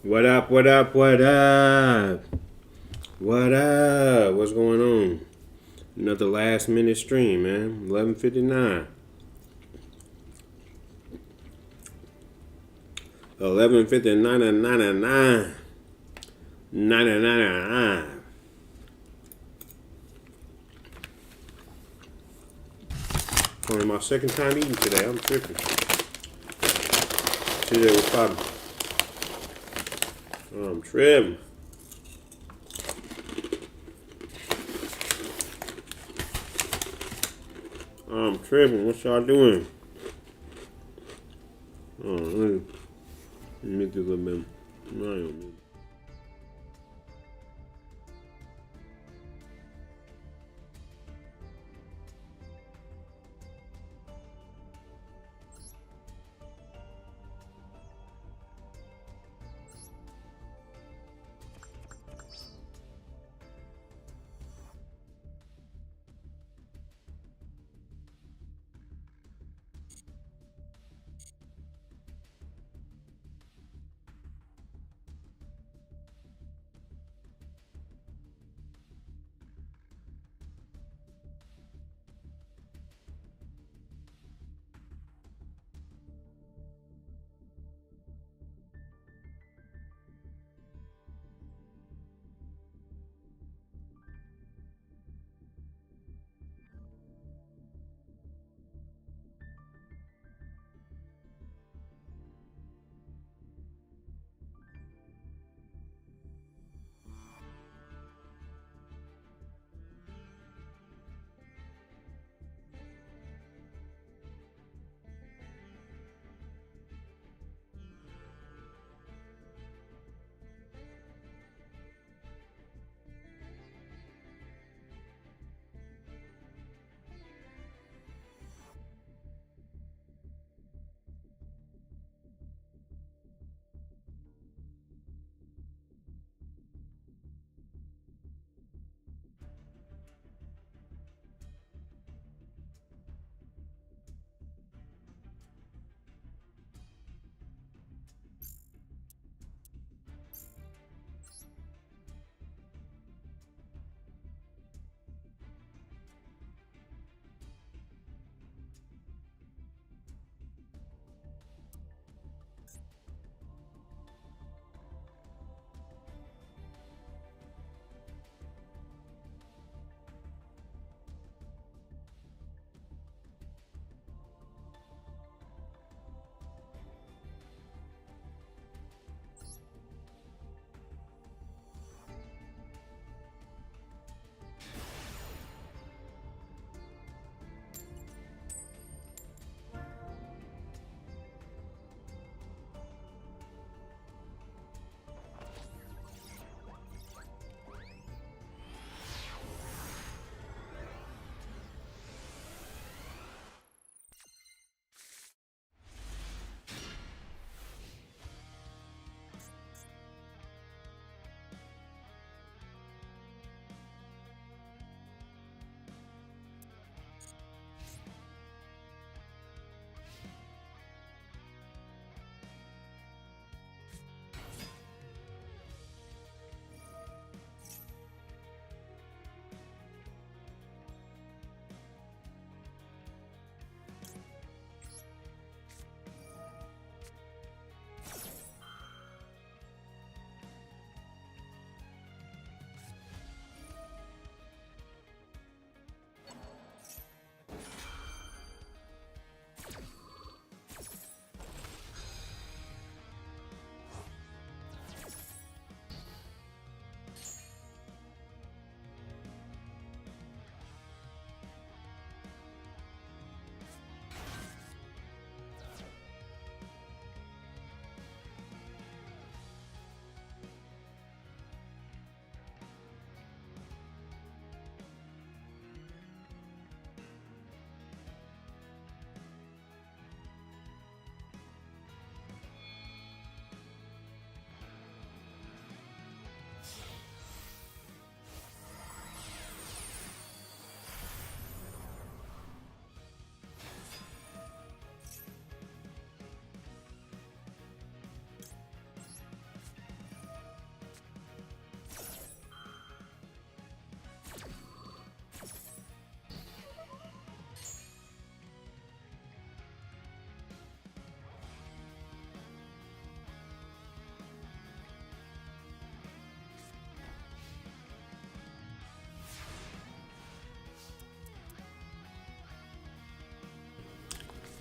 What up, what up, what up? What up? What's going on? Another last minute stream, man. 11:59. 11:59 and 99. 99. Only my second time eating today. I'm tripping. Today was popping. I'm tripping. I'm tripping. What y'all doing? Oh, let me do a little bit. No, I don't need.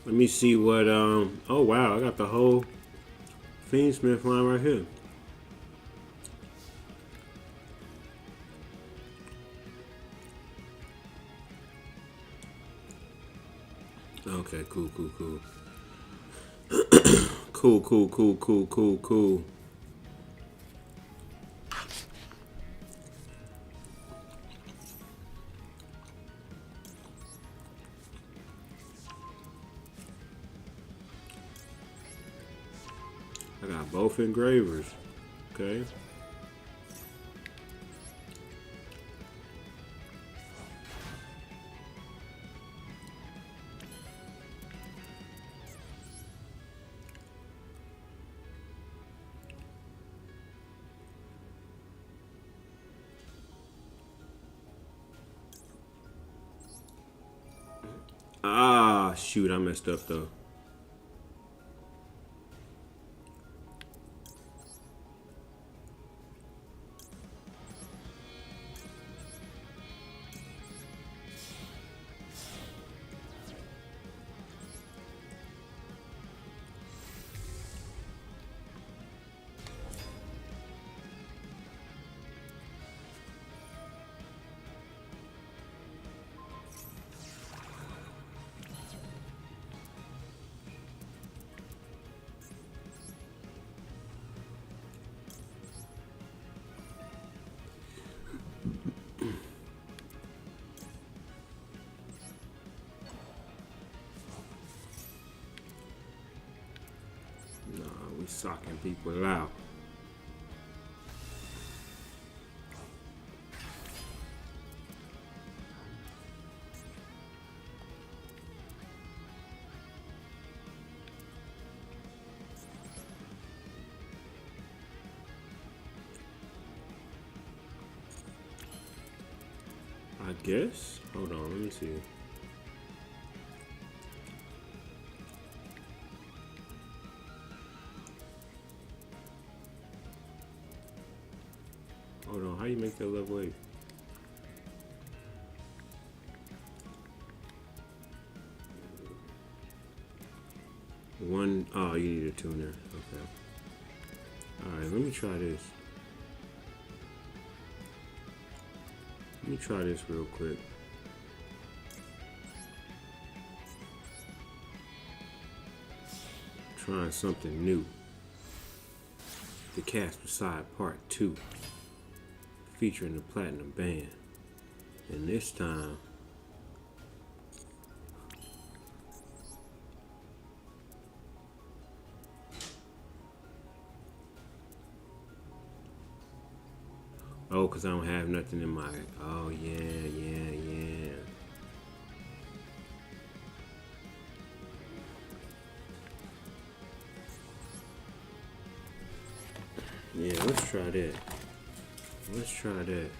Let me see what. Oh wow, I got the whole Fiendsmith line right here. Okay, cool, cool, cool. Cool, cool, cool, cool, cool, cool. I got both engravers. Okay. Ah, shoot, I messed up though. Nah, we socking people out. I guess. Hold on, let me see. Hold on, how you make that level 8? One, oh, you need a tuner. Okay. Alright, let me try this. Let me try this real quick. Trying something new. The Casper Side Part 2. Featuring the Platinum Band. And this time, oh, because I don't have nothing in my, oh yeah, yeah, yeah. Yeah, let's try that. Let's try that.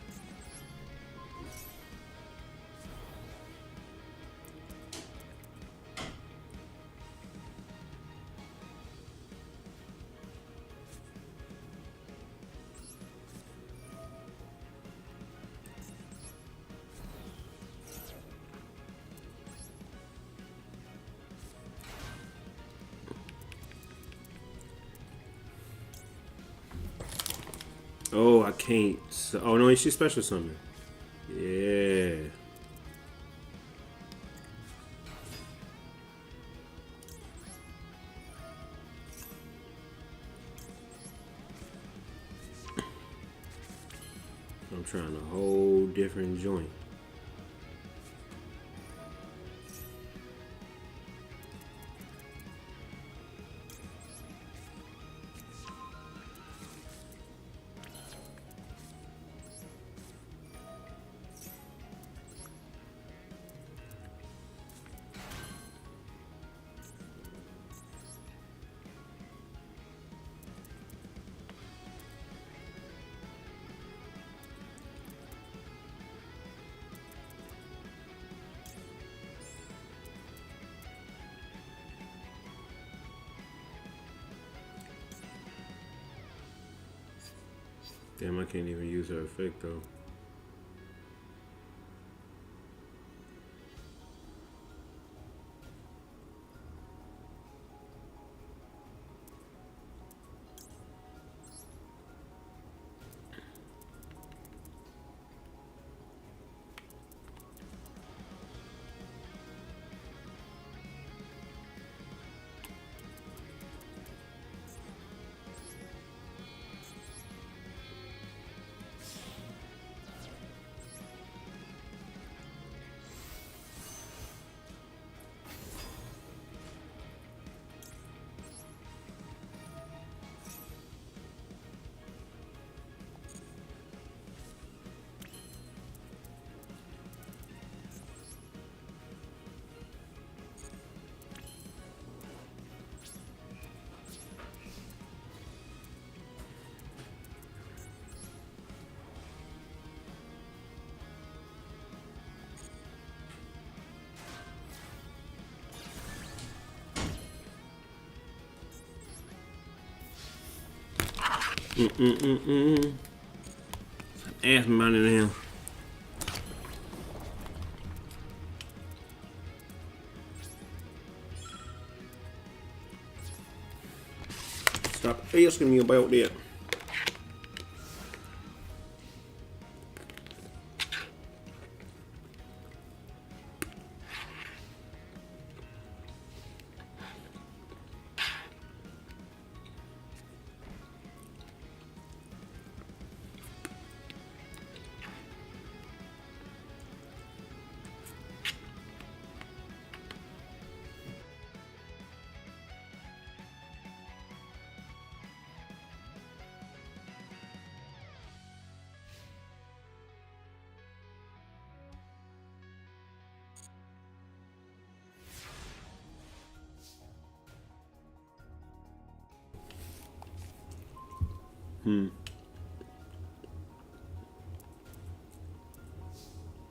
Oh, I can't. Oh no, she's special summon. Yeah. I'm trying a whole different joint. Damn, I can't even use her effect though. Ass money now. Stop asking me about that.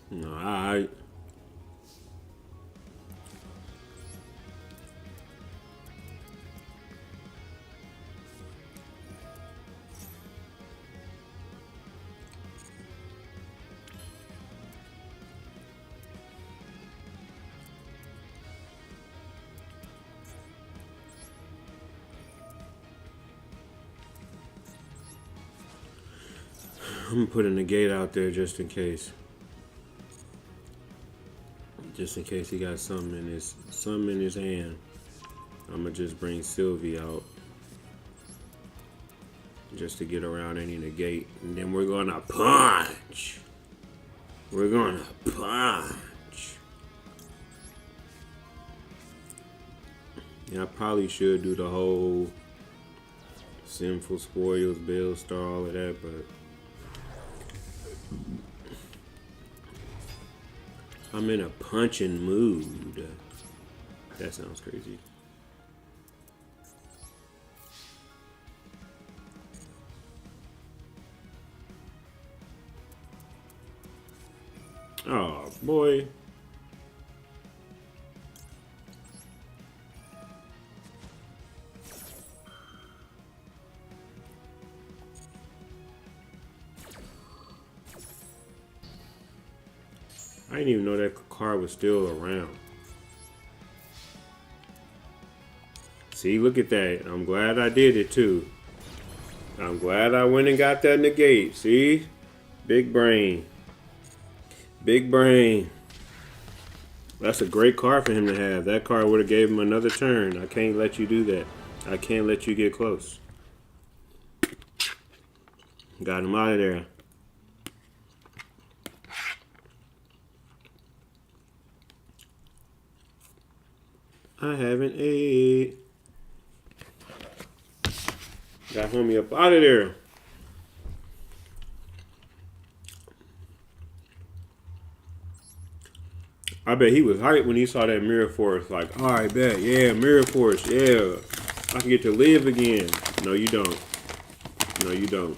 No, alright. I'm putting the gate out there just in case. Just in case he got something in his hand. I'ma just bring Sylvie out. Just to get around any negate. And then we're gonna punch. We're gonna punch. Yeah, I probably should do the whole sinful spoils, Bell Star, all of that, but I'm in a punching mood. That sounds crazy. Oh, boy. I didn't even know that card was still around. See, look at that. I'm glad I did it too. I'm glad I went and got that negate. See? Big brain. Big brain. That's a great card for him to have. That card would have gave him another turn. I can't let you do that. I can't let you get close. Got him out of there. I haven't ate. Got homie up out of there. I bet he was hyped when he saw that Mirror Force. Like, all right, bet. Yeah, Mirror Force. Yeah. I can get to live again. No, you don't. No, you don't.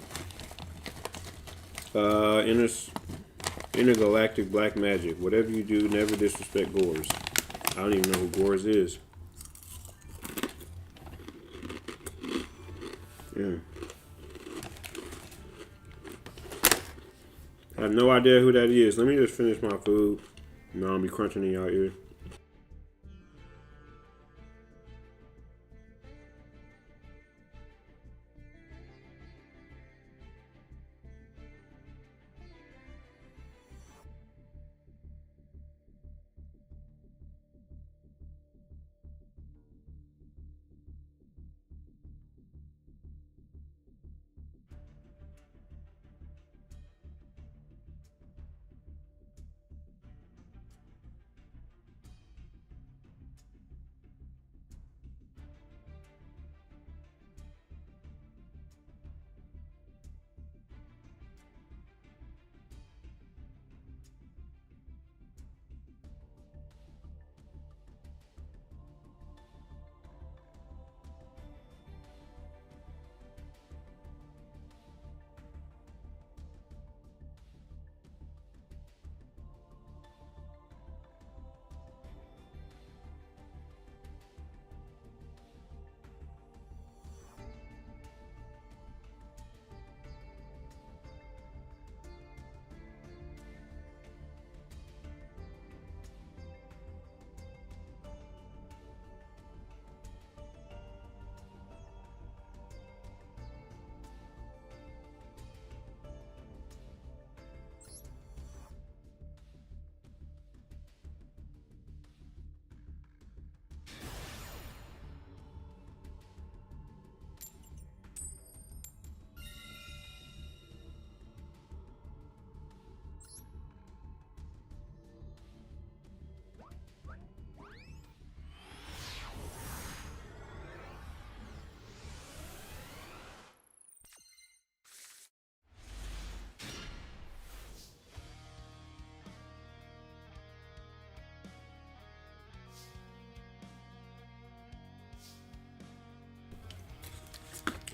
Intergalactic Black Magic. Whatever you do, never disrespect Gores. I don't even know who Gores is. Yeah. I have no idea who that is. Let me just finish my food. No, I'll be crunching in y'all ear.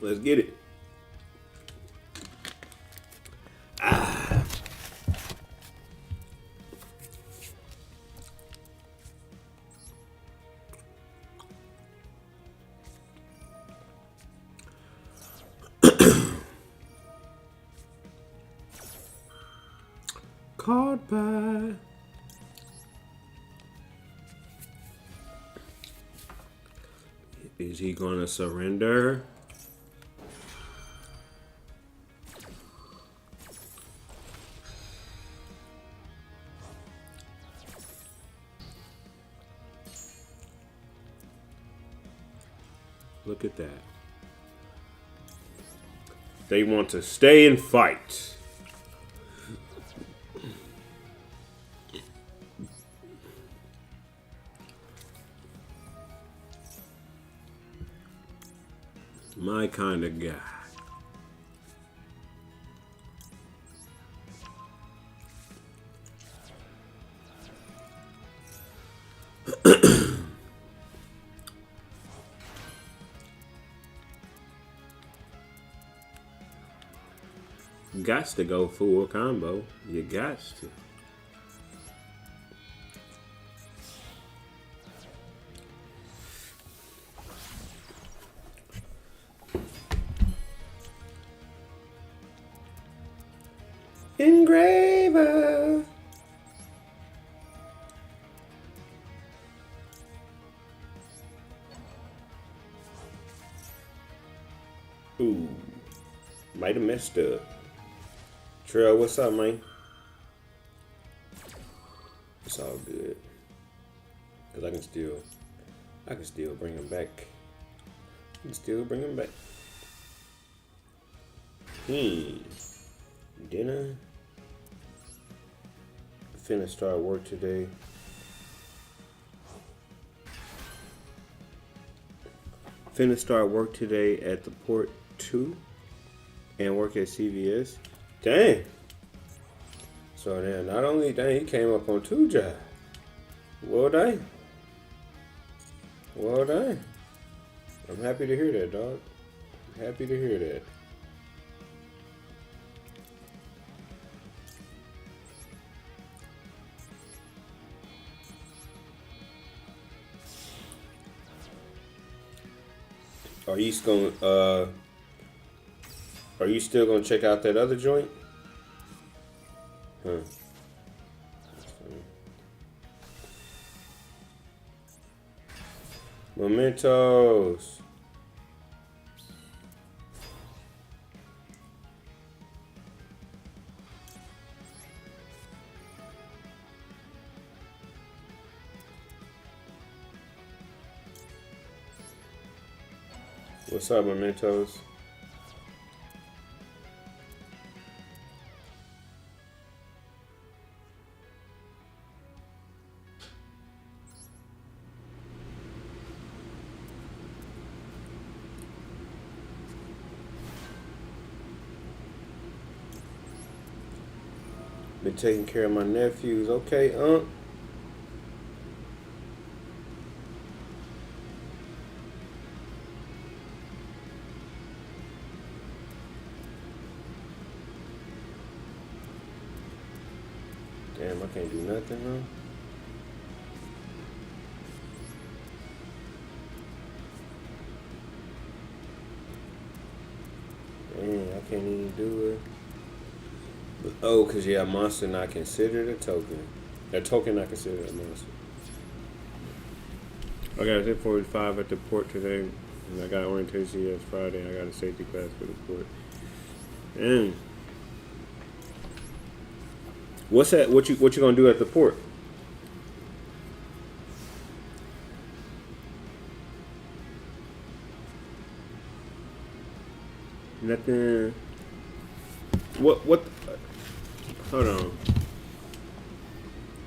Let's get it. Caught by. Is he gonna surrender? Look at that. They want to stay and fight. My kind of guy. Gots to go full combo. You gots to. Engraver. Ooh. Might have messed up. Trail, what's up, man? It's all good. Cause I can still bring him back. I can still bring him back. Dinner. Finna start work today. At the port 2 and work at CVS. Dang. So then, not only dang, he came up on 2 jobs. Well dang. Well dang. I'm happy to hear that, dog. I'm happy to hear that. Are you still gonna check out that other joint? Huh. Mementos. What's up, Mementos? Been taking care of my nephews. Okay, Damn, I can't do nothing, huh? Damn, I can't even do it. Oh, because, yeah, monster not considered a token. A token not considered a monster. I got a 45 at the port today. And I got orientation yes Friday. I got a safety class for the port. And what's that? What you gonna do at the port? Nothing. What? Hold on.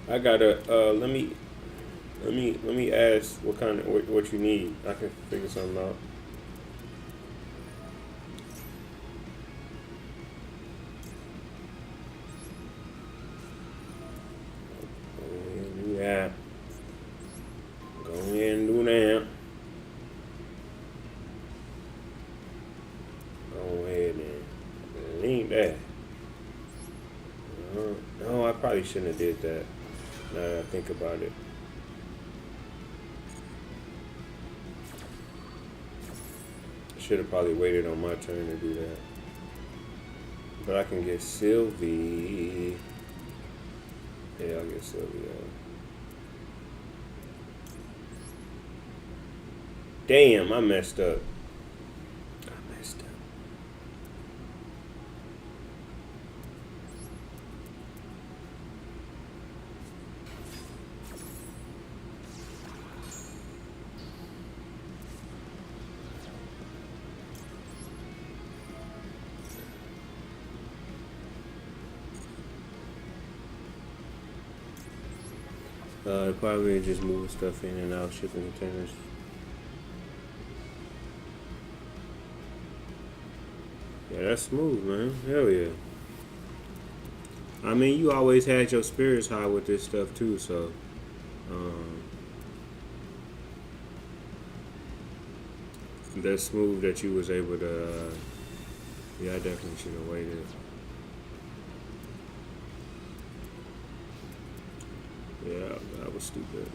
I gotta let me ask what you need. I can figure something out. Yeah. Go ahead and do that. that. No, I probably shouldn't have did that. Now that I think about it. I should have probably waited on my turn to do that. But I can get Sylvie. Yeah, I'll get Sylvie out. Damn, I messed up. Probably just moving stuff in and out, shipping containers. Yeah, that's smooth, man. Hell yeah. I mean, you always had your spirits high with this stuff too, so that's smooth that you was able to. Yeah, I definitely should have waited. Yeah, that was stupid.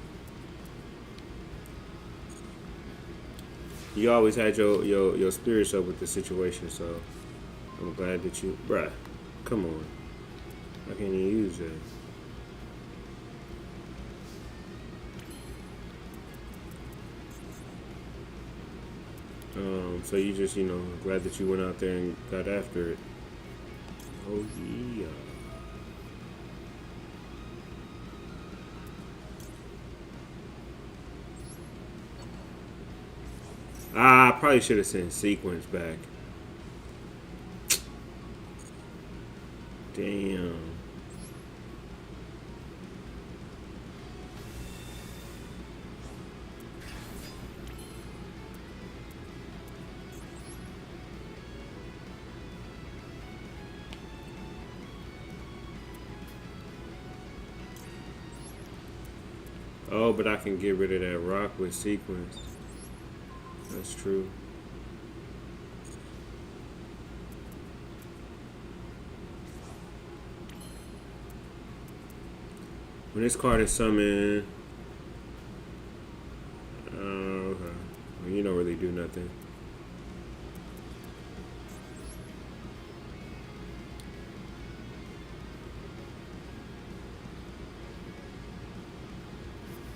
You always had your spirits up with the situation, so I'm glad that you, bruh. Come on, I can't even use that. So you just, glad that you went out there and got after it. Oh yeah. I probably should have sent sequence back. Damn. Oh, but I can get rid of that rock with sequence. That's true. When this card is summoned, okay. Well, you don't really do nothing.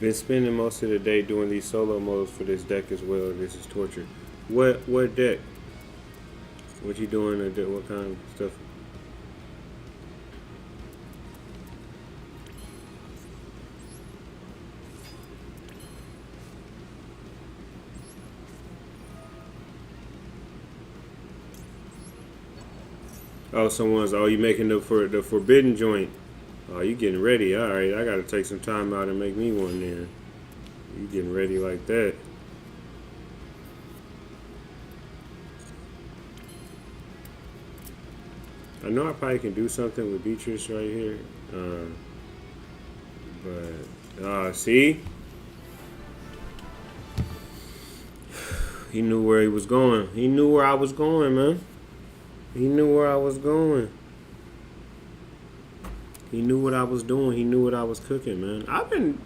Been spending most of the day doing these solo modes for this deck as well. This is torture. What deck? What you doing? What kind of stuff? Oh, you making the forbidden joint. Oh, you getting ready. All right, I got to take some time out and make me one then. You getting ready like that. I know I probably can do something with Beatrice right here. See? He knew where he was going. He knew where I was going, man. He knew where I was going. He knew what I was doing. He knew what I was cooking, man. I've been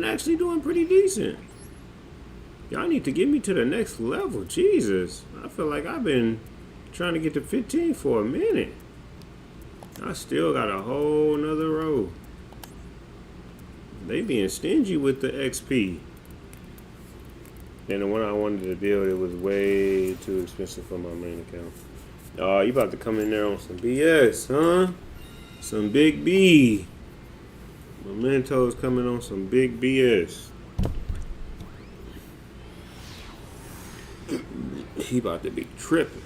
actually doing pretty decent. Y'all need to get me to the next level. Jesus. I feel like I've been trying to get to 15 for a minute. I still got a whole nother row. They being stingy with the XP. And the one I wanted to build, it was way too expensive for my main account. Oh, you about to come in there on some BS, huh? Some big B. Memento's coming on some big BS. He about to be tripping.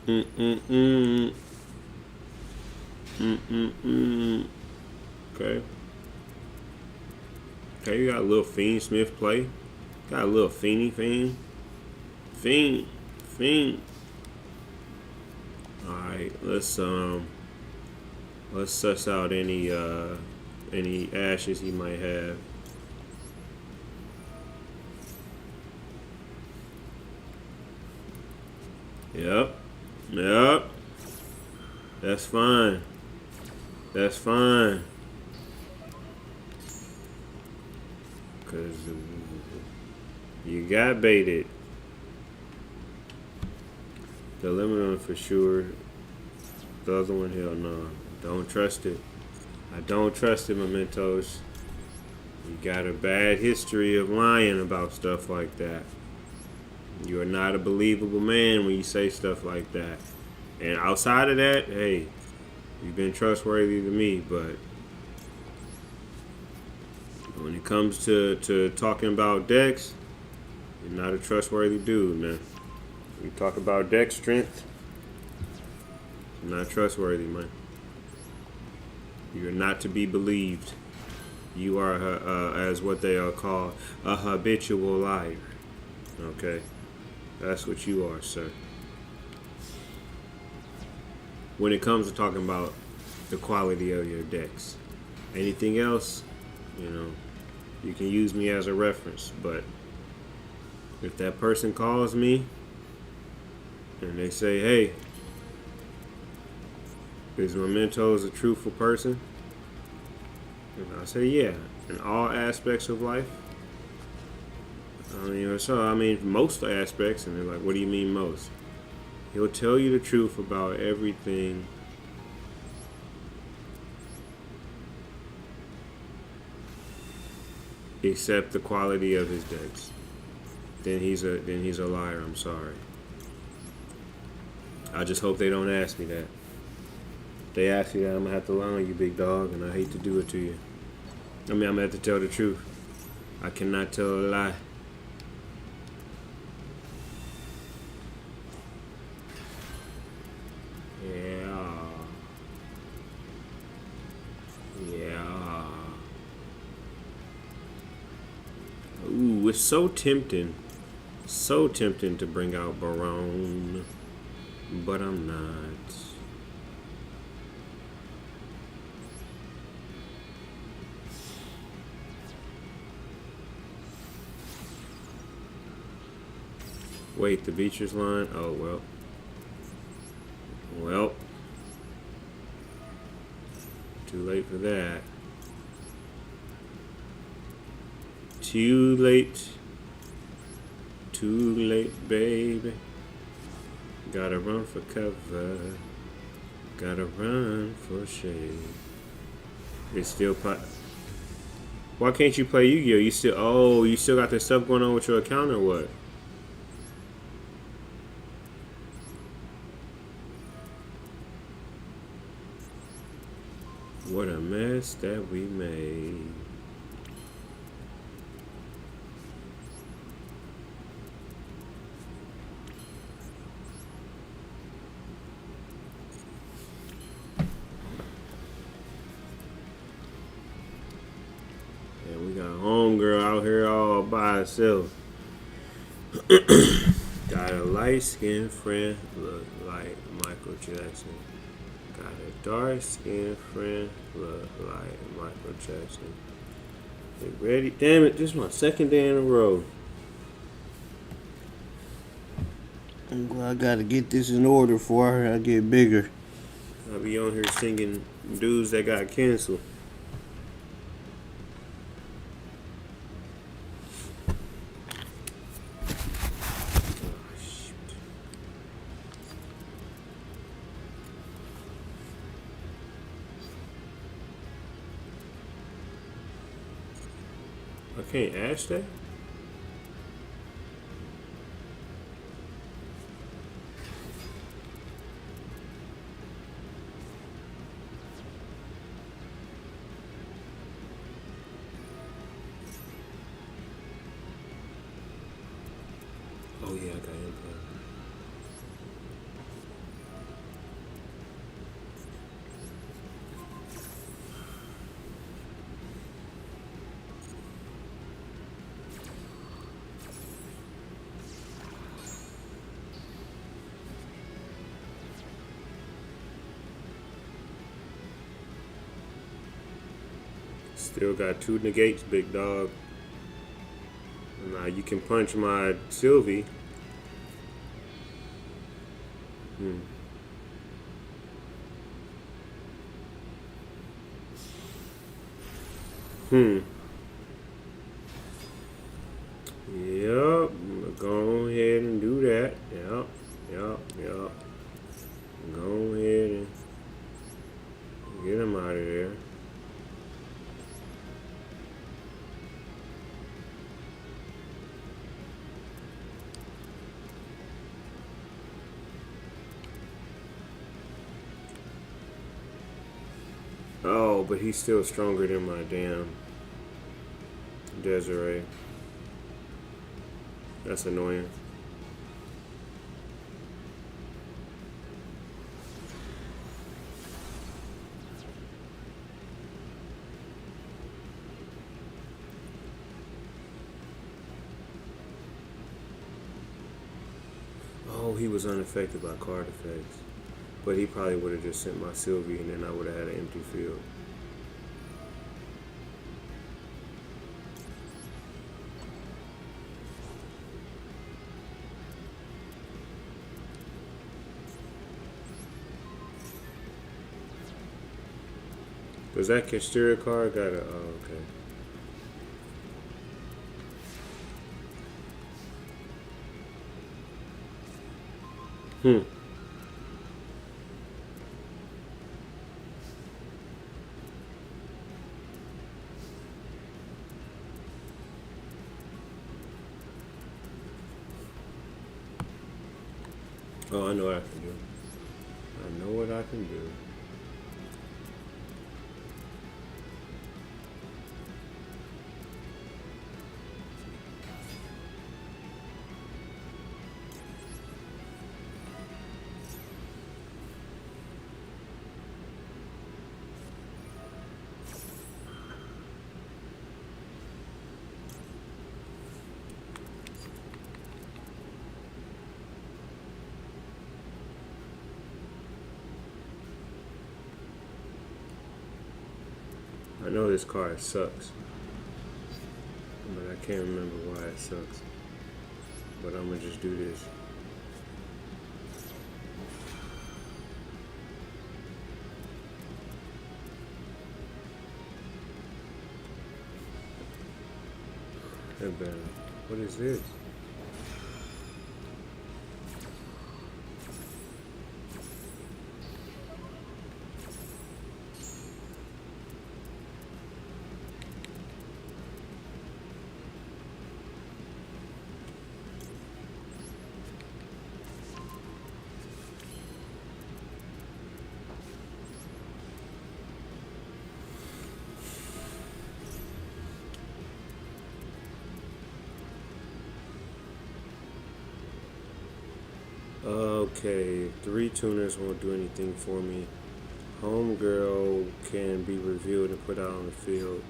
Okay. Okay, you got a little Fiend Smith play. Got a little Fiend. Fiend. Alright, let's suss out any ashes he might have. Yep. That's fine. That's fine. Cause you got baited. The lemon one for sure. The other one, hell no. Don't trust it. I don't trust it, Mementos. You got a bad history of lying about stuff like that. You are not a believable man when you say stuff like that. And outside of that, hey, you've been trustworthy to me, but when it comes to talking about Dex, you're not a trustworthy dude, man. You talk about Dex strength, you're not trustworthy, man. You're not to be believed. You are, as what they are called, a habitual liar. Okay? That's what you are, sir. When it comes to talking about the quality of your decks. Anything else, you know, you can use me as a reference. But if that person calls me and they say, hey, is Mementos a truthful person? And I say, yeah, in all aspects of life. I mean, most aspects. And they're like, what do you mean most? He'll tell you the truth about everything except the quality of his decks. Then he's a liar. I'm sorry. I just hope they don't ask me that. If they ask you that, I'm gonna have to lie on you, big dog, and I hate to do it to you. I mean, I'm gonna have to tell the truth. I cannot tell a lie. Yeah. Ooh, it's so tempting. So tempting to bring out Barone. But I'm not. Wait, the Beecher's line? Oh, well. Well. Too late for that. Too late. Too late, baby. Gotta run for cover. Gotta run for shade. It's still pot. Why can't you play Yu-Gi-Oh? You still got this stuff going on with your account or what? What a mess that we made. And we got a homegirl out here all by herself. Got a light-skinned friend, look like Michael Jackson. Got a dark-skinned friend, look like Michael Jackson. Get ready? Damn it, this is my second day in a row. I gotta get this in order before I get bigger. I'll be on here singing dudes that got canceled. I can't ask that? Oh yeah, I got input. Still got 2 negates, big dog. Now you can punch my Sylvie. Hmm. Yep. Go ahead and do that. Yep. Yep. Yep. Go ahead and get him out of there. Oh, but he's still stronger than my damn Desiree. That's annoying. Oh, he was unaffected by card effects. But he probably would have just sent my Sylvie and then I would have had an empty field. Does that Casteria card got a... Oh, okay. Hmm. Oh, I know what I can do. I know what I can do. I know this card sucks, but I can't remember why it sucks. But I'm gonna just do this. What is this? Okay, 3 tuners won't do anything for me. Homegirl can be revealed and put out on the field.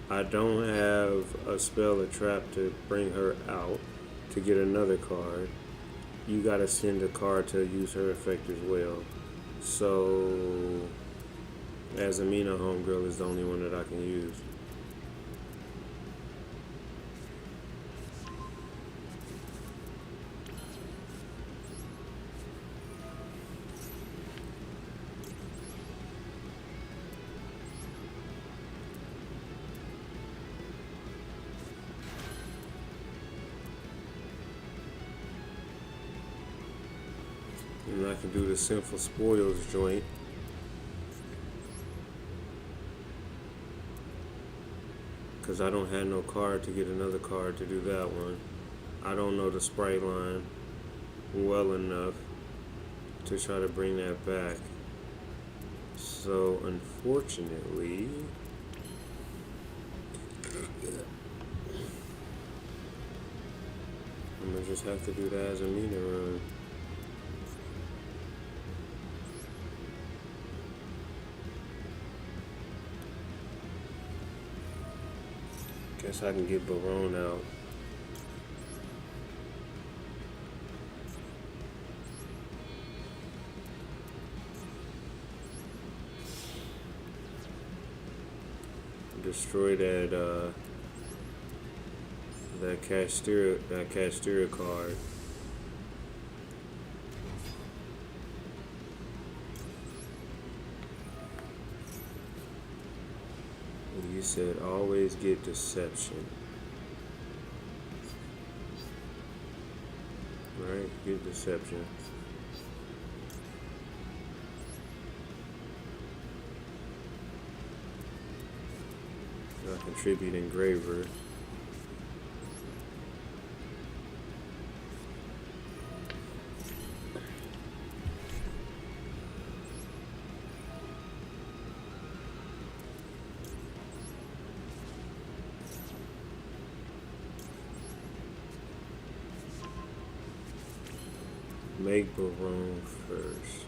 I don't have a spell or trap to bring her out to get another card. You gotta send a card to use her effect as well. So, as Amina, Homegirl is the only one that I can use. And I can do the Sinful Spoils joint. Because I don't have no card to get another card to do that one. I don't know the sprite line well enough to try to bring that back. So, unfortunately... I'm going to just have to do that as a Mina run. Guess I can get Barone out. Destroy that Casteria card. You said always get deception. Right? Get deception. I'll contribute engraver. Make Barone first.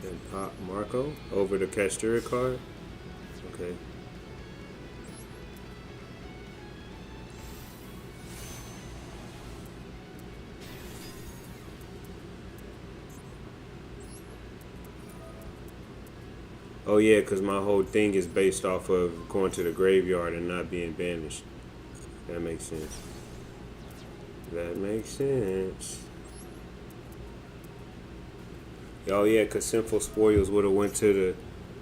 Then pop Marco over the Castura card. Okay. Oh yeah, because my whole thing is based off of going to the graveyard and not being banished. That makes sense. That makes sense. Oh yeah, because Sinful Spoils would have went to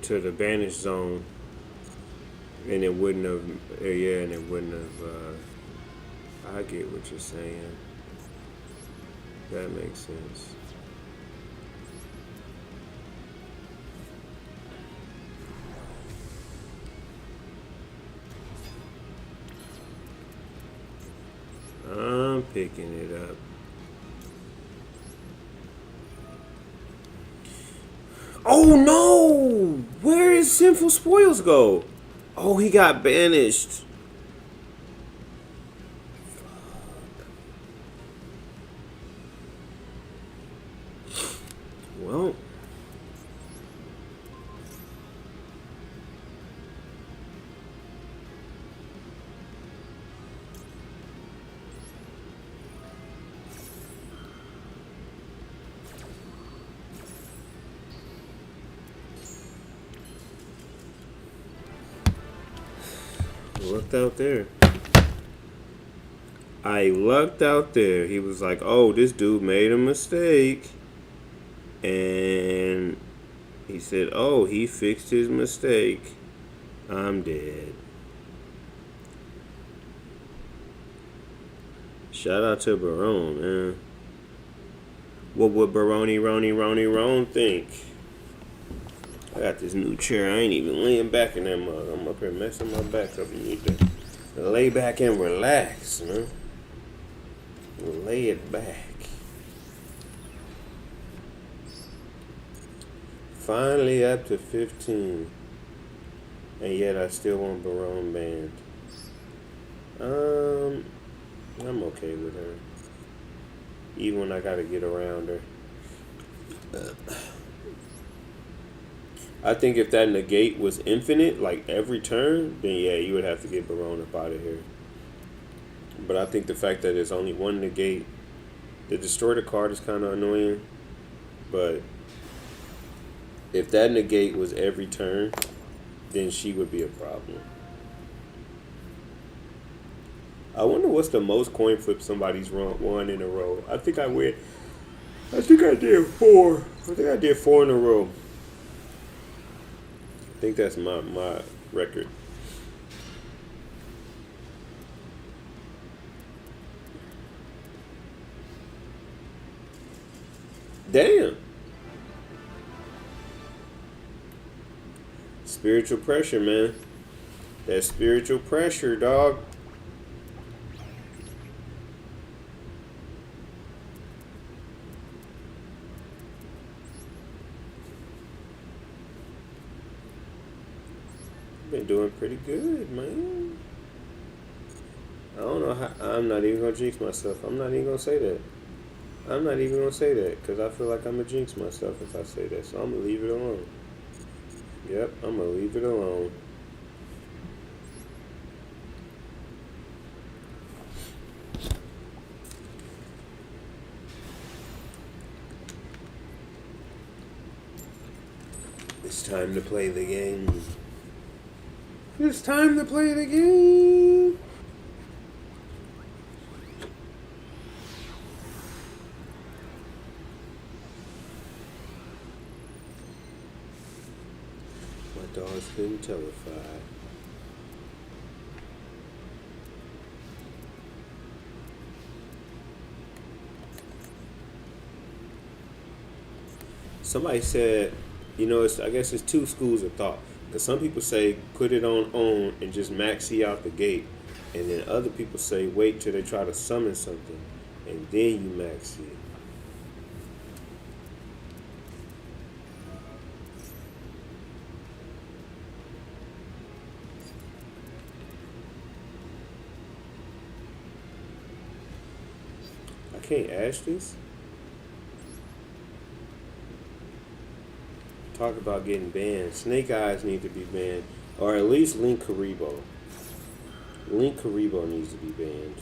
the banished zone, and it wouldn't have. Yeah, and it wouldn't have. I get what you're saying. That makes sense. I'm picking it up. Oh no! Where did Sinful Spoils go? Oh, he got banished. Well. Lucked out there. I lucked out there. He was like, oh, this dude made a mistake. And he said, oh, he fixed his mistake. I'm dead. Shout out to Barone, man. What would Roni think? I got this new chair. I ain't even laying back in that mug. I'm up here messing my back up. You need to lay back and relax, man. Lay it back. Finally up to 15. And yet I still want Barone banned. I'm okay with her. Even when I gotta get around her. I think if that negate was infinite, like every turn, then yeah, you would have to get Barone up out of here. But I think the fact that there's only one negate, the destroy the card is kind of annoying. But if that negate was every turn, then she would be a problem. I wonder what's the most coin flip somebody's won in a row. I think I did 4. I think I did 4 in a row. I think that's my record. Damn. Spiritual pressure, man. That spiritual pressure, dog. Been doing pretty good, man. I don't know how. I'm not even gonna jinx myself. I'm not even gonna say that. I'm not even gonna say that because I feel like I'm gonna jinx myself if I say that. So I'm gonna leave it alone. Yep, I'm gonna leave it alone. It's time to play the game. It's time to play the game. Dogs couldn't telefy. Somebody said, you know, I guess it's two schools of thought. Because some people say put it on and just maxi out the gate, and then other people say wait till they try to summon something, and then you maxi. I can't ask this. Talk about getting banned. Snake Eyes need to be banned, or at least Link Karibo. Link Karibo needs to be banned.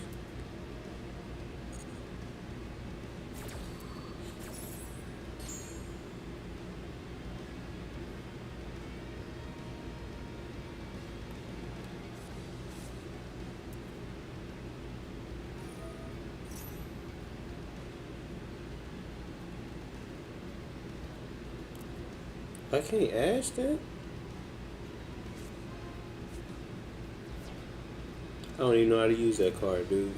I can't ask that? I don't even know how to use that card, dude.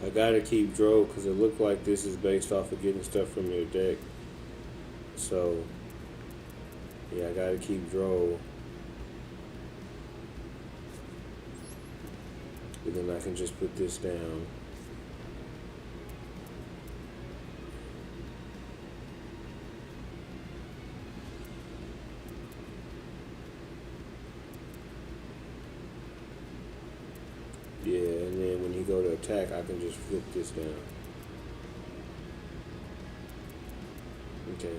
I gotta keep Dro because it looked like this is based off of getting stuff from your deck. So, yeah, I gotta keep Dro. And then I can just put this down. Yeah, and then when you go to attack, I can just flip this down. Okay.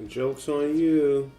Joke's on you.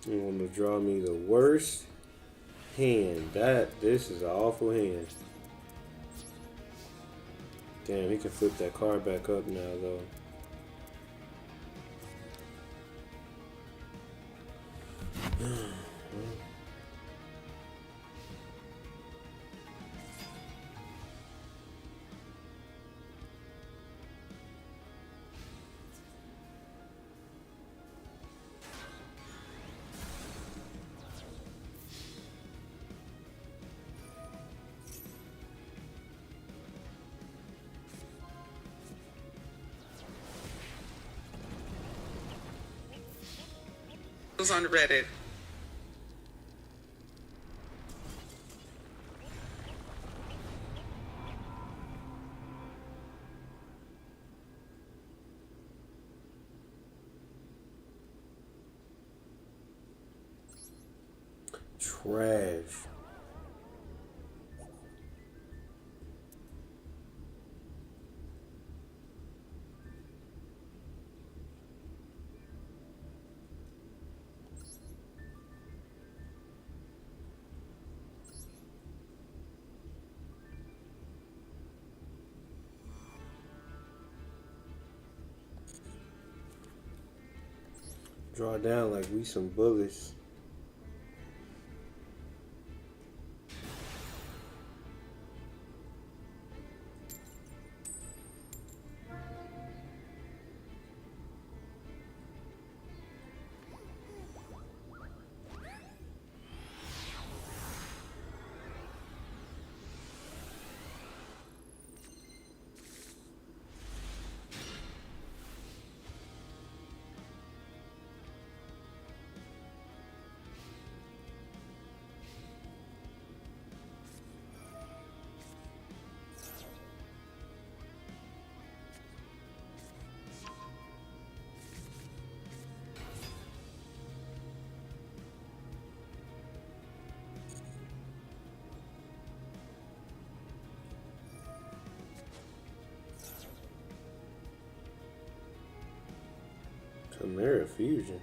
You want to draw me the worst hand. This is an awful hand. Damn, he can flip that card back up now though. On Reddit. Trash. Draw down like we some bullies. Chimera Fusion.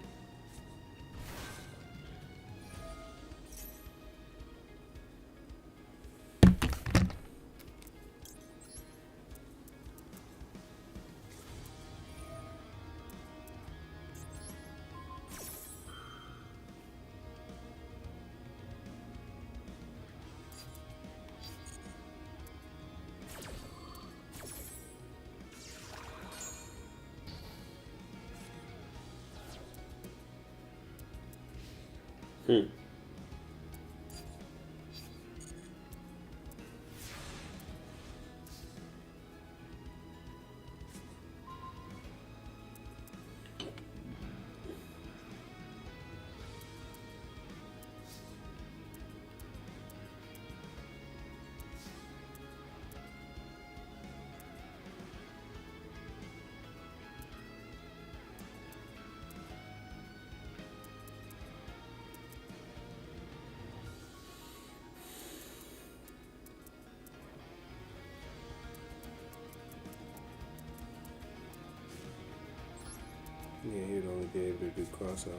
Yeah, he'd only be able to do cross out.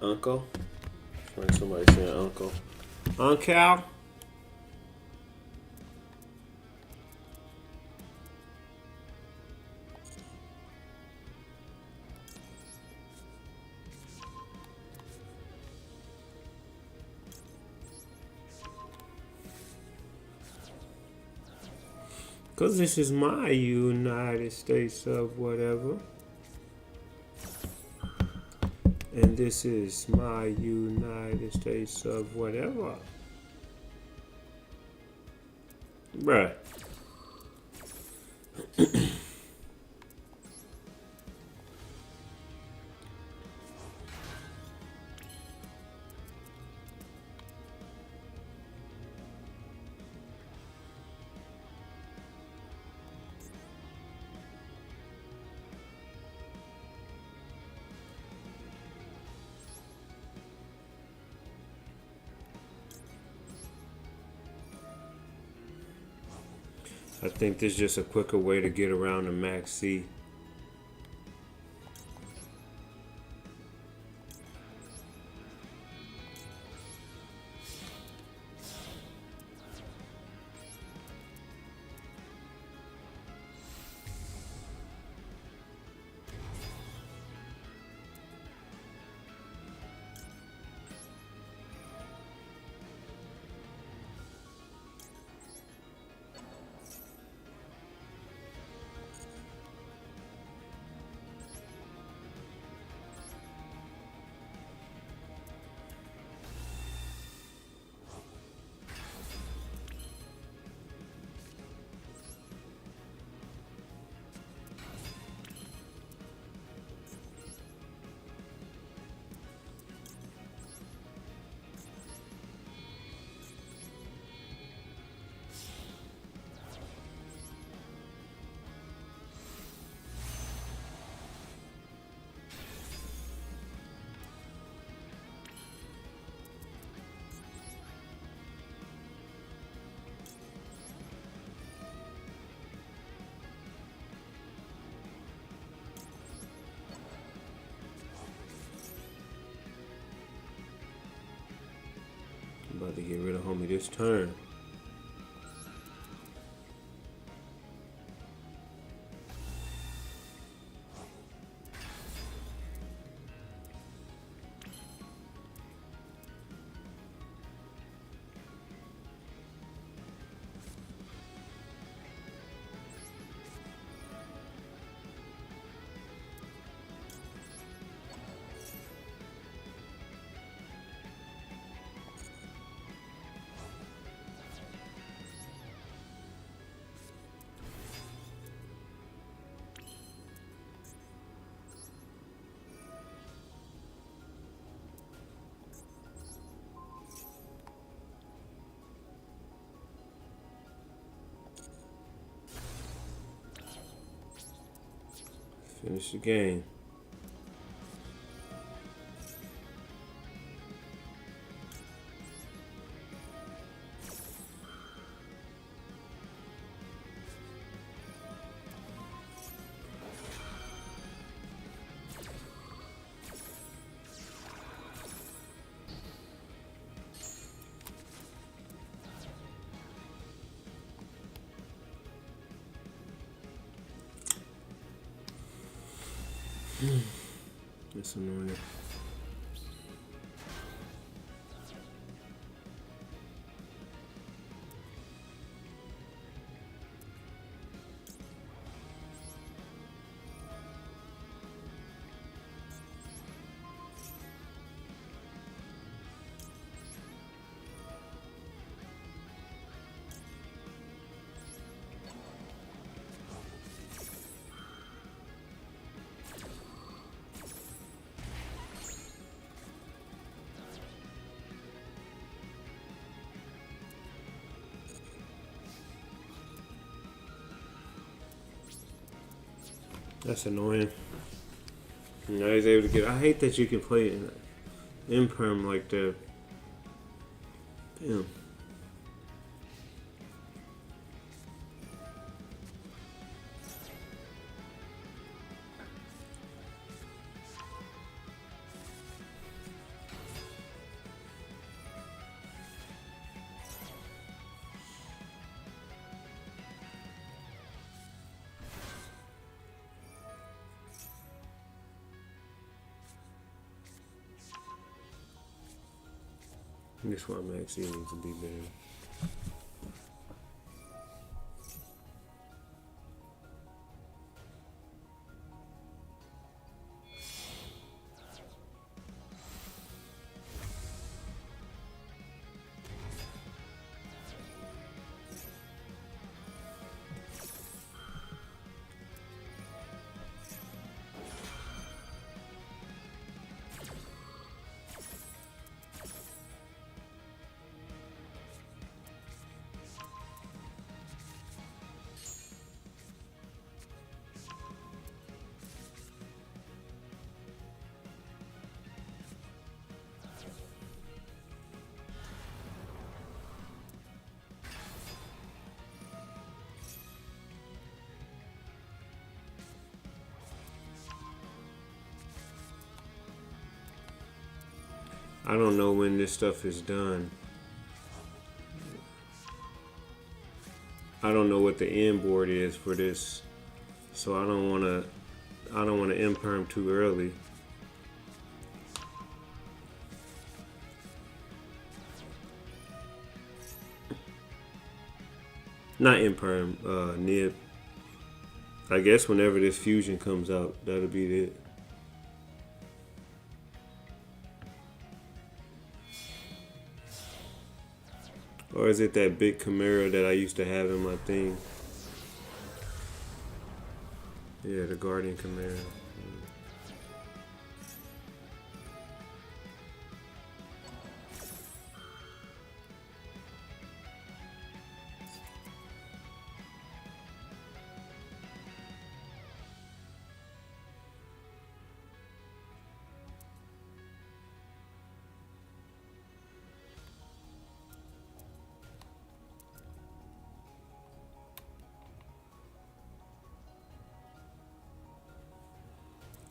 Uncle? Like somebody saying uncle. Uncle? Because this is my United States of whatever. And this is my United States of whatever. Bruh. I think there's just a quicker way to get around the max C. I'm about to get rid of homie this turn. Finish the game. That's annoying. That's annoying. Now he's able to get. I hate that you can play in imperm like that. Damn. This one actually needs to be better. I don't know when this stuff is done. I don't know what the end board is for this, so I don't want to imperm too early. Not imperm, nib. I guess whenever this fusion comes out, that'll be it. Or is it that big Chimera that I used to have in my thing? Yeah, the Guardian Chimera.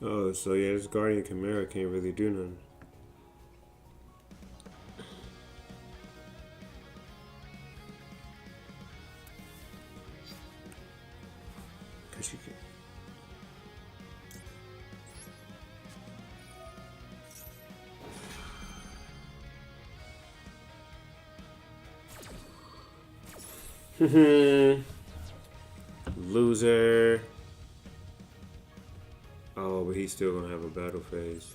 Oh, so yeah, this Guardian Chimera can't really do nothing. Cause you can. Loser. Oh, but he's still gonna have a battle phase.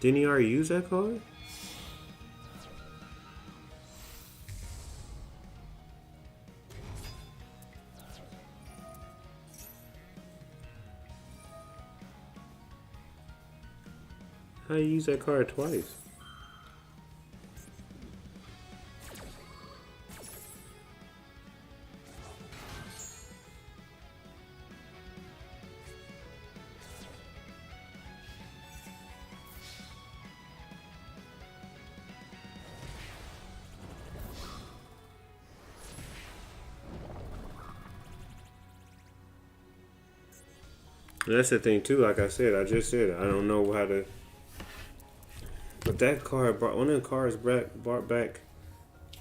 Didn't he already use that card? How you use that card twice? And that's the thing too. Like I said, I just said I don't know how to. But that card brought one of the cards brought back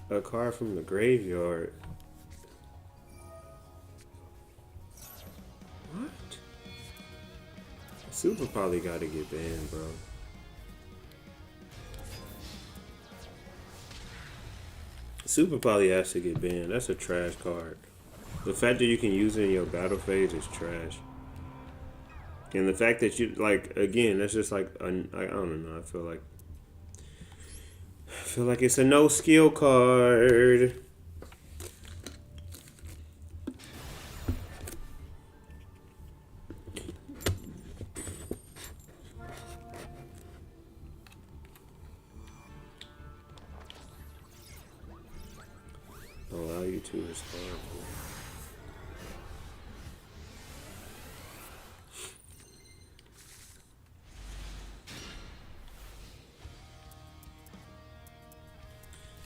a card from the graveyard. What? Super probably got to get banned, bro. Super probably has to get banned. That's a trash card. The fact that you can use it in your battle phase is trash. And the fact that you like again, that's just like I don't know. I feel like it's a no skill card. Allow you to respond.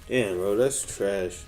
Damn, bro, that's trash.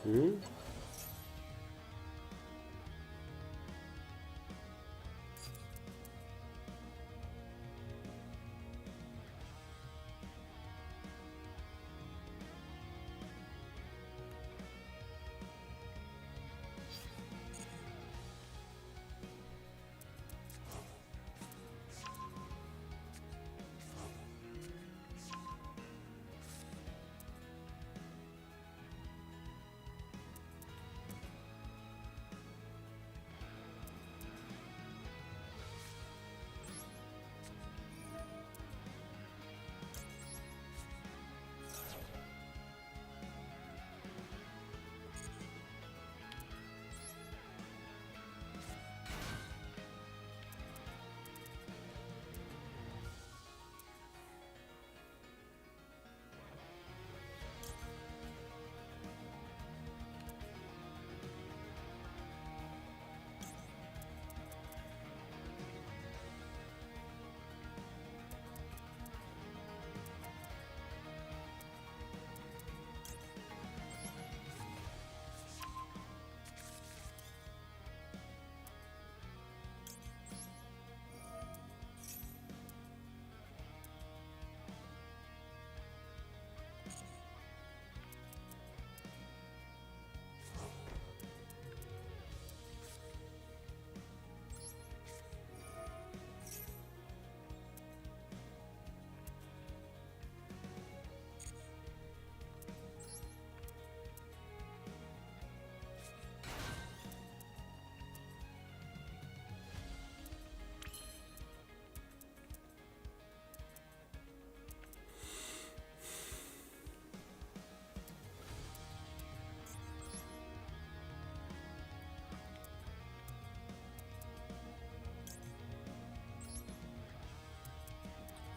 Hmm?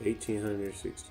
$1,800, $1,600.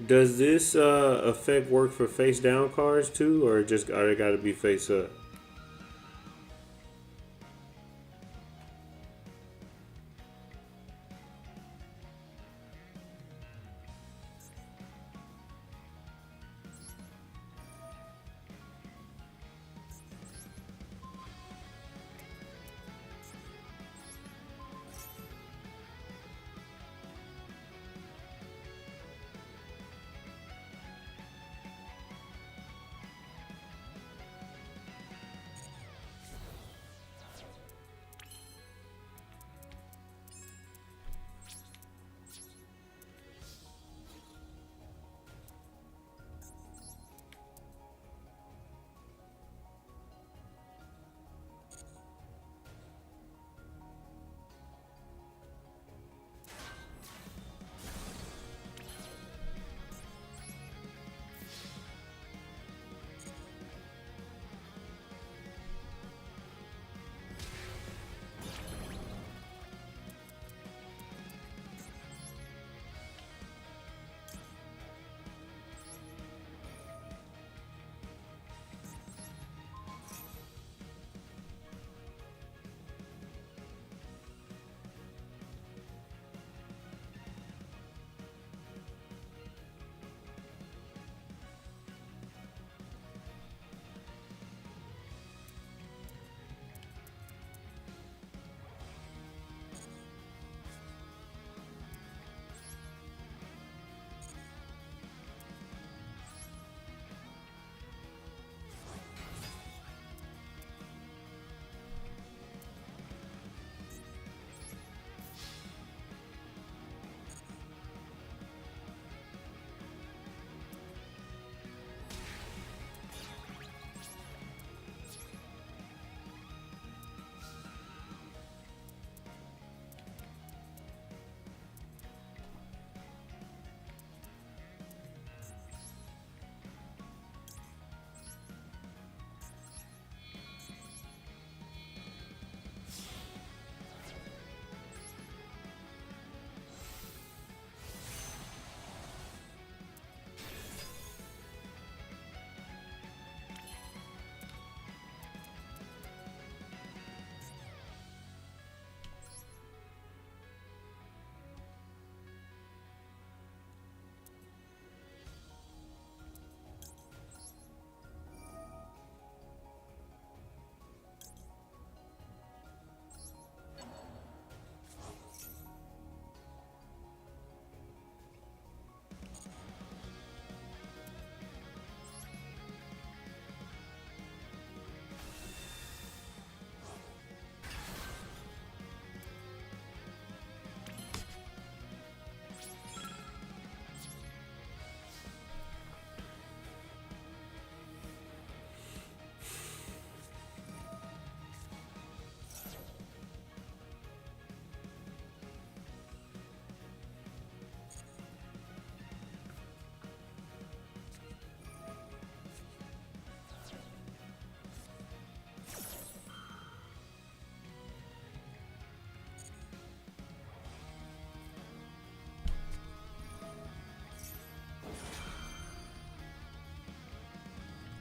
Does this effect work for face down cards too, or just are they got to be face up?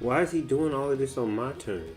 Why is he doing all of this on my turn?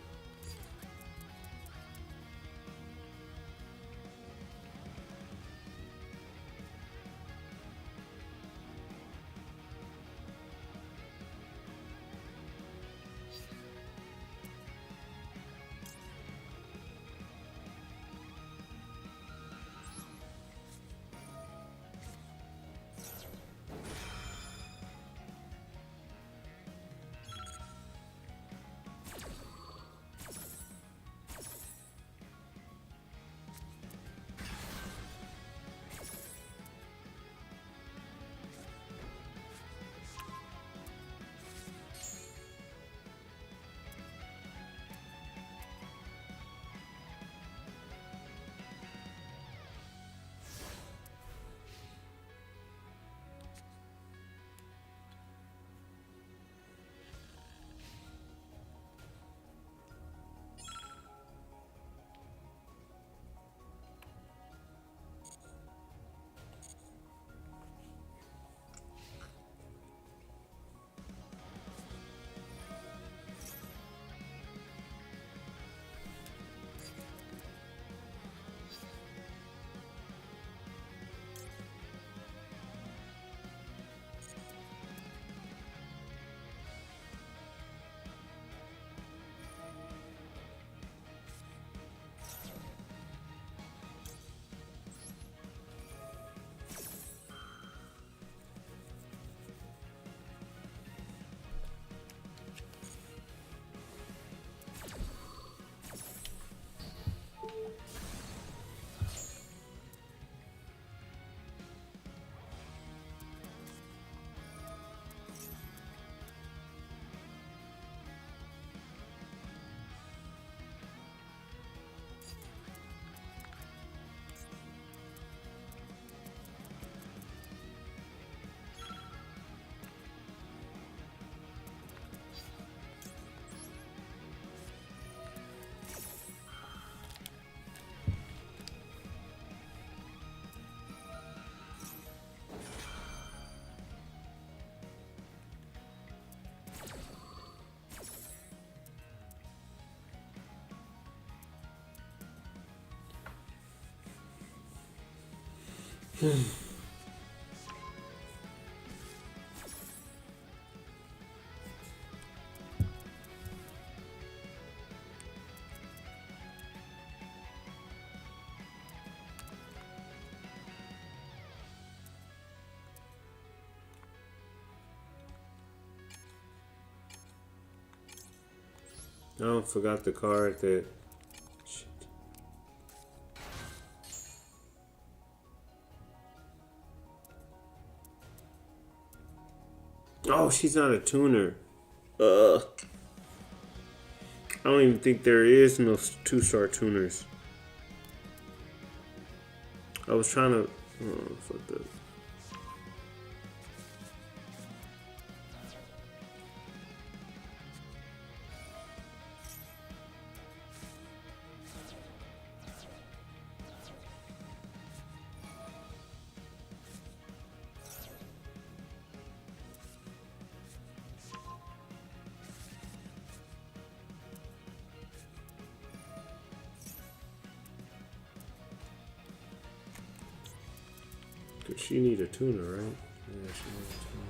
Oh, forgot the card that. Shit. Oh, she's not a tuner. I don't even think there is no 2-star tuners. I was trying to. Oh, fuck that. She need a tuner, right? Yeah, she needs a tuner.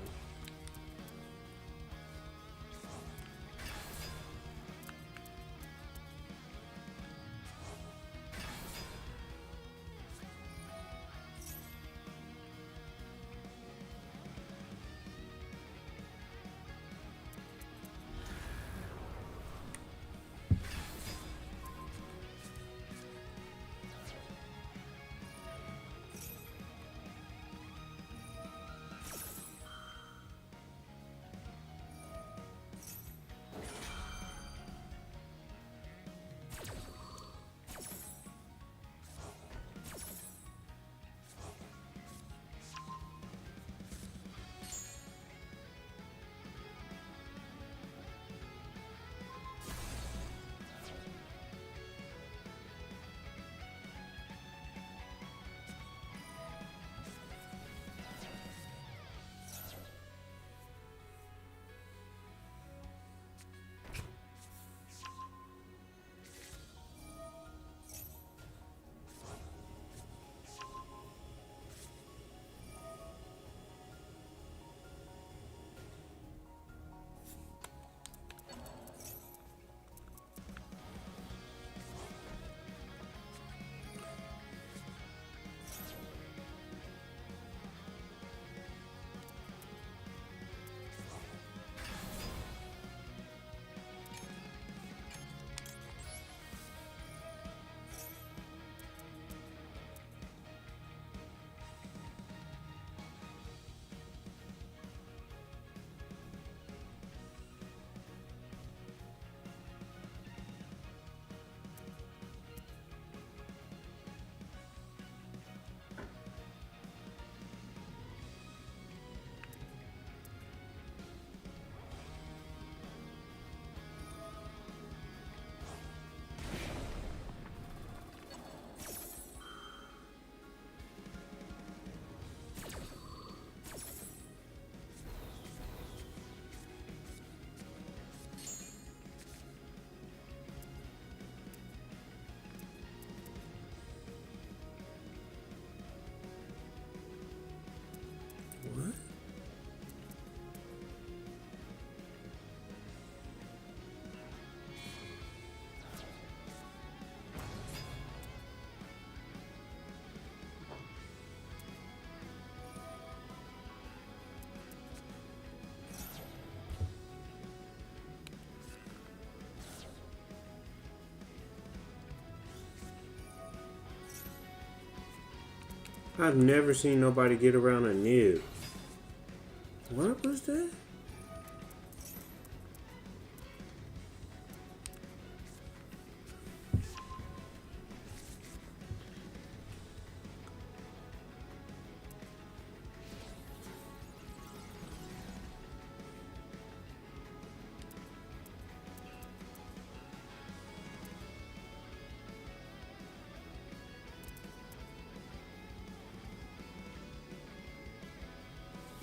What? I've never seen nobody get around a nib. What was that?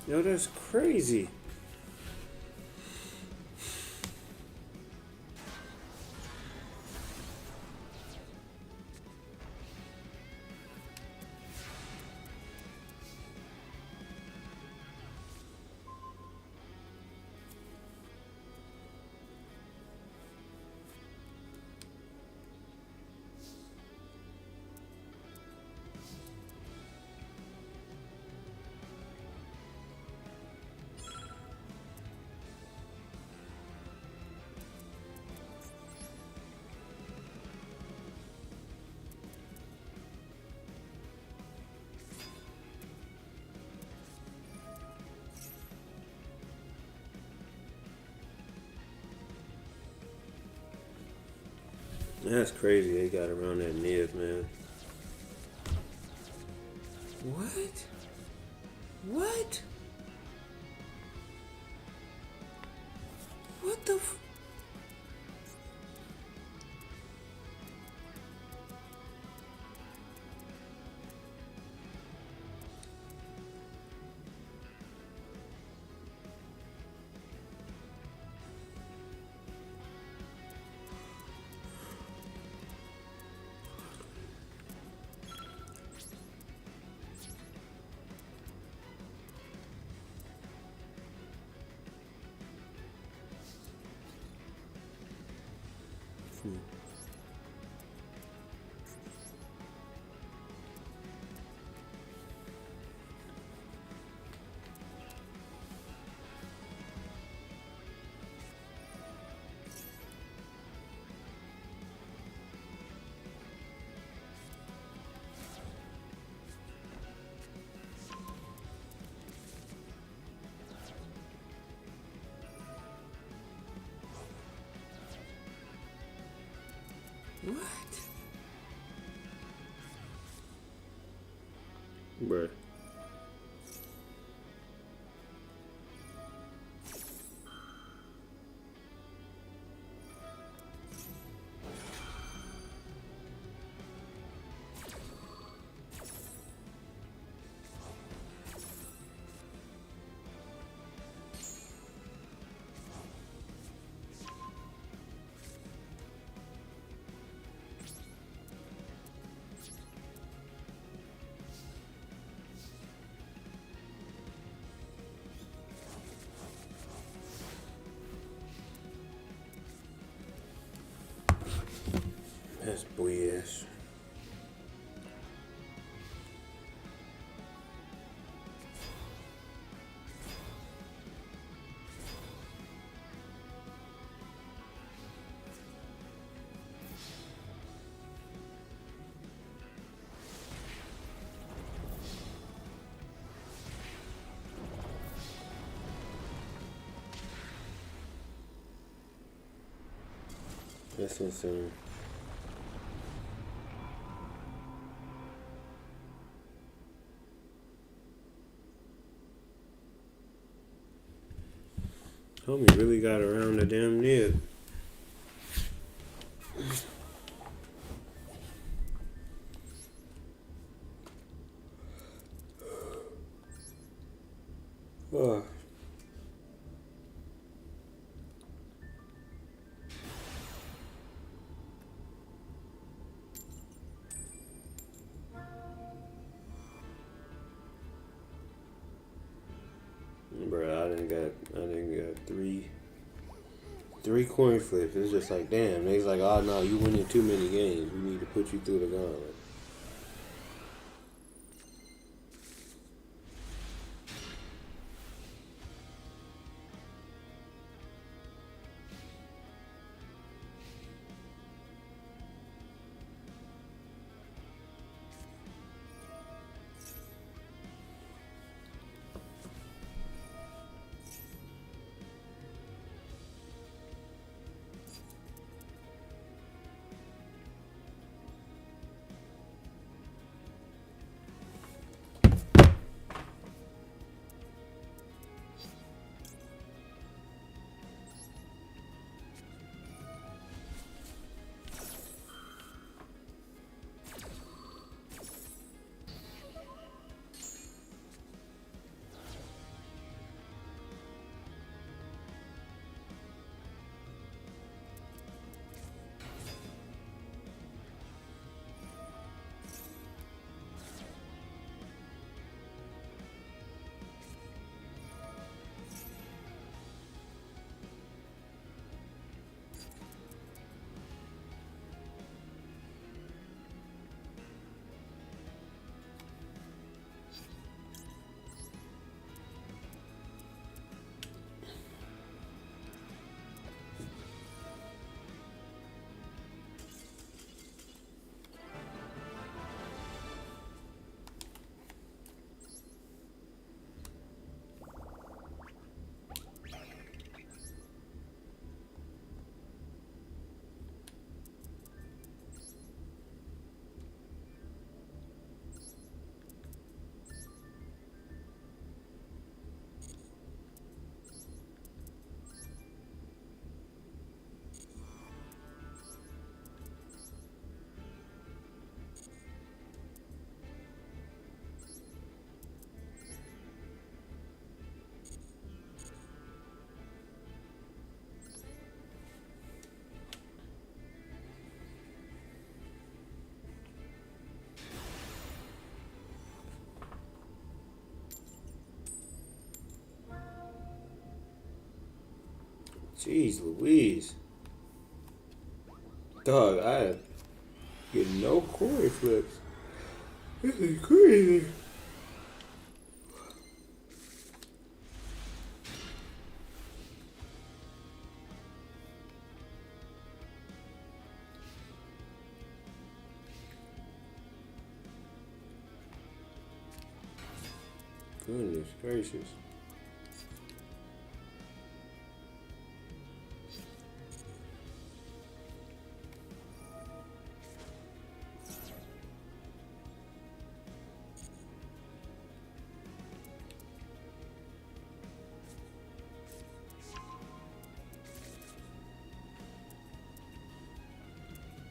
Yo, that's crazy. That's crazy they got around that nib, man. What? What? What the f- What? Bruh. That's BS. That's insane. Homie really got around the damn nib. Oh. Bro, I didn't got three coin flips. It's just like, damn. They's like, oh no, you winning too many games. We need to put you through the gauntlet. Jeez Louise. Dog, I get no coin flips. This is crazy. Goodness gracious.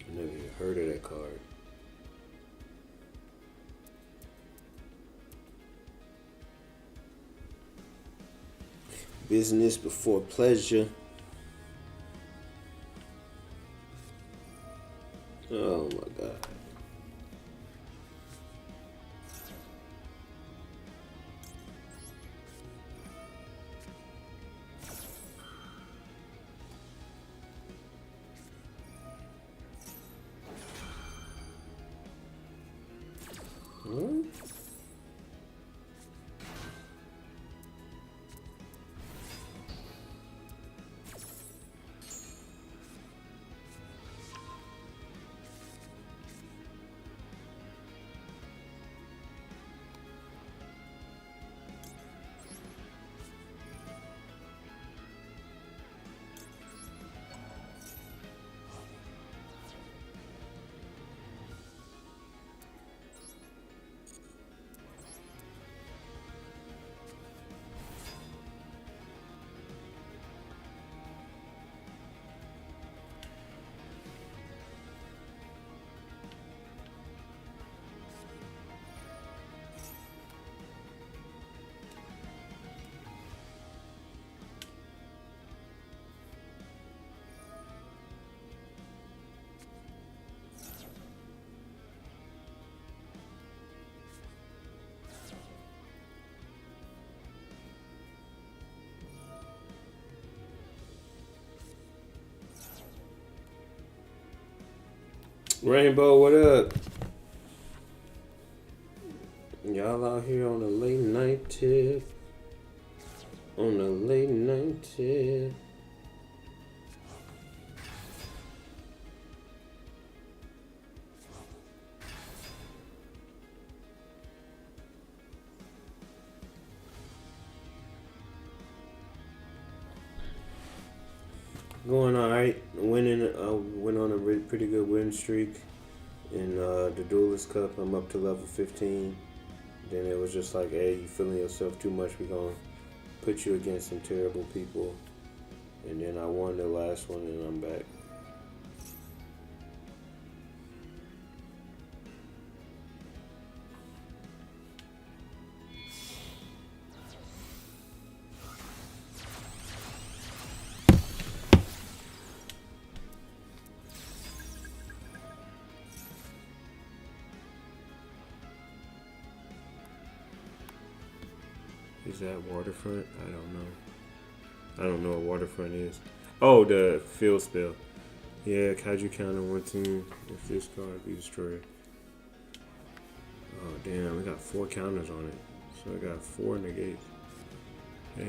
I never even heard of that card. Business before pleasure. Oh my god. What? Rainbow, what up? Y'all out here on a late night tip. On a late night tip. Going alright. Winning. Went on a pretty good win streak in the Duelist Cup. I'm up to level 15. Then it was just like, hey, you feeling yourself too much? We gonna put you against some terrible people. And then I won the last one, and I'm back. Is that waterfront? I don't know. I don't know what waterfront is. Oh, the field spell. Yeah, kaiju counter one team if this card be destroyed. Oh damn, we got 4 counters on it. So I got 4 negates. Yeah.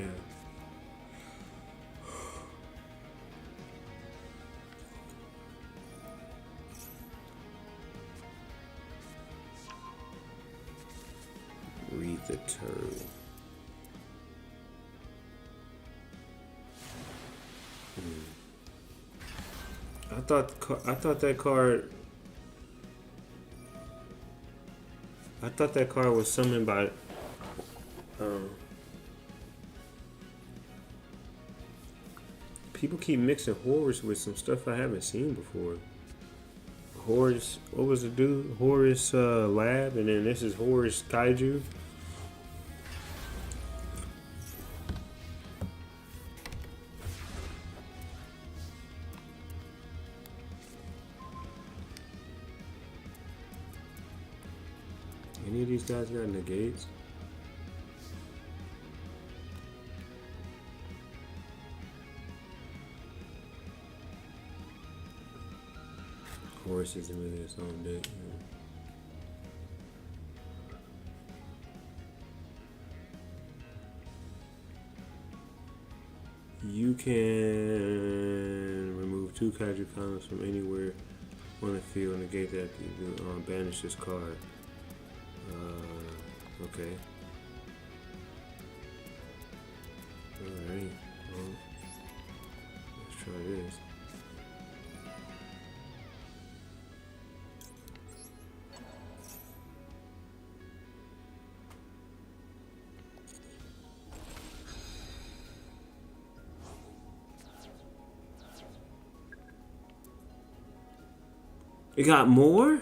Read the turtle. I thought that card. I thought that card was summoned by. People keep mixing Horus with some stuff I haven't seen before. Horus, what was the dude? Horus Lab, and then this is Horus Kaiju. Any of these guys got negates? Horus isn't really its own deck. You can remove 2 kaiju counters from anywhere on the field, negate that, banish this card. Okay. Alright, well, let's try this. It got more?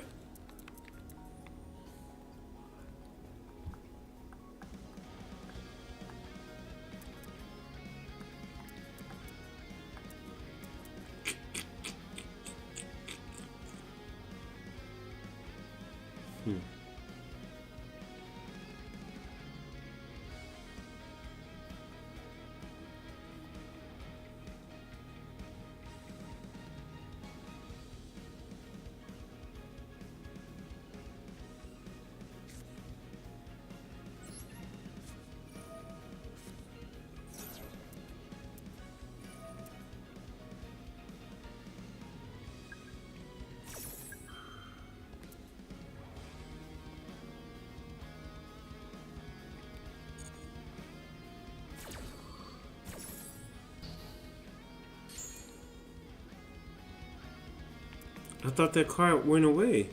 I thought that card went away.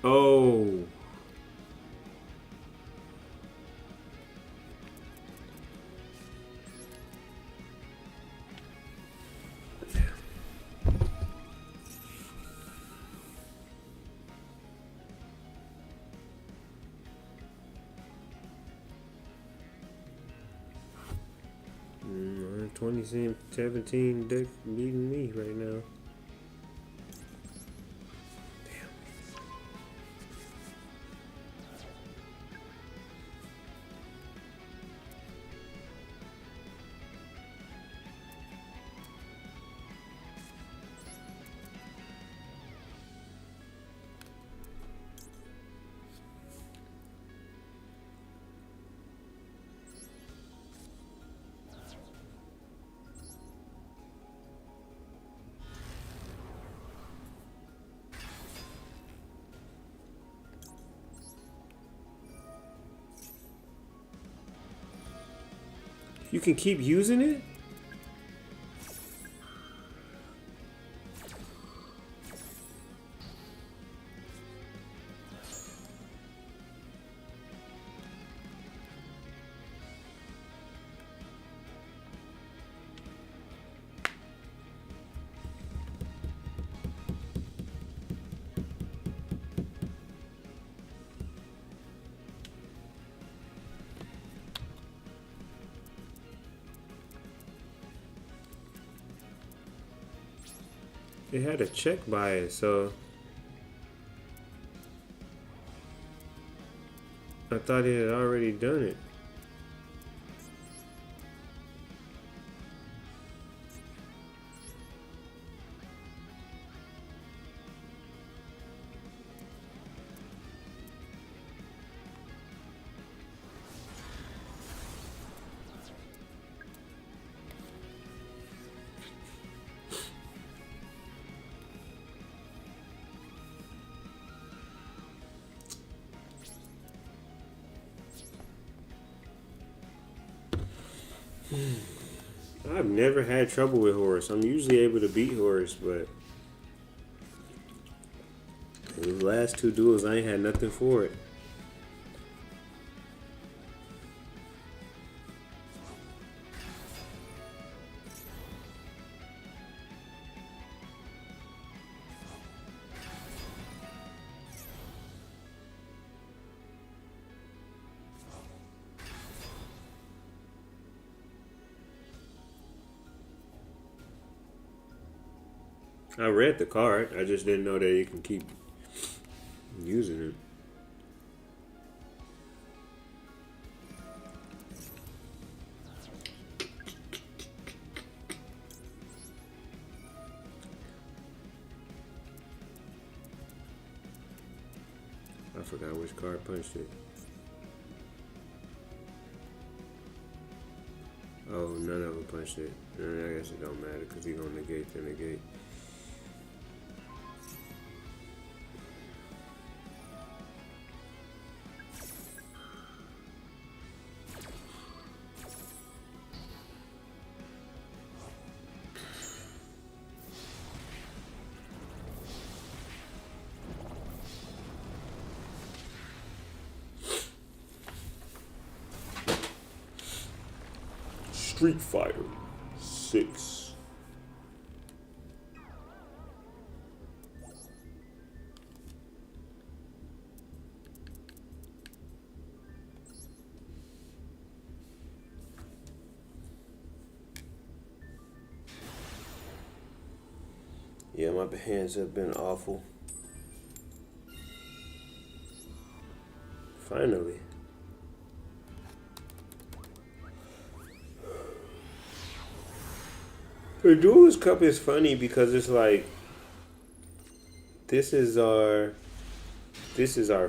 Oh. Mm, 2017 deck beating me right now. You can keep using it? It had a check by it, so I thought it had already done it. I've never had trouble with horse. I'm usually able to beat horse, but the last two duels I ain't had nothing for it. I read the card. I just didn't know that you can keep using it. I forgot which card punched it. Oh, none of them punched it. I guess it don't matter because he's gonna negate the negate. Street Fighter 6. Yeah, my hands have been awful. Finally. The Duelist Cup is funny because it's like this is our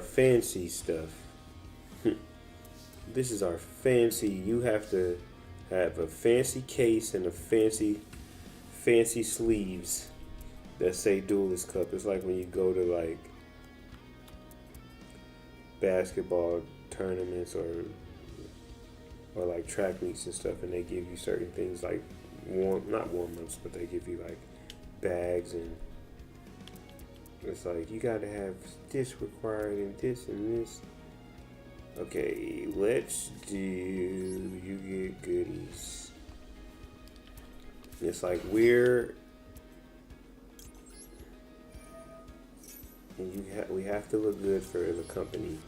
fancy stuff. This is our fancy. You have to have a fancy case and a fancy sleeves that say Duelist Cup. It's like when you go to like basketball tournaments or like track meets and stuff, and they give you certain things like not warm-ups, but they give you like bags, and it's like you gotta have this required and this and this. Okay, let's do you get goodies. It's like we have to look good for the company.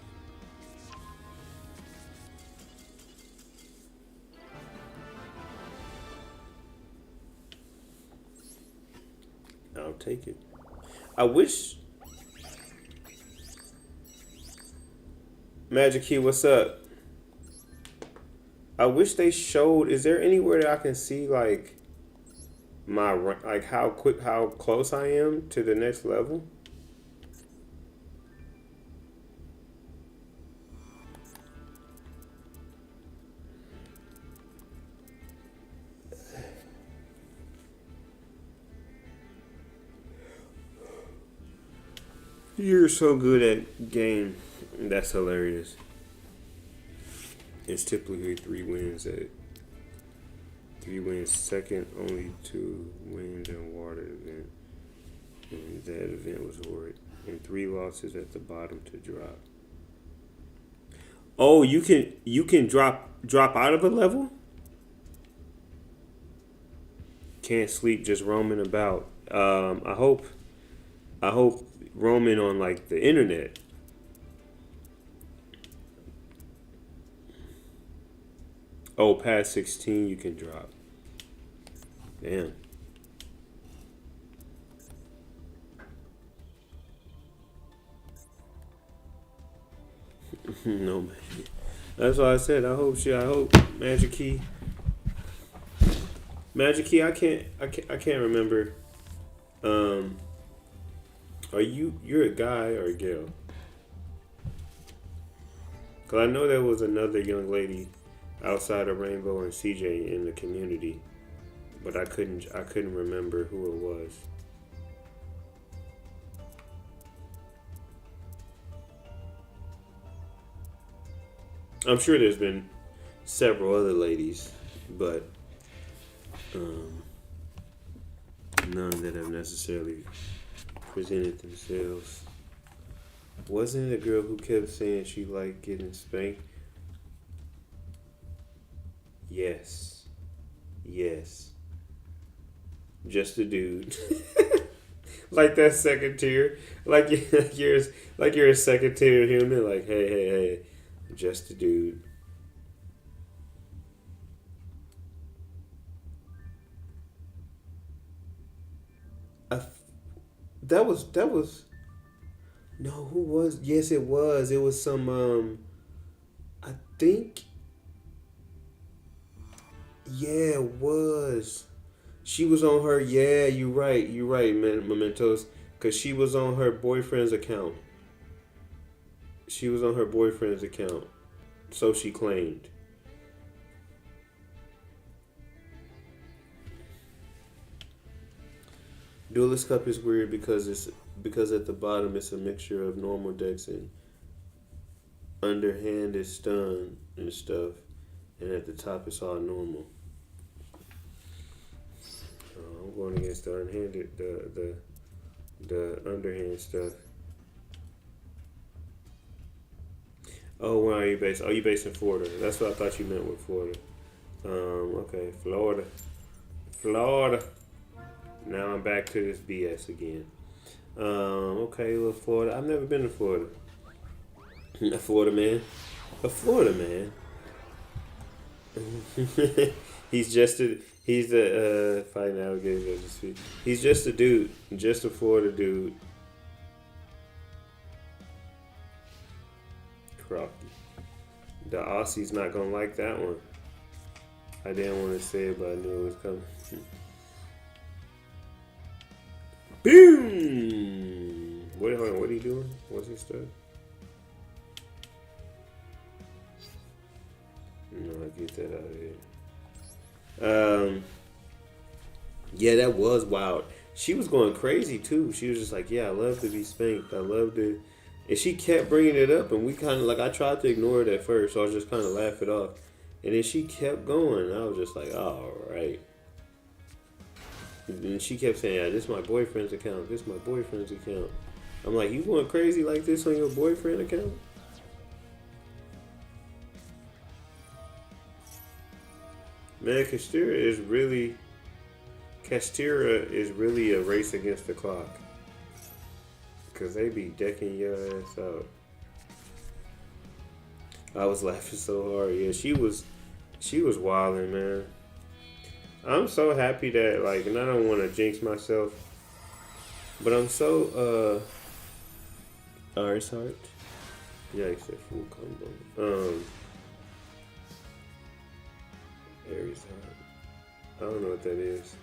I'll take it. I wish. Magic Key, what's up? I wish they showed. Is there anywhere that I can see like how close I am to the next level? You're so good at game. That's hilarious. It's typically 3 wins at 3 wins, second only 2 wins in water event. And that event was horrid. And 3 losses at the bottom to drop. Oh, you can drop out of a level? Can't sleep, just roaming about. I hope roaming on like the internet. Oh, past 16 you can drop. Damn. No, man. That's why I said I hope Magic Key. Magic Key, I can't remember. Are you're a guy or a girl? Cause I know there was another young lady outside of Rainbow and CJ in the community, but I couldn't remember who it was. I'm sure there's been several other ladies, but none that have necessarily presented themselves. Wasn't it a girl who kept saying she liked getting spanked? Yes. Just a dude. Like that second tier. Like you're a second tier human. Like hey. Just a dude. That was no, who was? Yes, it was. It was some I think yeah, it was. She was on her yeah, you're right, man, Mementos. Cause she was on her boyfriend's account. She was on her boyfriend's account. So she claimed. Duelist Cup is weird because at the bottom it's a mixture of normal decks and underhand is stun and stuff, and at the top it's all normal. I'm going against the unhanded the underhand stuff. Oh, where are you based? Oh, you based in Florida. That's what I thought you meant with Florida. Okay, Florida. Now I'm back to this BS again. Okay, well, Florida. I've never been to Florida. A Florida man. He's the fighting alligators as you speak. He's just a dude, just a Florida dude. Crocky. The Aussie's not gonna like that one. I didn't want to say it, but I knew it was coming. Boom! Hold on, what are you doing? What's his stuff? No, I get that out of here. Yeah, that was wild. She was going crazy too. She was just like, "Yeah, I love to be spanked. I love to," and she kept bringing it up, and we kind of like I tried to ignore it at first, so I was just kind of laugh it off, and then she kept going. And I was just like, "All right." And she kept saying, yeah, "This is my boyfriend's account. This is my boyfriend's account." I'm like, "You going crazy like this on your boyfriend account?" Man, Castira is really a race against the clock. Cause they be decking your ass out. I was laughing so hard. Yeah, she was wilding, man. I'm so happy that like, and I don't want to jinx myself, but I'm so Iris Heart. Yikes, that full combo. Aries Heart. I don't know what that is.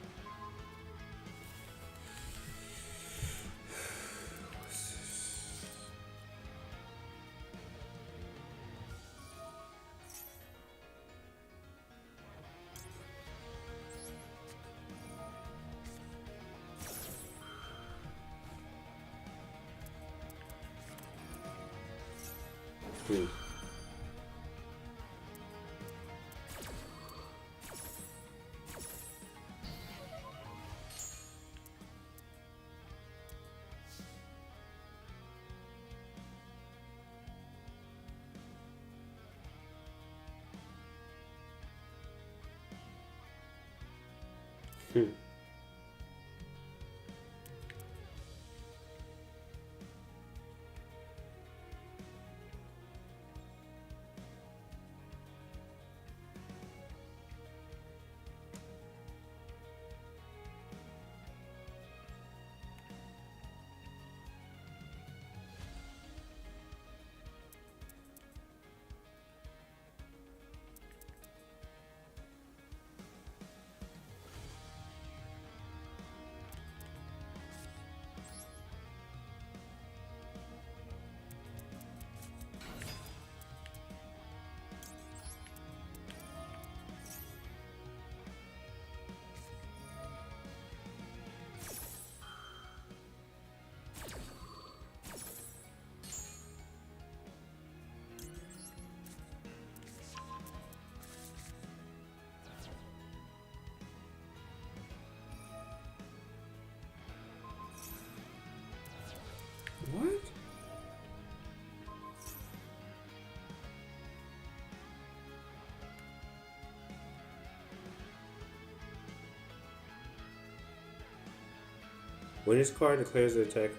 When this card declares an attack.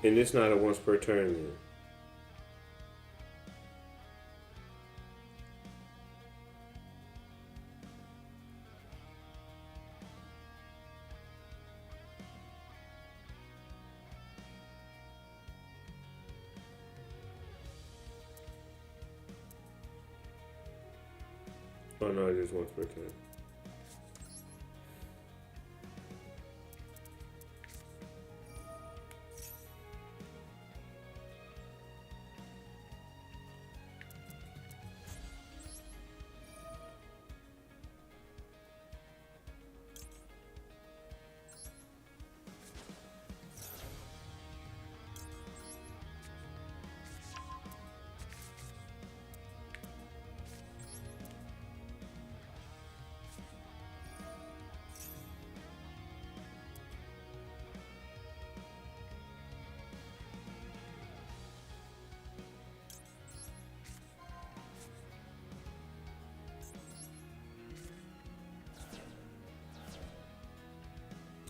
And it's not a once per turn then. Oh no, it is once per turn.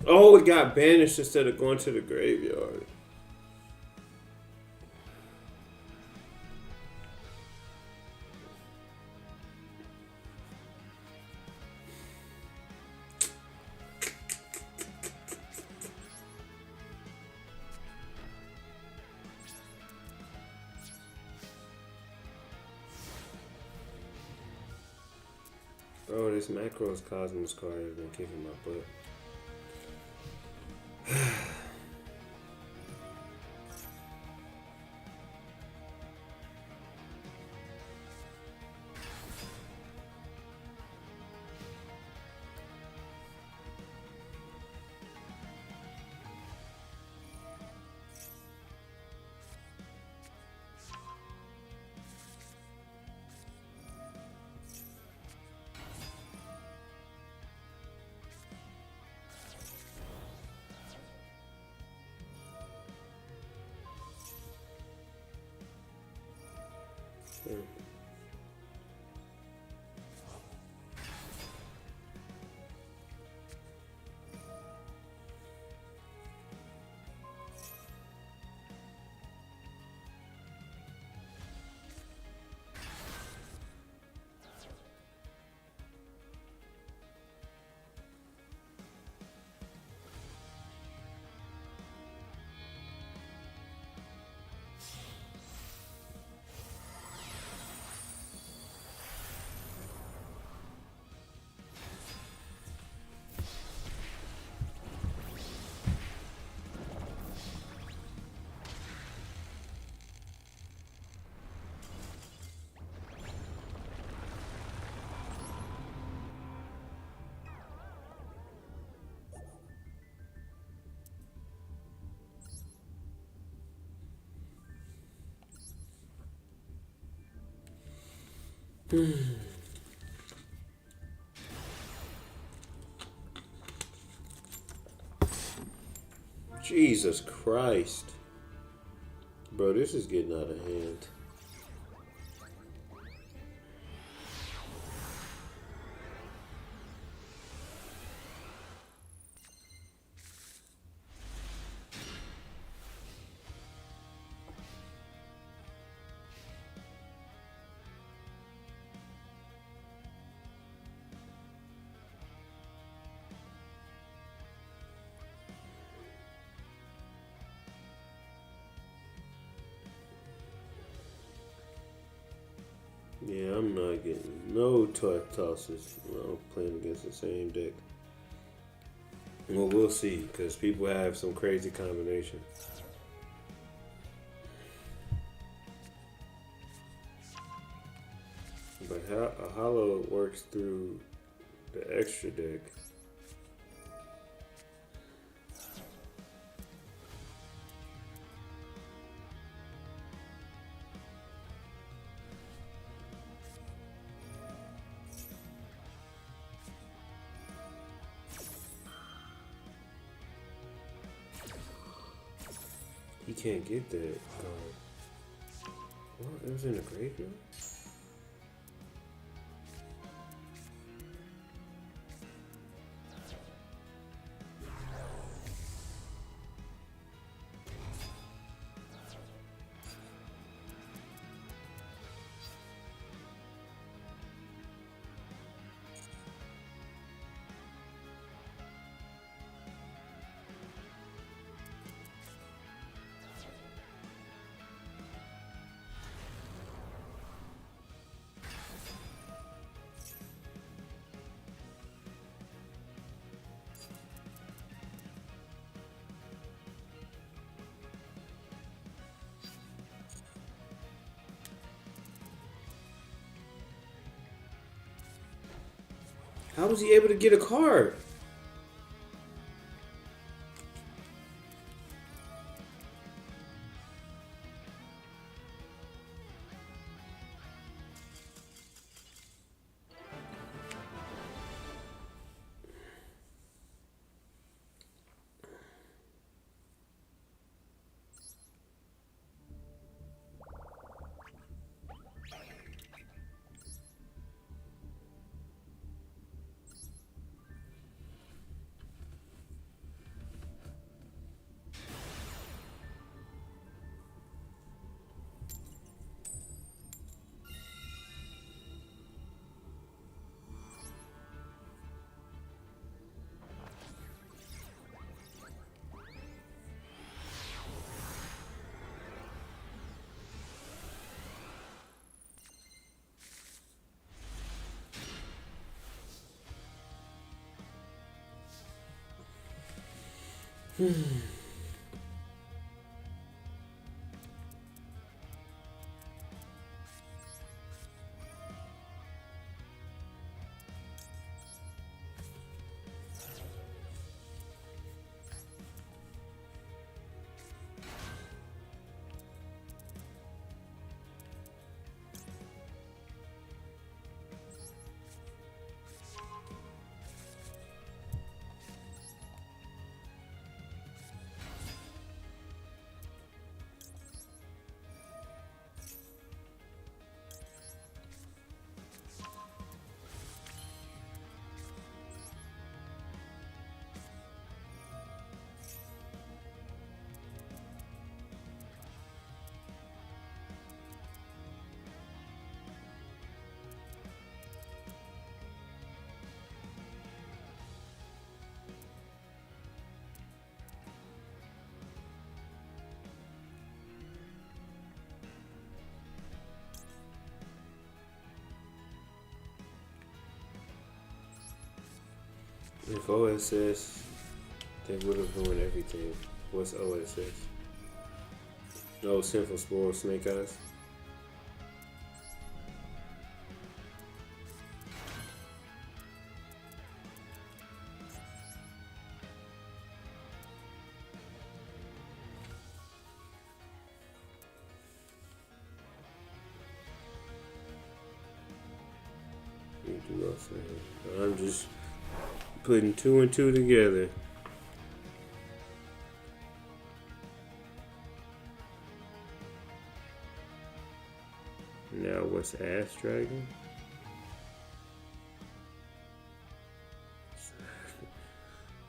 Oh, it got banished instead of going to the graveyard. Oh, this Macro's Cosmos card has been kicking my butt. Jesus Christ. Bro, this is getting out of hand. Yeah, I'm not getting no tosses when I'm playing against the same deck. Well, we'll see, because people have some crazy combination. But how a hollow works through the extra deck. He can't get that card. What? It was in the graveyard? How was he able to get a card? If OSS, they would have ruined everything. What's OSS? No, Sinful Spore, Snake Eyes. You do what I'm saying. I'm just putting two and two together. Now what's Ash Dragon?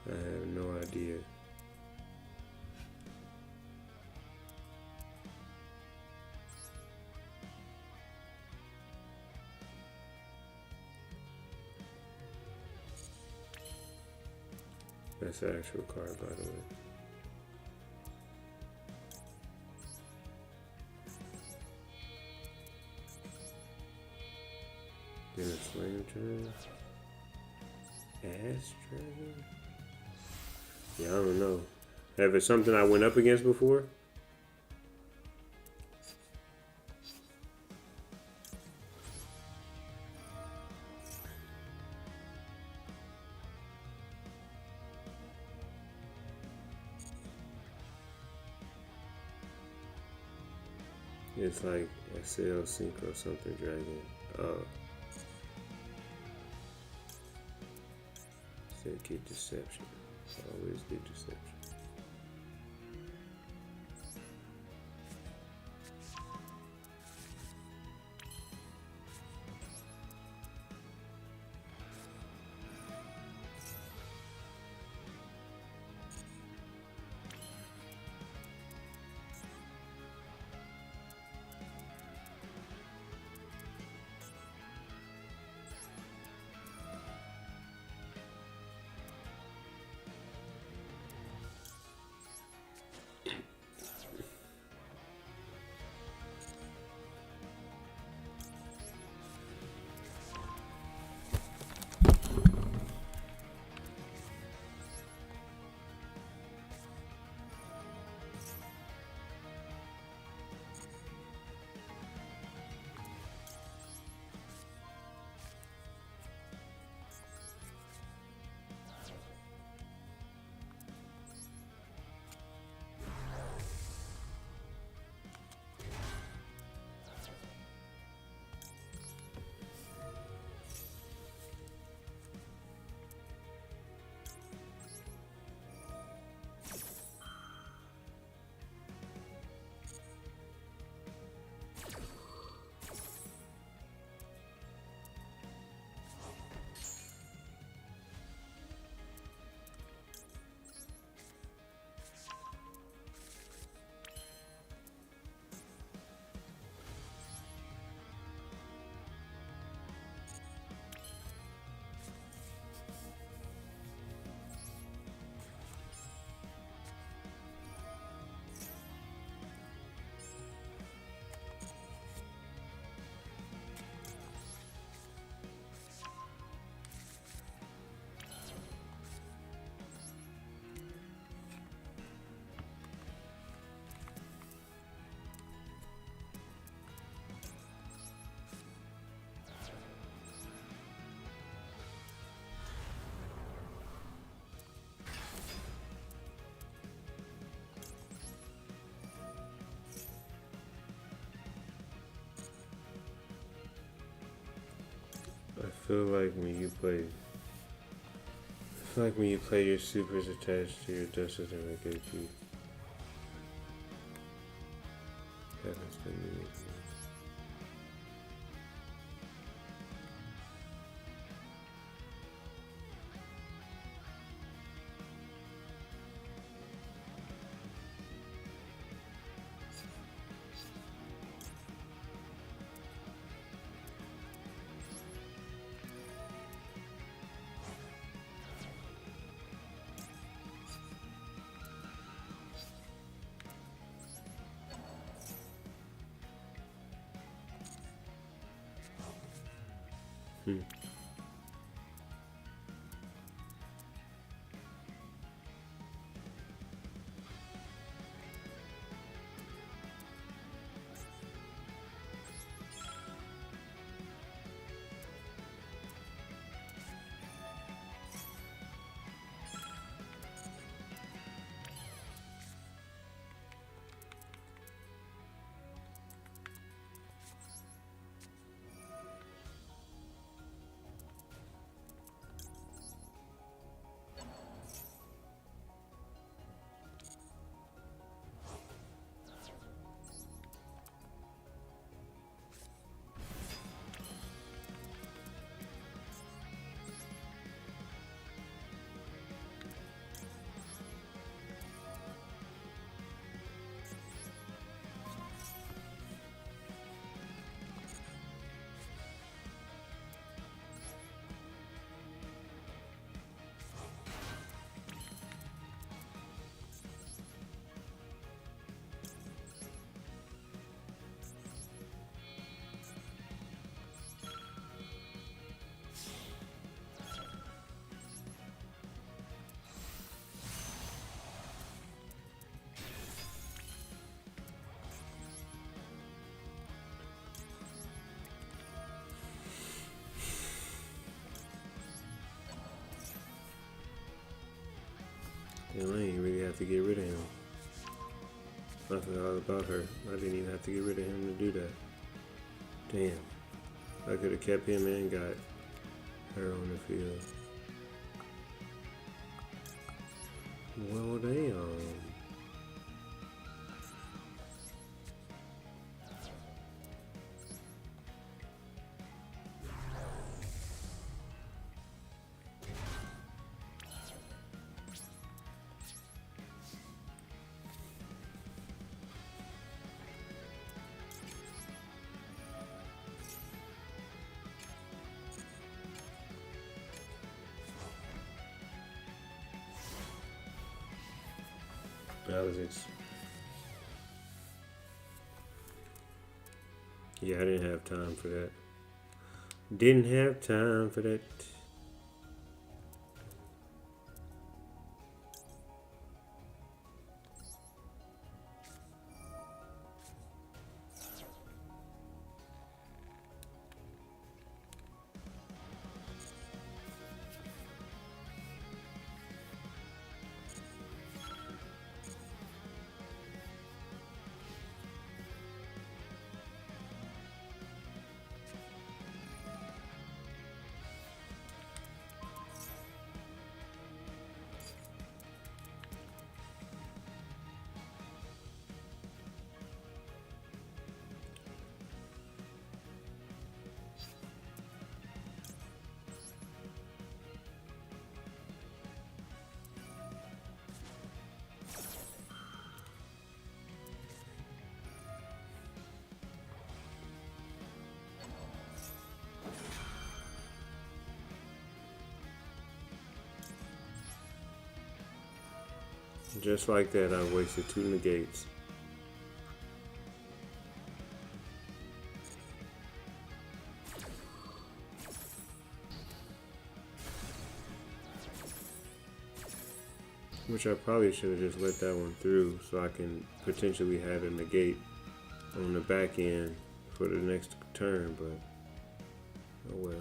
I have no idea. That's the actual card, by the way. Then a Flame Dragon. Ash Dragon? Yeah, I don't know. Have it something I went up against before? It's like SL Synchro something dragon. Said get deception. Always get deception. feel like when you play, your supers attached to your dusters and regular key. Happens to me. Damn, I ain't really have to get rid of him. I forgot about her. I didn't even have to get rid of him to do that. Damn. I could have kept him and got her on the field. Well, damn. Balance. Yeah, I didn't have time for that. Didn't have time for that. Just like that, I wasted 2 negates. Which I probably should have just let that one through so I can potentially have a negate on the back end for the next turn, but oh well.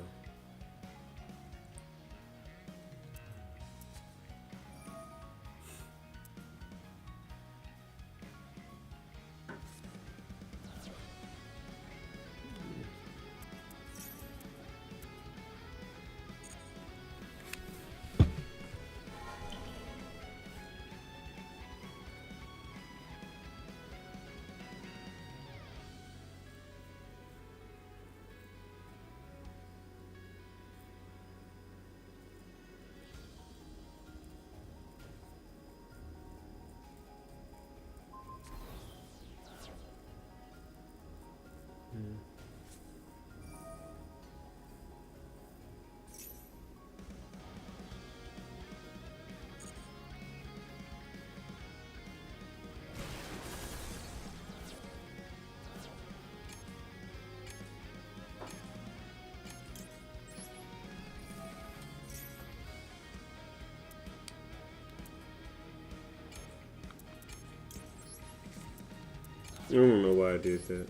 I don't know why I did that.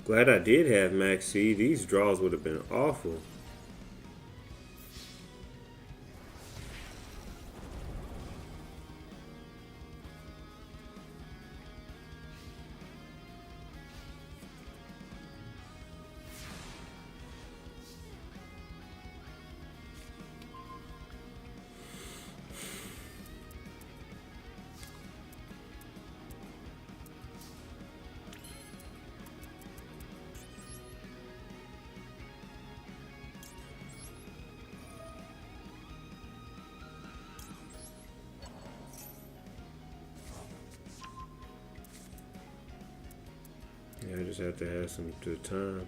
Glad I did have Max C. These draws would have been awful. Yeah, I just have to have some good time.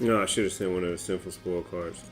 No, I should have sent one of the simple spoil cards.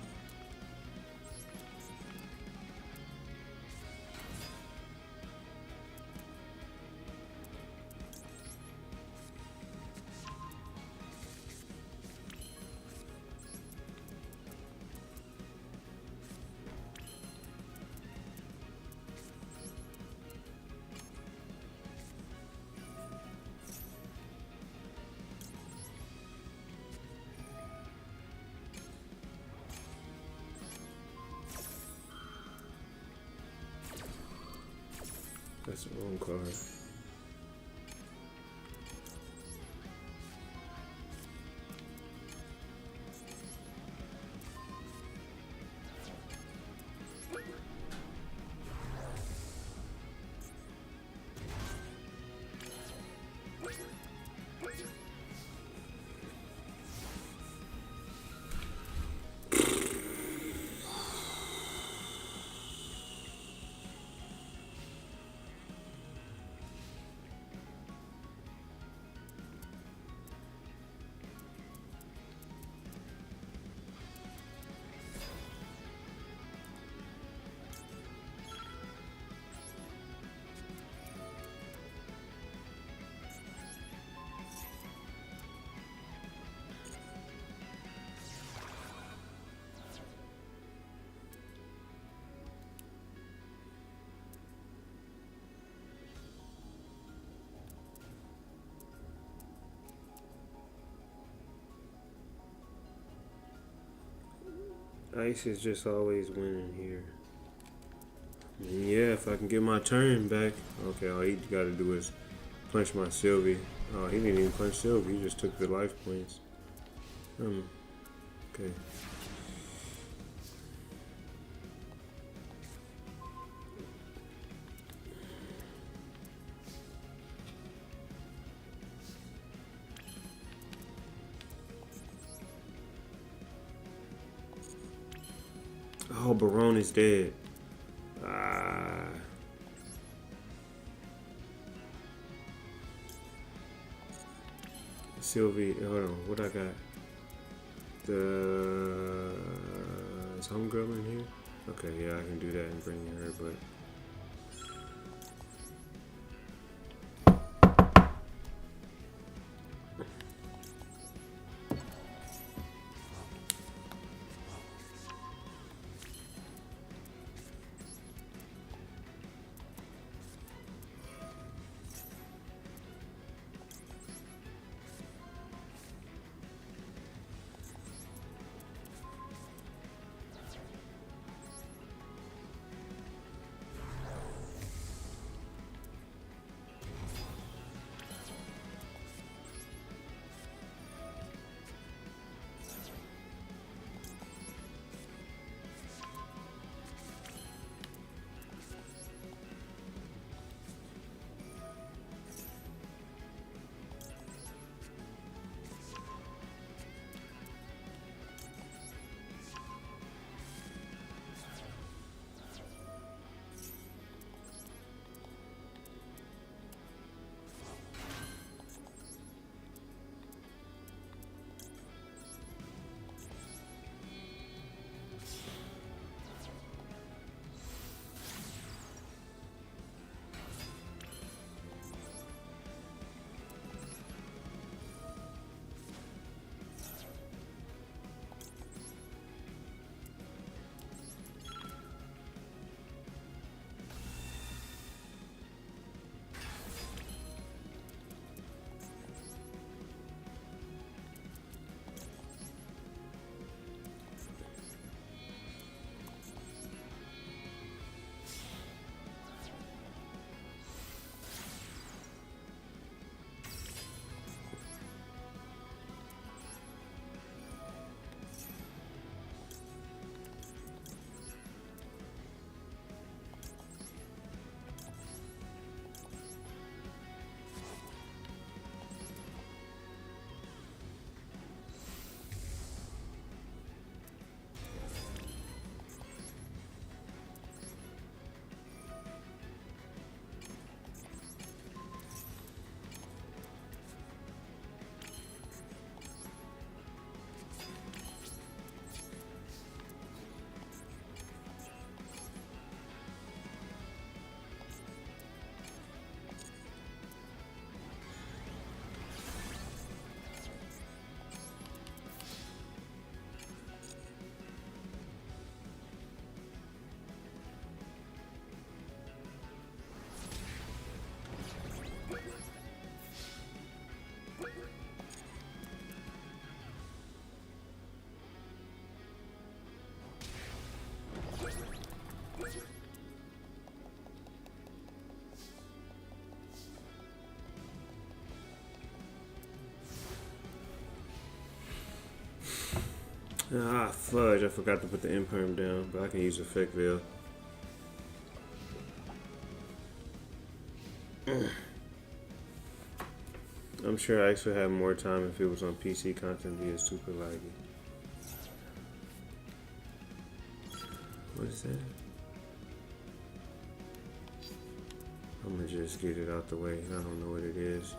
That's the wrong card. Ice is just always winning here. And yeah, if I can get my turn back. Okay, all he got to do is punch my Sylvie. Oh, he didn't even punch Sylvie. He just took the life points. Okay. Oh, Barone is dead. Ah. Sylvie, hold on. What I got? Is Homegirl in here? Okay, yeah, I can do that and bring in her, but. Ah, fudge. I forgot to put the imperm down, but I can use Effect Veil. I'm sure Ice would have more time if it was on PC content via super laggy. What is that? I'm gonna just get it out the way. I don't know what it is.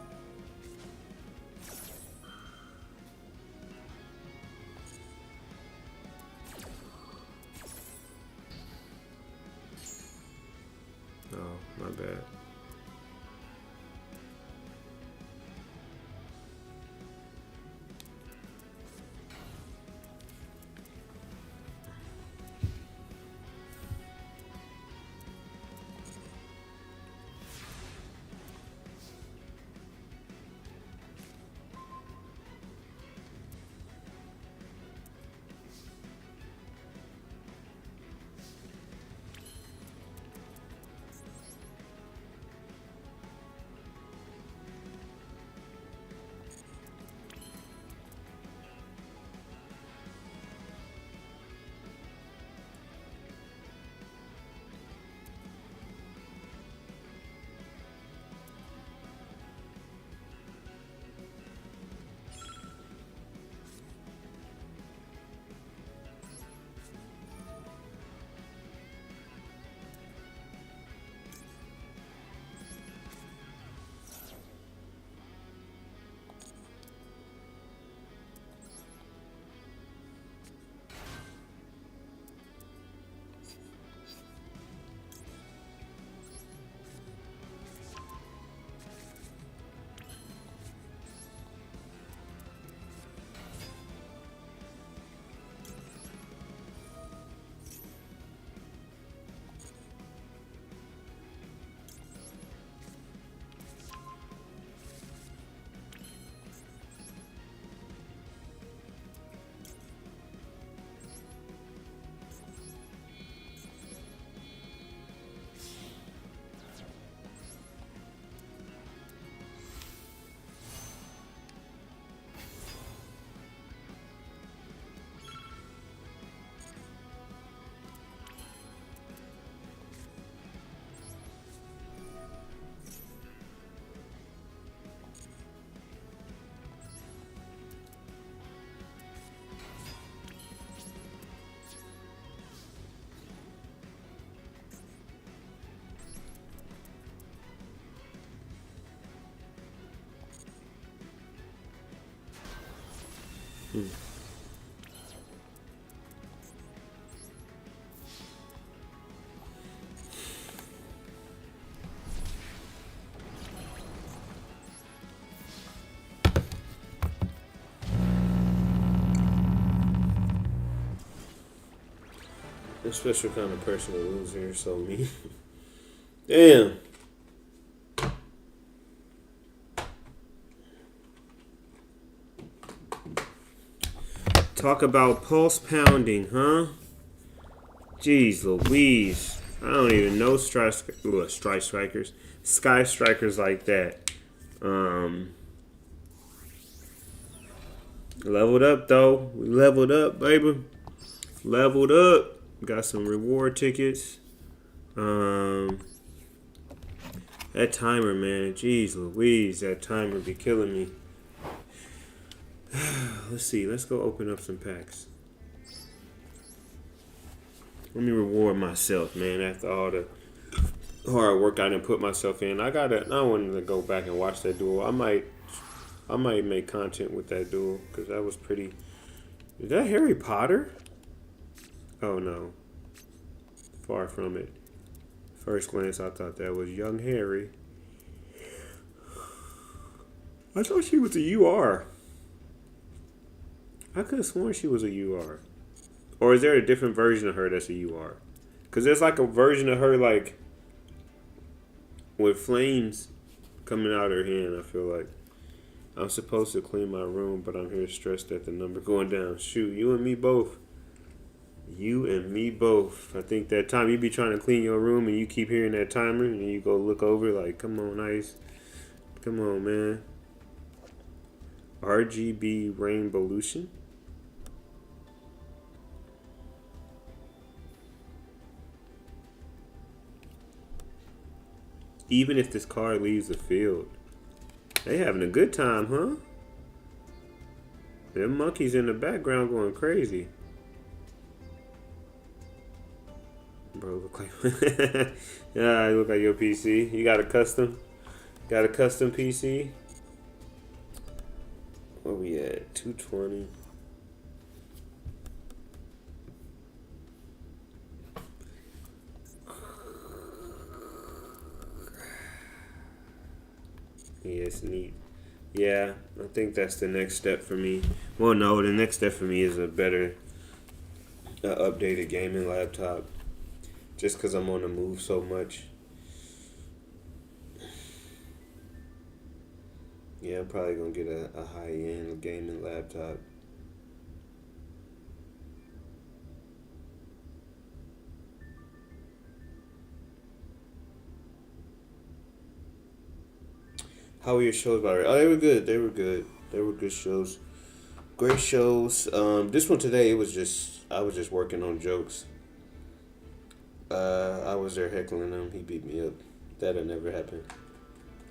Oh, my bad. A special kind of person to lose here, so me. Damn. Talk about pulse pounding, huh? Jeez Louise. I don't even know strike strikers. Sky strikers like that. Leveled up though. We leveled up, baby. Leveled up. Got some reward tickets. That timer, man. Jeez Louise, that timer be killing me. Let's see. Let's go open up some packs. Let me reward myself, man. After all the hard work I didn't put myself in, I wanted to go back and watch that duel. I might make content with that duel because that was pretty. Is that Harry Potter? Oh no. Far from it. First glance, I thought that was young Harry. I thought she was a UR. I could have sworn she was a UR. Or is there a different version of her that's a UR? Because there's like a version of her like with flames coming out of her hand, I feel like. I'm supposed to clean my room, but I'm here stressed at the number going down. Shoot, you and me both. You and me both. I think that time you be trying to clean your room and you keep hearing that timer and you go look over like, come on, Ice. Come on, man. RGB Rainbowlution. Even if this car leaves the field. They having a good time, huh? Them monkeys in the background going crazy. Bro, look like yeah, you look like your PC. You got a custom PC? Where we at? 220. Yeah, it's neat. Yeah, I think that's the next step for me. Well, no, the next step for me is a better, updated gaming laptop. Just because I'm on the move so much. Yeah, I'm probably going to get a high-end gaming laptop. How were your shows, by the way? Oh, they were good. They were good. They were good shows. Great shows. This one today, I was just working on jokes. I was there heckling him. He beat me up. That'll never happen.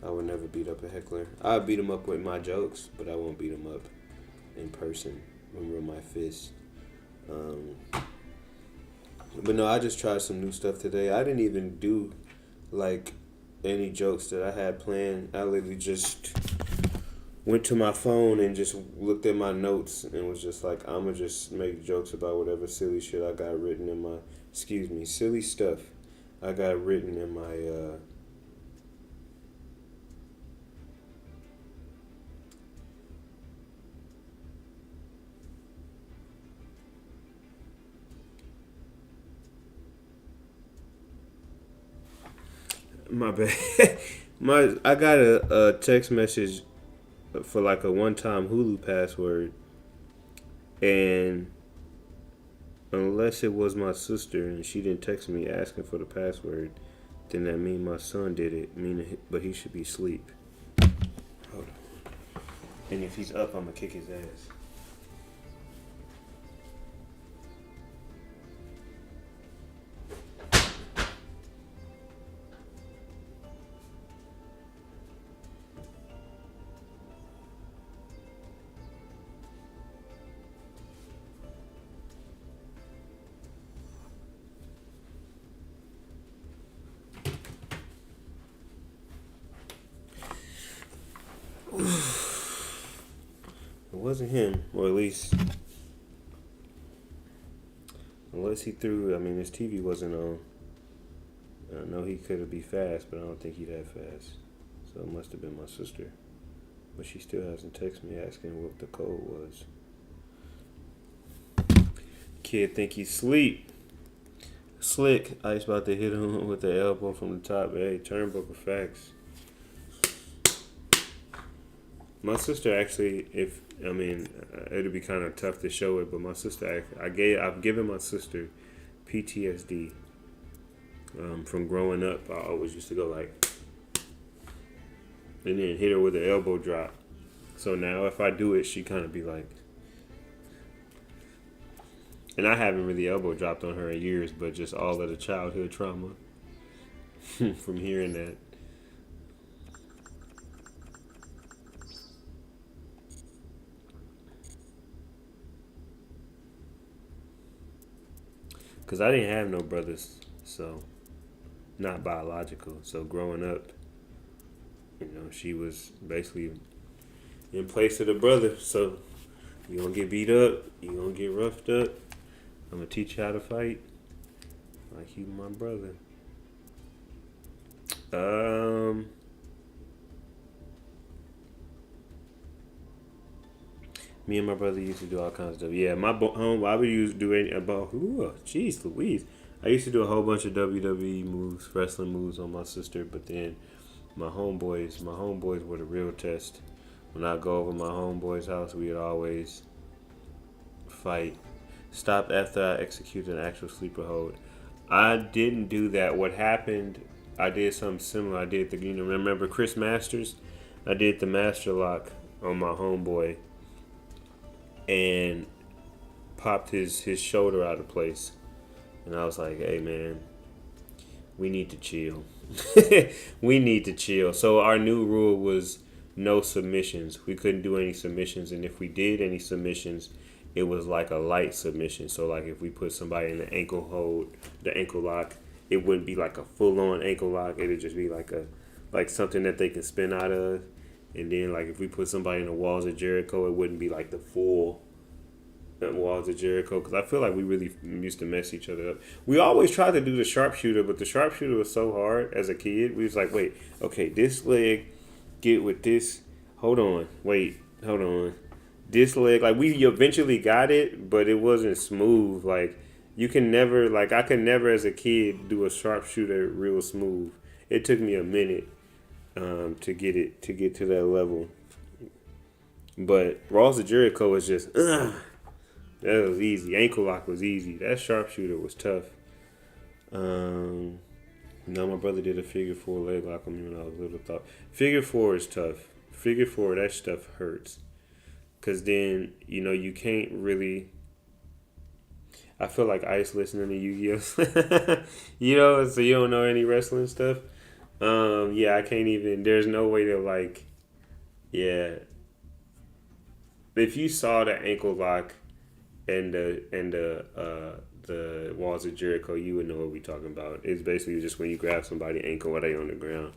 I would never beat up a heckler. I'll beat him up with my jokes, but I won't beat him up in person. Remember my fist. But no, I just tried some new stuff today. I didn't even do like any jokes that I had planned. I literally just went to my phone and just looked at my notes and was just like, I'm gonna just make jokes about whatever silly shit I got written in my, silly stuff I got written in my, my bad. I got a text message for like a one-time Hulu password, and unless it was my sister and she didn't text me asking for the password, then that means my son did it. But he should be asleep. Hold on. And if he's up, I'm gonna kick his ass. wasn't him, or at least unless he threw. I mean, his TV wasn't on. I know he could be fast, but I don't think he'd that fast. So it must have been my sister. But she still hasn't texted me asking what the code was. Kid think he's sleep. Slick. Ice about to hit him with the elbow from the top. Hey, turnbuckle facts. My sister actually, it'd be kind of tough to show it, but my sister, I've given my sister PTSD from growing up. I always used to go like, and then hit her with an elbow drop. So now if I do it, she kind of be like, and I haven't really elbow dropped on her in years, but just all of the childhood trauma from hearing that. Because I didn't have no brothers, so not biological. So growing up, she was basically in place of the brother. So you gonna get beat up, you gonna get roughed up. I'm gonna teach you how to fight like you my brother. Me and my brother used to do all kinds of stuff. Yeah, my home. I would do any about. Jeez, Louise. I used to do a whole bunch of WWE moves, wrestling moves on my sister. But then my homeboys were the real test. When I go over my homeboy's house, we would always fight. Stopped after I executed an actual sleeper hold. I didn't do that. What happened? I did something similar. I did remember Chris Masters? I did the master lock on my homeboy and popped his shoulder out of place. And I was like, hey man, we need to chill. We need to chill. So our new rule was no submissions. We couldn't do any submissions, and if we did any submissions, it was like a light submission. So like if we put somebody in the ankle hold, the ankle lock, it wouldn't be like a full on ankle lock. It'd just be like something that they can spin out of. And then like if we put somebody in the walls of Jericho, it wouldn't be like the full walls of Jericho, because I feel like we really used to mess each other up. We always tried to do the sharpshooter, but the sharpshooter was so hard as a kid. We was like, wait, okay, this leg, get with this. Hold on. This leg, like we eventually got it, but it wasn't smooth. Like you can never, like I could never as a kid do a sharpshooter real smooth. It took me a minute to get to that level. But Walls of Jericho was just, that was easy. Ankle lock was easy. That sharpshooter was tough. No, my brother did a figure four leg lock on me when I was little. Figure four is tough. Figure four, that stuff hurts. Because then, you can't really. I feel like Ice listening to Yu-Gi-Oh! So you don't know any wrestling stuff. Yeah, I can't even. There's no way to yeah. If you saw the ankle lock and the Walls of Jericho, you would know what we're talking about. It's basically just when you grab somebody's ankle while they on the ground,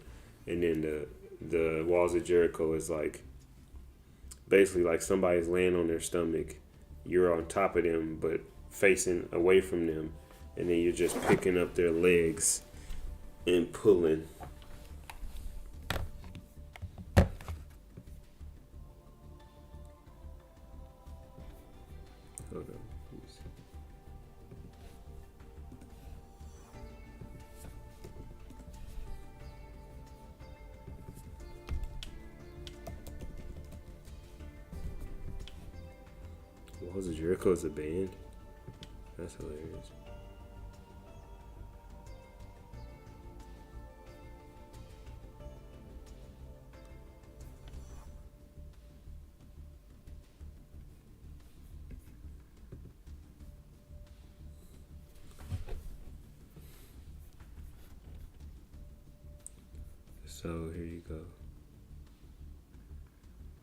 and then the Walls of Jericho is like basically like somebody's laying on their stomach. You're on top of them, but facing away from them, and then you're just picking up their legs and pulling. Hold on. Walls of Jericho is a band? That's hilarious. So here you go.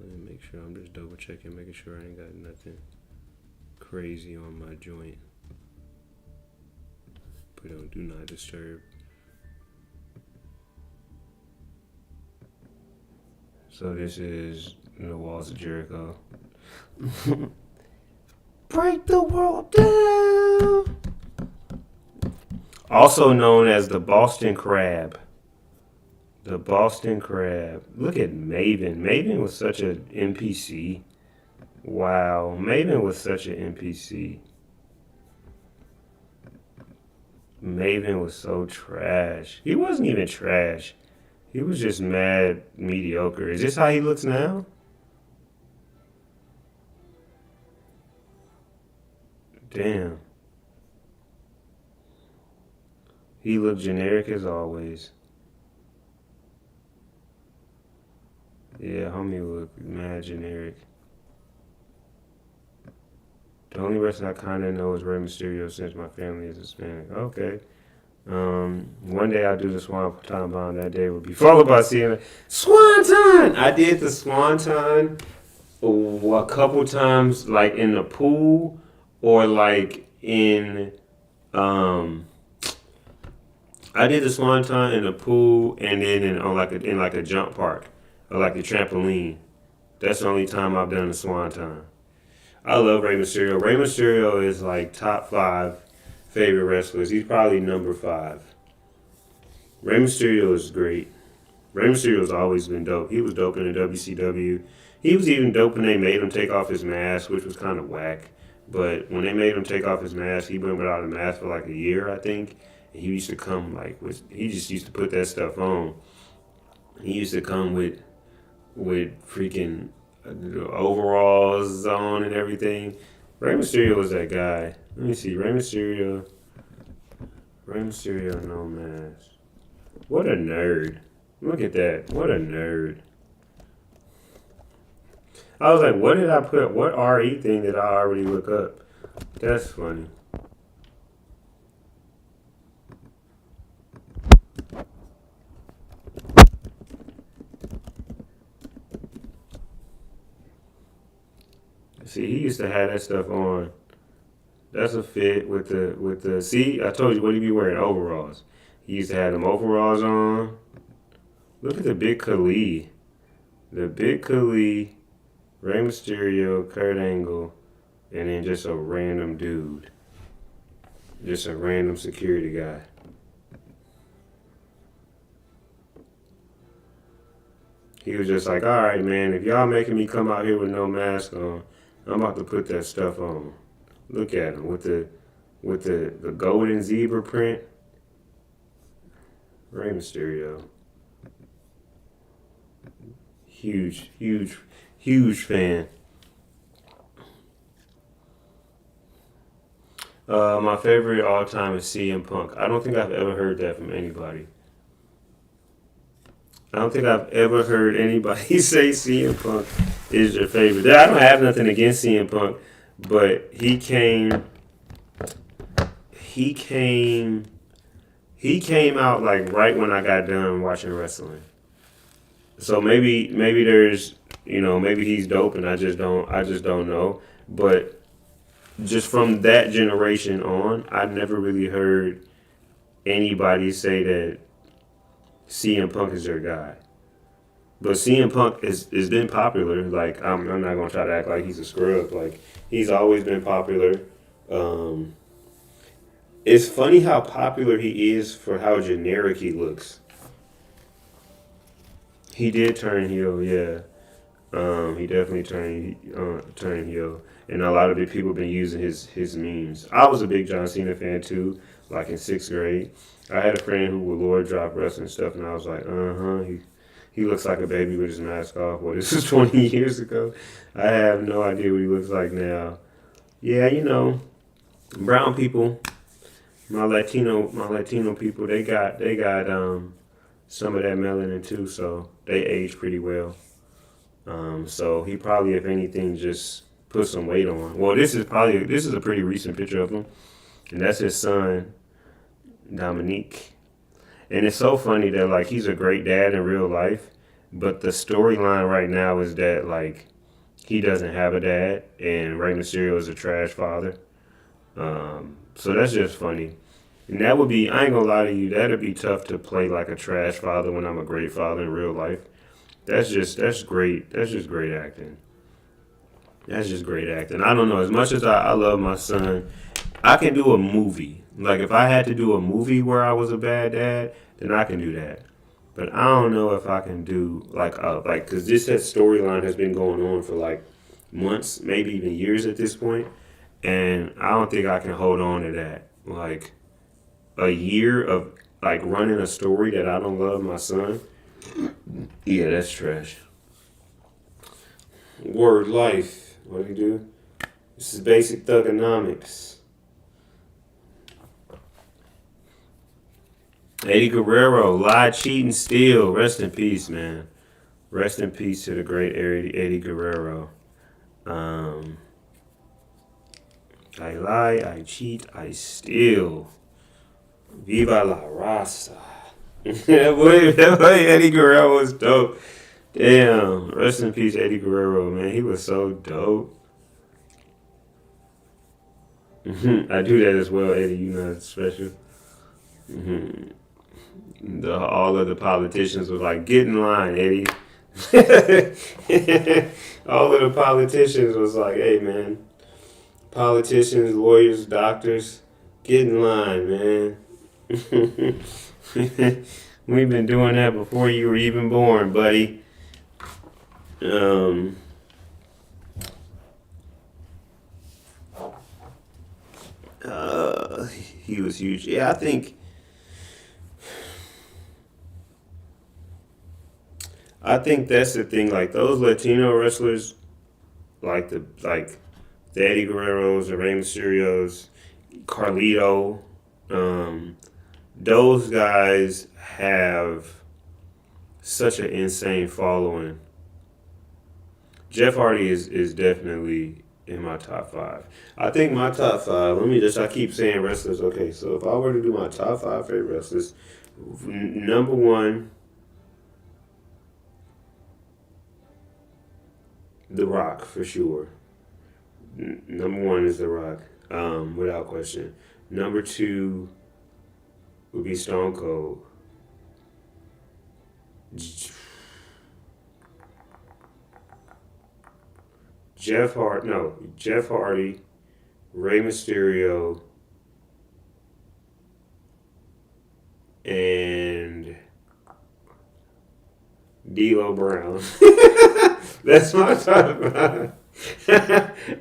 Let me make sure. I'm just double checking, making sure I ain't got nothing crazy on my joint. Put on do not disturb. So this is the Walls of Jericho. Break the world down. Also known as the Boston Crab. The Boston Crab. Look at Maven. Maven was such an NPC. Wow. Maven was such an NPC. Maven was so trash. He wasn't even trash. He was just mad mediocre. Is this how he looks now? Damn. He looked generic as always. Yeah, homie looked mad generic. The only wrestler I kind of know is Rey Mysterio since my family is Hispanic. Okay. One day I'll do the Swanton Bomb. That day will be followed by seeing Swanton. I did the Swanton a couple times, like in the pool or like in I did the Swanton in the pool and then in like a jump park or like a trampoline. That's the only time I've done the Swanton. I love Rey Mysterio. Rey Mysterio is like top 5 favorite wrestlers. He's probably number 5. Rey Mysterio is great. Rey Mysterio's always been dope. He was dope in the WCW. He was even dope when they made him take off his mask, which was kind of whack. But when they made him take off his mask, he went without a mask for like a year, I think. And he used to come he just used to put that stuff on. He used to come with freaking overalls on and everything. Rey Mysterio was that guy. Let me see. Rey Mysterio, no mask. What a nerd. Look at that. What a nerd. I was like, what did I put? What RE thing did I already look up? That's funny. See, he used to have that stuff on. That's a fit with the. See, I told you what he be wearing, overalls. He used to have them overalls on. Look at the big Khali. The big Khali, Rey Mysterio, Kurt Angle, and then just a random dude. Just a random security guy. He was just like, all right, man, if y'all making me come out here with no mask on, I'm about to put that stuff on. Look at him with the golden zebra print. Rey Mysterio. Huge fan. My favorite all time is CM Punk. I don't think I've ever heard that from anybody. I don't think I've ever heard anybody say CM Punk is your favorite. I don't have nothing against CM Punk, but he came out like right when I got done watching wrestling. So maybe there's maybe he's dope and I just don't know. But just from that generation on, I never really heard anybody say that CM Punk is their guy. But CM Punk has been popular. Like I'm not gonna try to act like he's a scrub. Like he's always been popular. It's funny how popular he is for how generic he looks. He did turn heel, yeah. He definitely turned heel, and a lot of the people have been using his memes. I was a big John Cena fan too, like in 6th grade. I had a friend who would Lord drop wrestling stuff, and I was like, he looks like a baby with his mask off. Well, this is 20 years ago. I have no idea what he looks like now. Yeah, brown people, my Latino people, they got some of that melanin too, so they age pretty well. So he probably, if anything, just put some weight on. Well, this is a pretty recent picture of him, and that's his son, Dominique. And it's so funny that like he's a great dad in real life, but the storyline right now is that like he doesn't have a dad, and Rey Mysterio is a trash father. So that's just funny. And that would be, I ain't gonna lie to you, that'd be tough to play like a trash father when I'm a great father in real life. That's great. That's just great acting. That's just great acting. I don't know. As much as I love my son, I can do a movie. Like if I had to do a movie where I was a bad dad, then I can do that. But I don't know if I can do like because this storyline has been going on for like months, maybe even years at this point, and I don't think I can hold on to that. Like a year of like running a story that I don't love my son. Yeah, that's trash. Word life. What do you do? This is basic thugonomics. Eddie Guerrero, lie, cheat, and steal. Rest in peace, man. Rest in peace to the great Eddie Guerrero. Um, I lie, I cheat, I steal. Viva la raza. that boy Eddie Guerrero was dope. Damn. Rest in peace, Eddie Guerrero, man. He was so dope. I do that as well, Eddie. You know, it's special. All of the politicians was like, get in line, Eddie. All of the politicians was like, hey, man. Politicians, lawyers, doctors, get in line, man. We've been doing that before you were even born, buddy. Um, he was huge. Yeah, I think that's the thing. Like those Latino wrestlers, like the Eddie Guerreros, the Rey Mysterios, Carlito, um, those guys have such an insane following. Jeff Hardy is definitely in my top five. I think my top five. I keep saying wrestlers. Okay, so if I were to do my top five favorite wrestlers, number one, The Rock for sure. Number one is The Rock, without question. Number two would be Stone Cold. Jeff Hardy, Rey Mysterio, and D'Lo Brown. That's my top five.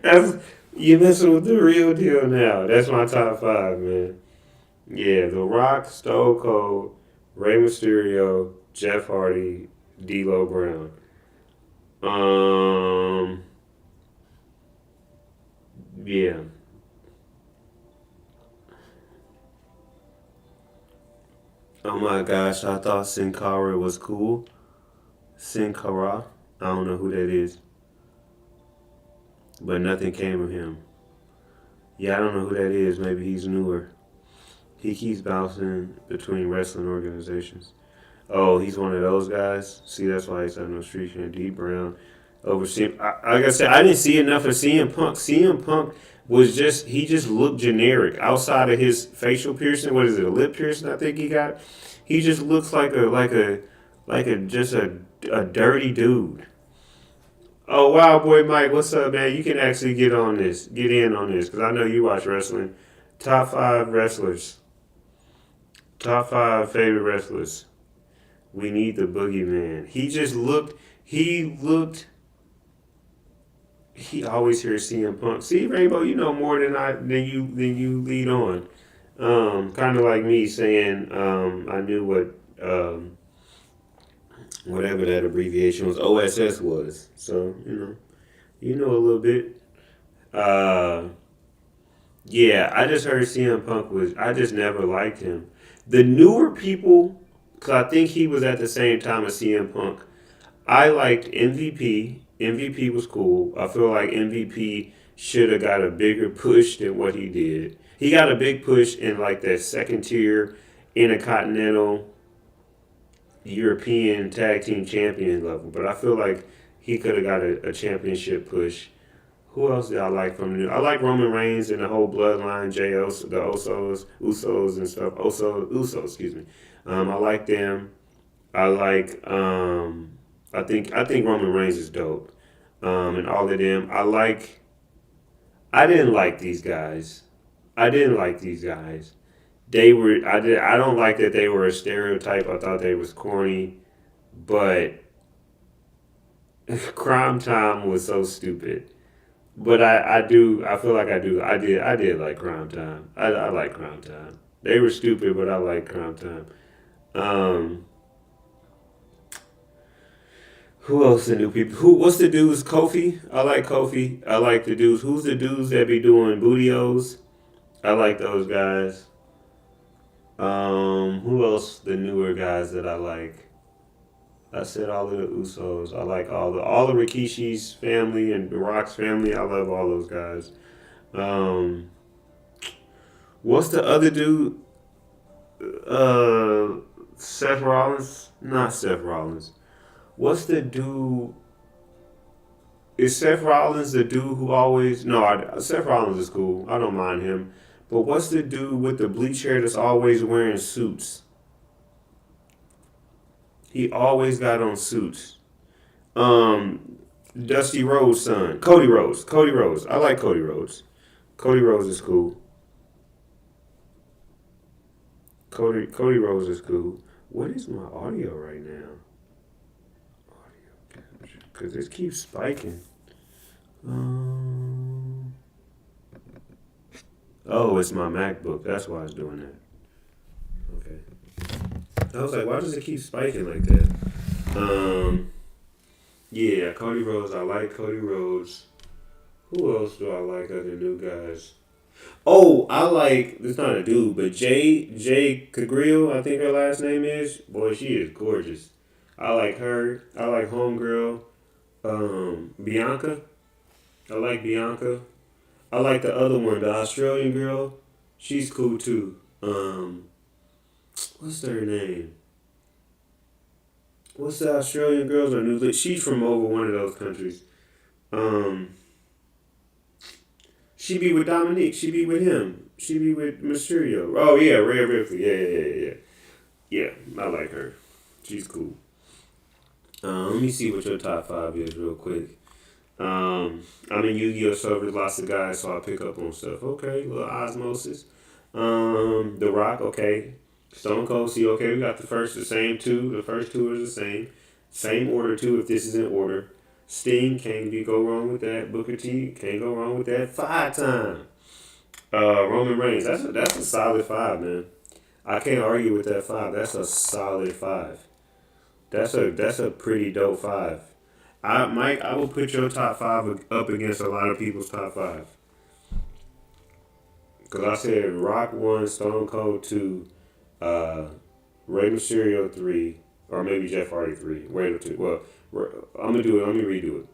That's you messing with the real deal now. That's my top five, man. Yeah, The Rock, Stone Cold, Rey Mysterio, Jeff Hardy, D'Lo Brown. Um, yeah. Oh my gosh, I thought Sin Cara was cool. Sin Cara. I don't know who that is, but nothing came of him. Yeah, I don't know who that is. Maybe he's newer. He keeps bouncing between wrestling organizations. Oh, he's one of those guys. See, that's why he's on no streak and D Brown over CM. Like I said, I didn't see enough of CM Punk. CM Punk was he just looked generic outside of his facial piercing. What is it, a lip piercing? I think he got. He just looks like a dirty dude. Oh wow, boy Mike, what's up, man? You can actually get in on this, because I know you watch wrestling. Top five wrestlers, top five favorite wrestlers. We need the boogeyman. He always hears CM Punk. See, Rainbow, you know more than you lead on. Kind of like me saying I knew what whatever that abbreviation was, OSS was. So you know a little bit. Uh, yeah, I just heard CM Punk was. I just never liked him. The newer people, because I think he was at the same time as CM Punk. I liked MVP. MVP was cool. I feel like MVP should have got a bigger push than what he did. He got a big push in like that second tier Intercontinental European Tag Team Champion level, but I feel like he could have got a championship push. Who else did I like from the new? I like Roman Reigns and the whole bloodline, the Usos and stuff. Usos, excuse me. I like them. I like. I think Roman Reigns is dope. and all of them. I didn't like these guys. I didn't like these guys. They were. I did. I don't like that they were a stereotype. I thought they was corny, but Crime Time was so stupid. But I do. I feel like I do. I did like Crime Time. I like Crime Time. They were stupid, but I like Crime Time. Um, who else the new people? What's the dudes? Kofi. I like Kofi. I like the dudes. Who's the dudes that be doing bootios? I like those guys. Who else? The newer guys that I like. I said all of the Usos. I like all the Rikishi's family and the Rock's family. I love all those guys. Um, what's the other dude? Uh, Seth Rollins? Not Seth Rollins. What's the dude? Is Seth Rollins the dude who always? No, Seth Rollins is cool. I don't mind him. But what's the dude with the bleach hair that's always wearing suits? He always got on suits. Um, Dusty Rhodes' son, Cody Rhodes. Cody Rhodes. I like Cody Rhodes. Cody Rhodes is cool. Cody Rhodes is cool. What is my audio right now? Audio capture, because this keeps spiking. Um, oh, it's my MacBook. That's why it's doing that. Okay. I was like, why does it keep spiking like that? Um, yeah, Cody Rhodes. I like Cody Rhodes. Who else do I like other new guys? Oh, I like. It's not a dude, but Jay Cagriel. I think her last name is. Boy, she is gorgeous. I like her. I like homegirl. Bianca. I like Bianca. I like the other one, the Australian girl. She's cool too. What's her name? What's the Australian girl's or New Zealand? She's from over one of those countries. Um, she be with Dominique. She be with him. She be with Mysterio. Oh yeah, Rhea Ripley. Yeah, I like her. She's cool. Let me see what your top five is real quick. I'm in Yu-Gi-Oh servers, lots of guys, so I pick up on stuff. Okay, little osmosis. The Rock. Okay. Stone Cold. See. Okay, we got the same two. The first two are the same. Same order too. If this is in order. Sting can't go wrong with that. Booker T can't go wrong with that. 5 time. Roman Reigns. That's a solid five, man. I can't argue with that five. That's a solid five. That's a pretty dope five. Mike, I will put your top five up against a lot of people's top five. Cause I said Rock one, Stone Cold two, uh, Rey Mysterio three, or maybe Jeff Hardy three. Wait or two. Well, I'm gonna do it. Let me redo it.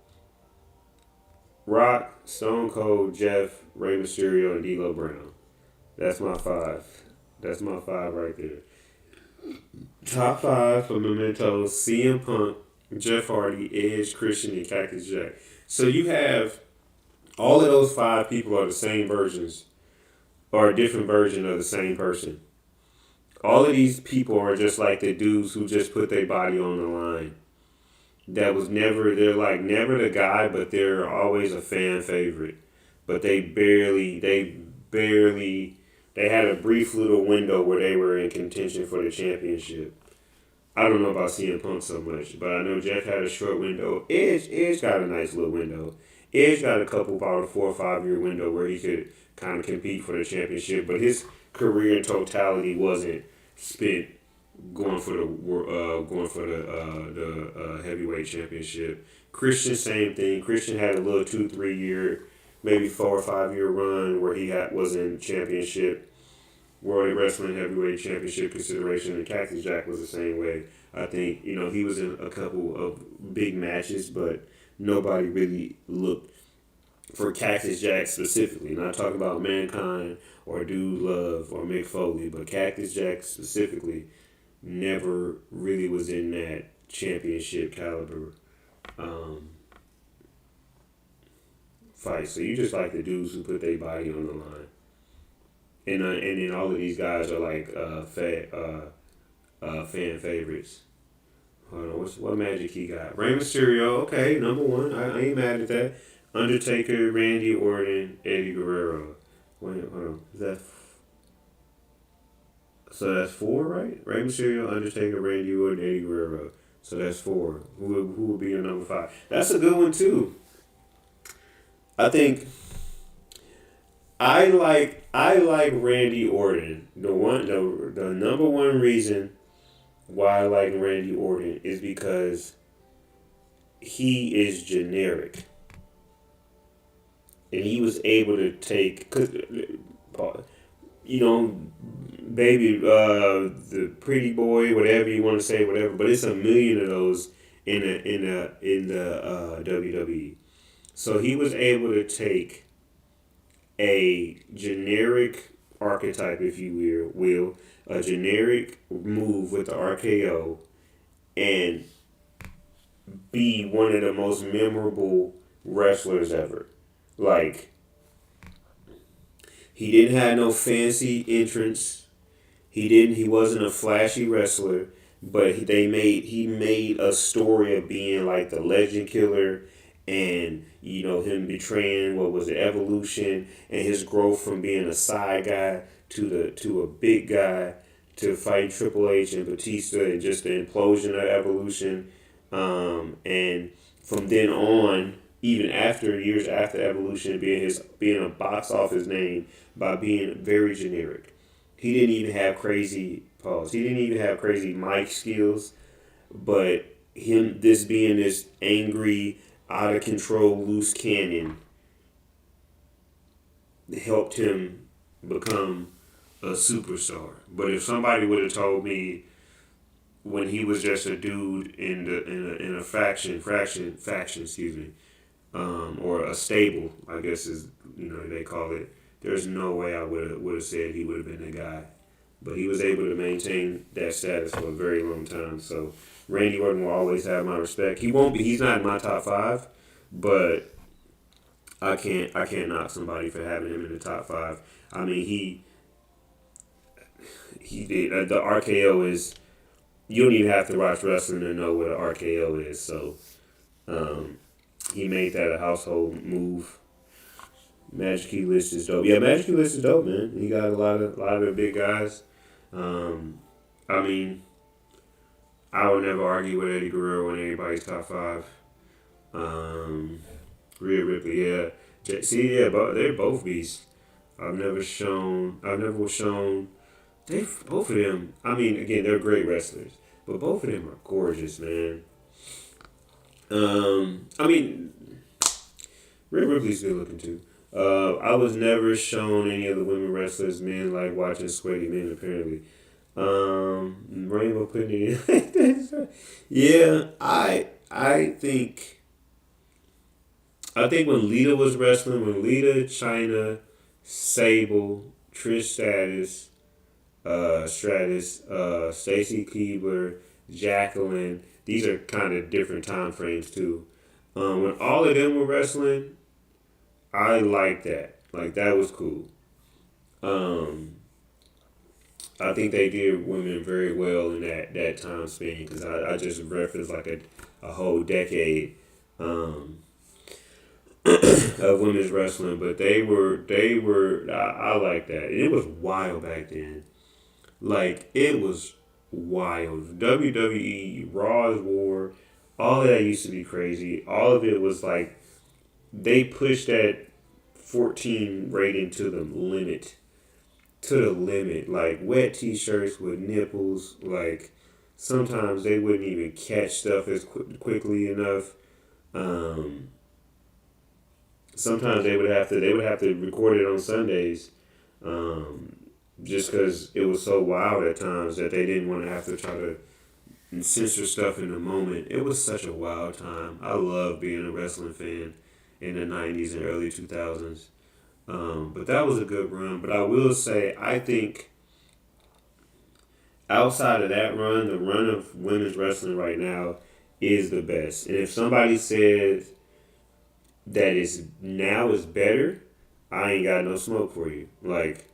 Rock, Stone Cold, Jeff, Rey Mysterio, and D'Lo Brown. That's my five. That's my five right there. Top five for Mementos: CM Punk, Jeff Hardy, Edge, Christian, and Cactus Jack. So you have all of those five people are the same versions, or a different version of the same person. All of these people are just like the dudes who just put their body on the line. That was never, they're like never the guy, but they're always a fan favorite. But they had a brief little window where they were in contention for the championship. I don't know about CM Punk so much, but I know Jeff had a short window. Edge got a nice little window. Edge got a couple, about a 4 or 5 year window where he could kind of compete for the championship, but his career in totality wasn't spent going for the heavyweight championship. Christian, same thing. Christian had a little 2 3 year, maybe 4 or 5 year run where he was in championship, World Wrestling Heavyweight Championship consideration, and Cactus Jack was the same way. I think he was in a couple of big matches, but nobody really looked for Cactus Jack specifically. Not talking about Mankind or Dude Love or Mick Foley, but Cactus Jack specifically never really was in that championship caliber um, fight. So you just like the dudes who put their body on the line. And then all of these guys are like fan favorites. Hold on, what magic he got? Rey Mysterio, okay, number one. I ain't mad at that. Undertaker, Randy Orton, Eddie Guerrero. Wait, hold on. So that's four, right? Rey Mysterio, Undertaker, Randy Orton, Eddie Guerrero. So that's four. Who would be your number five? That's a good one too. I think I like Randy Orton. The number one reason why I like Randy Orton is because he is generic, and he was able to take, cause you know, baby, the pretty boy, whatever you want to say, whatever. But it's a million of those in the WWE. So he was able to take a generic archetype, if you will, a generic move with the RKO, and be one of the most memorable wrestlers ever. Like, he didn't have no fancy entrance. He wasn't a flashy wrestler, but he made a story of being like the legend killer, and him betraying what was the evolution and his growth from being a side guy to a big guy to fighting Triple H and Batista, and just the implosion of evolution. And from then on, even after years after evolution, being a box office name by being very generic. He didn't even have crazy pause. He didn't even have crazy mic skills, but him this being this angry, out of control, loose cannon helped him become a superstar. But if somebody would have told me when he was just a dude in a faction, excuse me, or a stable, I guess is they call it. There's no way I would have said he would have been the guy, but he was able to maintain that status for a very long time. So Randy Orton will always have my respect. He won't be. He's not in my top five, but I can't knock somebody for having him in the top five. I mean, he did the RKO is. You don't even have to watch wrestling to know what an RKO is. So he made that a household move. Magic Key List is dope. Yeah, Magic Key List is dope, man. He got a lot of the big guys. I mean, I would never argue with Eddie Guerrero in anybody's top five. Rhea Ripley, yeah. See, yeah, but they're both beasts. I've never shown. They both of them. I mean, again, they're great wrestlers, but both of them are gorgeous, man. I mean, Rhea Ripley's good looking too. I was never shown any of the women wrestlers, men like watching sweaty men apparently. Rainbow putting it in. Yeah, I think when Lita was wrestling, when Lita, Chyna, Sable, Trish Stratus, Stacy Keibler, Jacqueline, these are kind of different time frames too. When all of them were wrestling, I like that. Like, that was cool. I think they did women very well in that time span, because I just referenced like a whole decade of women's wrestling, but they were I like that. And it was wild back then. Like, it was wild. WWE, Raw's War, all of that used to be crazy. All of it was like, they pushed that 14 rating to the limit. Like, wet t-shirts with nipples. Like, sometimes they wouldn't even catch stuff as quickly enough. Sometimes they would have to record it on Sundays, just because it was so wild at times that they didn't want to have to try to censor stuff in the moment. It was such a wild time. I love being a wrestling fan in the 90s and early 2000s. But that was a good run. But I will say, I think outside of that run, the run of women's wrestling right now is the best. And if somebody says that now is better, I ain't got no smoke for you. Like,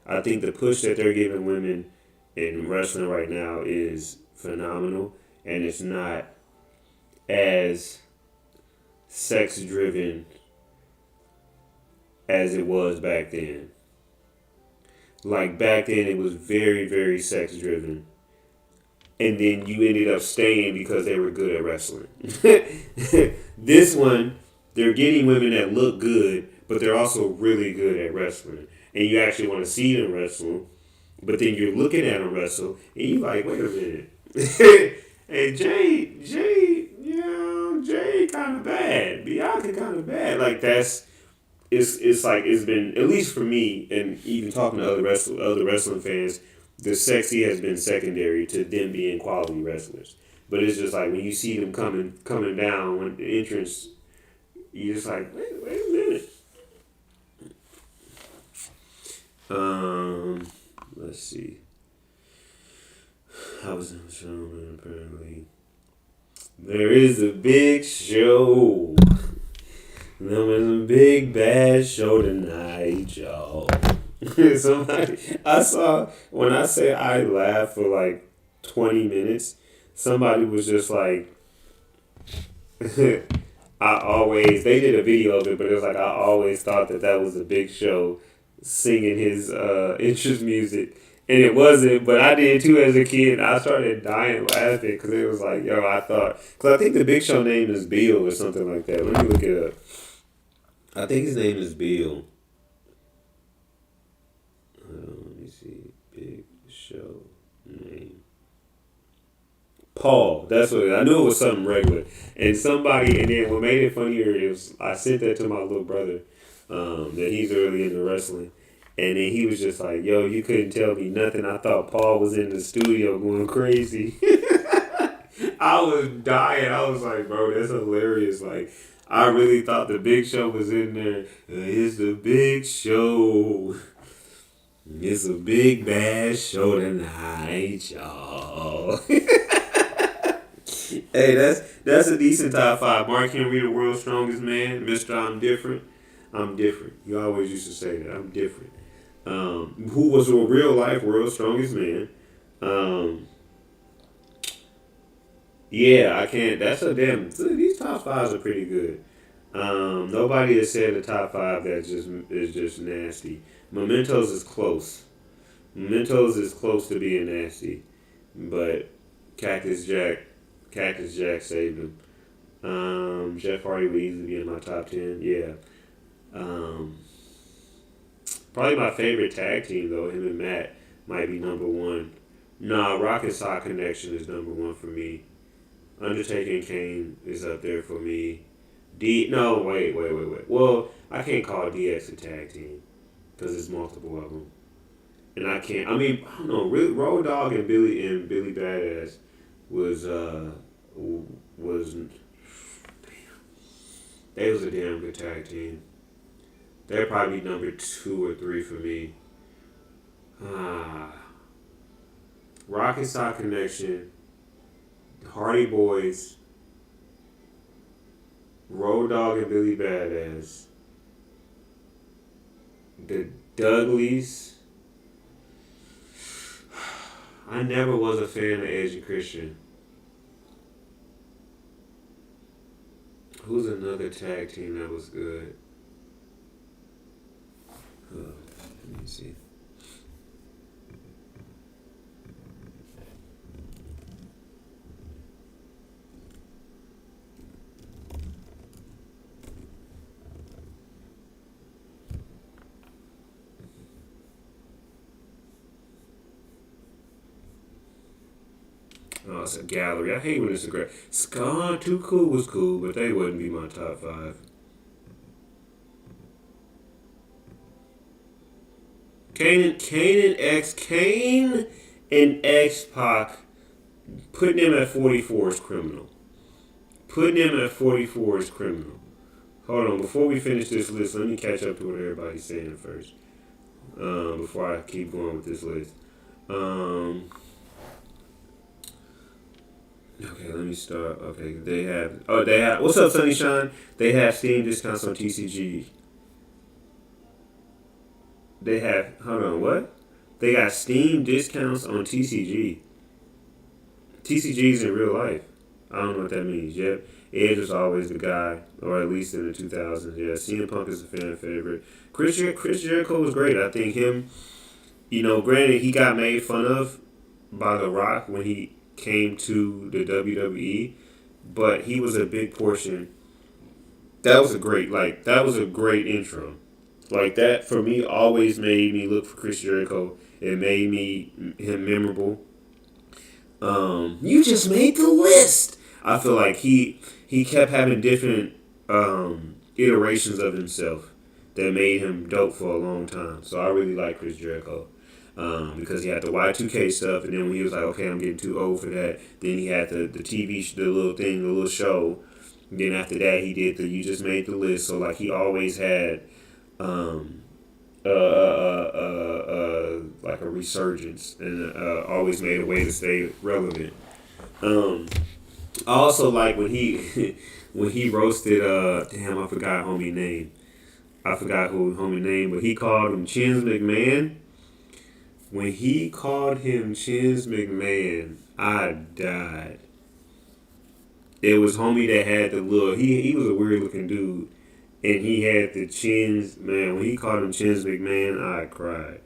I think the push that they're giving women in wrestling right now is phenomenal. and it's not as sex driven as it was back then. Like back then, it was very, very sex driven, and then you ended up staying because they were good at wrestling. This one, they're getting women that look good, but they're also really good at wrestling, and you actually want to see them wrestle. But then you're looking at them wrestle, and you're like, wait a minute. Hey, Jay kind of bad. Bianca kind of bad. Like, it's like, it's been, at least for me, and even talking to other wrestling fans, the sexy has been secondary to them being quality wrestlers. But it's just like, when you see them coming down, when the entrance, you're just like, wait a minute. Let's see. I was in the show, apparently. There is a big show. There is a big bad show tonight, y'all. Somebody, I saw, when I say I laughed for like 20 minutes, somebody was just like, they did a video of it, but it was like, I always thought that was a Big Show singing his interest music. And it wasn't, but I did too as a kid. I started dying laughing because it was like, yo, because I think the Big Show name is Bill or something like that. Let me look it up. I think his name is Bill. Let me see. Big Show name. Paul. That's what I knew it was something regular. And then what made it funnier is I sent that to my little brother, that he's early into wrestling. And then he was just like, yo, you couldn't tell me nothing. I thought Paul was in the studio going crazy. I was dying. I was like, bro, that's hilarious. Like, I really thought the Big Show was in there. It's the Big Show. It's a big bad show tonight, y'all. Hey, that's a decent top 5. Mark Henry, the world's strongest man. Mr. I'm different. I'm different. You always used to say that. I'm different. Who was a real life world's strongest man. Yeah, I can't. These top 5s are pretty good. Nobody has said a top 5 that is just nasty. Mementos is close. Mementos is close to being nasty, but Cactus Jack saved him. Jeff Hardy would easily be in my top 10. Yeah. Probably my favorite tag team though. Him and Matt might be number 1. Nah, Rock and Sock Connection is number 1 for me. Undertaker and Kane is up there for me. Wait. Well, I can't call DX a tag team because there's multiple of them, and I don't know. Really, Road Dogg and Billy Badass was they was a damn good tag team. They're probably number 2 or 3 for me. Rock and Sock Connection, Hardy Boys, Road Dogg and Billy Badass, the Dudleys. I never was a fan of Edge and Christian. Who's another tag team that was good? Let me see. Oh, it's a gallery. I hate when it's a great. Scar Too Cool was cool, but they wouldn't be my top 5. Kane and X-Pac, putting them at 44 is criminal. Hold on, before we finish this list, let me catch up to what everybody's saying first. Before I keep going with this list. Okay, let me start. Okay, they have. What's up, Sunny Shine? They have Steam discounts on TCG. Hold on, what? They got Steam discounts on TCG. TCGs in real life. I don't know what that means. Yep. Edge was always the guy, or at least in the 2000s. Yeah, CM Punk is a fan favorite. Chris Jericho was great. I think him, granted, he got made fun of by The Rock when he came to the WWE, but he was a big portion. That was a great intro. Like that for me always made me look for Chris Jericho. It made him memorable. You just made the list. I feel like he kept having different iterations of himself that made him dope for a long time. So I really like Chris Jericho. Because he had the Y2K stuff, and then when he was like, okay, I'm getting too old for that, then he had the TV, the little thing, the little show. And then after that, he did the You Just Made the List. So like he always had like a resurgence, and always made a way to stay relevant. I also like when he when he roasted damn, I forgot homie name. I forgot who homie name, but he called him Chins McMahon. When he called him Chins McMahon, I died. It was homie that had the little. He was a weird looking dude, and he had the chins. Man, when he called him Chins McMahon, I cried.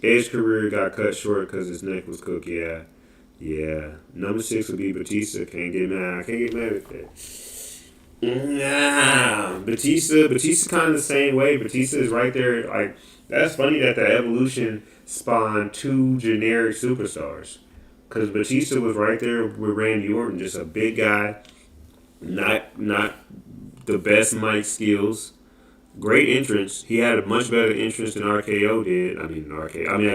Edge's career got cut short because his neck was cooked. Yeah. Number 6 would be Batista. Can't get mad. I can't get mad at that. Nah, Batista kind of the same way. Batista is right there. Like that's funny that the Evolution spawned 2 generic superstars. Because Batista was right there with Randy Orton, just a big guy, not the best mic skills. Great entrance. He had a much better entrance than RKO did. I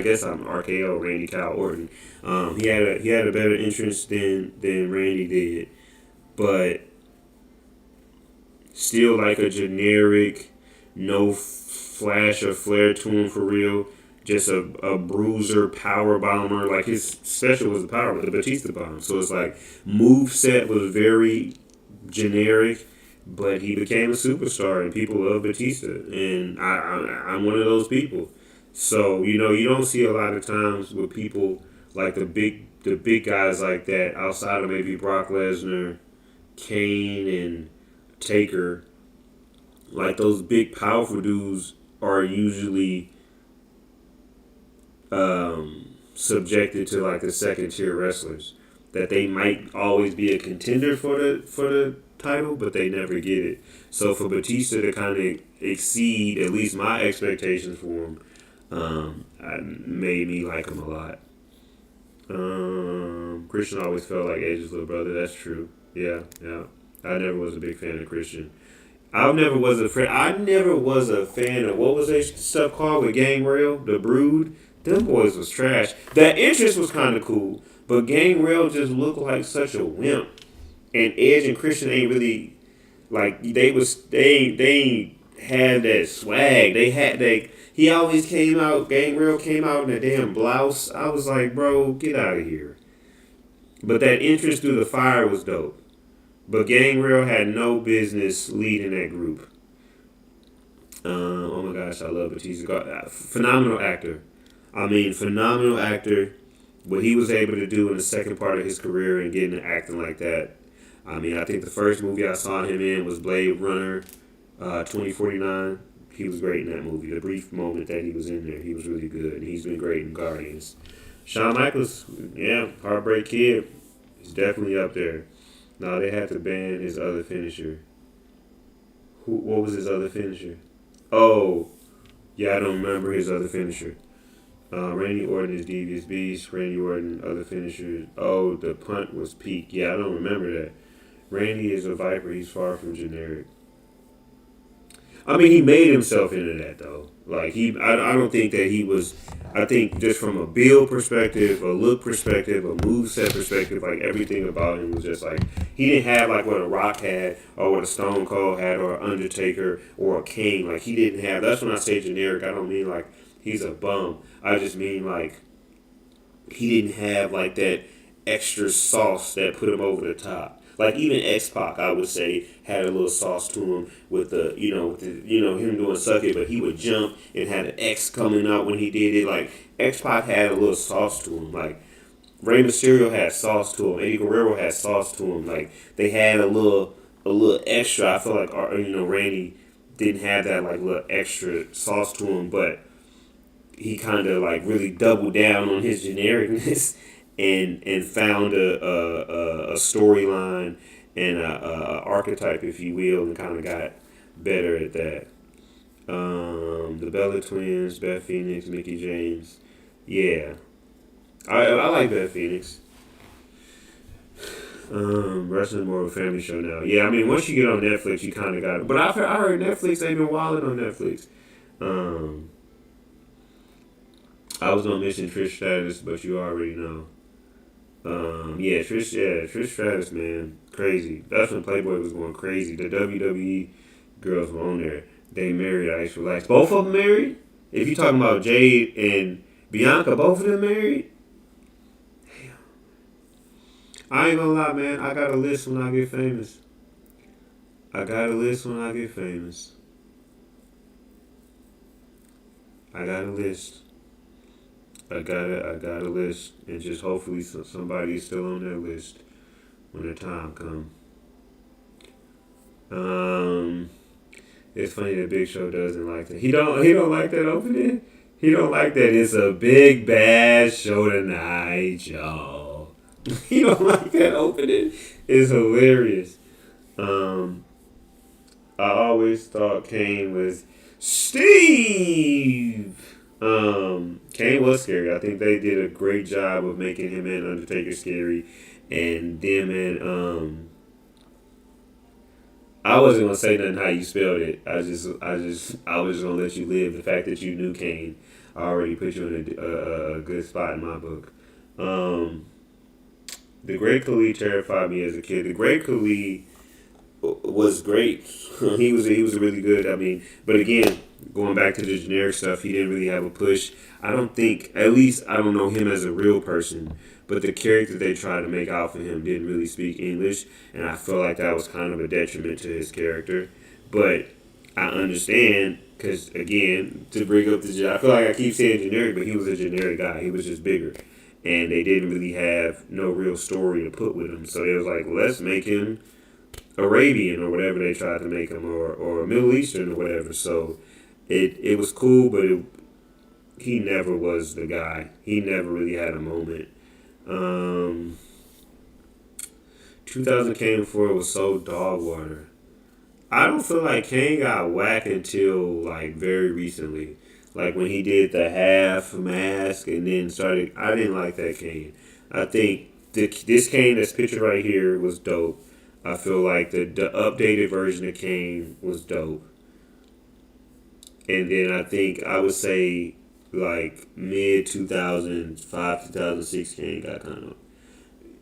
guess I'm RKO, Randy Kyle Orton. He had a better entrance than Randy did, but still like a generic, no flash or flair to him for real. Just a bruiser, power bomber. Like his special was the Batista bomb. So it's like move set was very generic, but he became a superstar and people love Batista. And I'm one of those people. So you don't see a lot of times with people like the big guys like that outside of maybe Brock Lesnar, Kane, and Taker. Like those big powerful dudes are usually subjected to like the second tier wrestlers that they might always be a contender for the title, but they never get it. So for Batista to kind of exceed at least my expectations for him, made me like him a lot. Christian always felt like Edge's little brother. That's true. Yeah. I never was a big fan of Christian. I never was a fan of what was that stuff called with Gangrel, the Brood. Them boys was trash. That entrance was kind of cool, but Gangrel just looked like such a wimp. And Edge and Christian ain't really like they ain't had that swag. He always came out. Gangrel came out in a damn blouse. I was like, bro, get out of here. But that entrance through the fire was dope. But Gangrel had no business leading that group. Oh my gosh, I love Batista. Phenomenal actor. What he was able to do in the second part of his career and getting to acting like that. I think the first movie I saw him in was Blade Runner 2049. He was great in that movie. The brief moment that he was in there, he was really good. And he's been great in Guardians. Shawn Michaels, Heartbreak Kid, is definitely up there. No, they had to ban his other finisher. What was his other finisher? Oh, yeah, I don't remember his other finisher. Randy Orton is Devious Beast. Randy Orton, other finishers. Oh, the punt was peak. Yeah, I don't remember that. Randy is a Viper. He's far from generic. He made himself into that, though. Like, I don't think that he was... I think just from a build perspective, a look perspective, a moveset perspective, like, everything about him was just, like... He didn't have, like, what a Rock had, or what a Stone Cold had, or an Undertaker, or a Kane. Like, he didn't have... That's when I say generic. I don't mean, like, he's a bum. I just mean, like, he didn't have, like, that extra sauce that put him over the top. Like, even X-Pac, I would say, had a little sauce to him with him doing Suck It, but he would jump and had an X coming out when he did it. Like, X-Pac had a little sauce to him. Like, Rey Mysterio had sauce to him. Eddie Guerrero had sauce to him. Like they had a little extra. I feel like Randy didn't have that like little extra sauce to him, but he kind of like really doubled down on his genericness and found a storyline and a archetype, if you will, and kind of got better at that. The Bella Twins, Beth Phoenix, Mickey James. Yeah, I like Beth Phoenix. Wrestling more of a family show now. Yeah, I mean, once you get on Netflix, you kind of got it. But I heard Netflix, they've been wilding on Netflix. Um, I was gonna mention Trish Stratus, but you already know. Trish Stratus, man, crazy. That's when Playboy was going crazy. The WWE girls were on there. They married Ice Relax. Both of them married. If you talking about Jade and Bianca, both of them married. I ain't gonna lie, man. I got a list when I get famous. I got a list when I get famous. I got a list. I got a list, and just hopefully somebody is still on that list when the time comes. It's funny that Big Show doesn't like that. He don't like that opening. He don't like that. It's a big bad show tonight, y'all. He don't like that opening. It's hilarious. Um, I always thought Kane was Steve. Kane was scary. I think they did a great job of making him and Undertaker scary, and them and I wasn't gonna say nothing how you spelled it. I was gonna let you live. The fact that you knew Kane already put you in a good spot in my book. Um, the Great Khali terrified me as a kid. The Great Khali was great. He was really good. I mean, but again, going back to the generic stuff, he didn't really have a push. I don't think, at least I don't know him as a real person, but the character they tried to make out for him didn't really speak English, and I feel like that was kind of a detriment to his character. But I understand because again, to bring up I feel like I keep saying generic, but he was a generic guy. He was just bigger, and they didn't really have no real story to put with him. So they was like, let's make him Arabian or whatever they tried to make him, or Middle Eastern or whatever. So it was cool, but he never was the guy. He never really had a moment. Um, 2000 came before it was so dog water. I don't feel like Kane got whack until like very recently. Like when he did the half mask and then started. I didn't like that Kane. I think this Kane that's pictured right here was dope. I feel like the updated version of Kane was dope. And then I think I would say like mid 2005, 2006 Kane got kind of.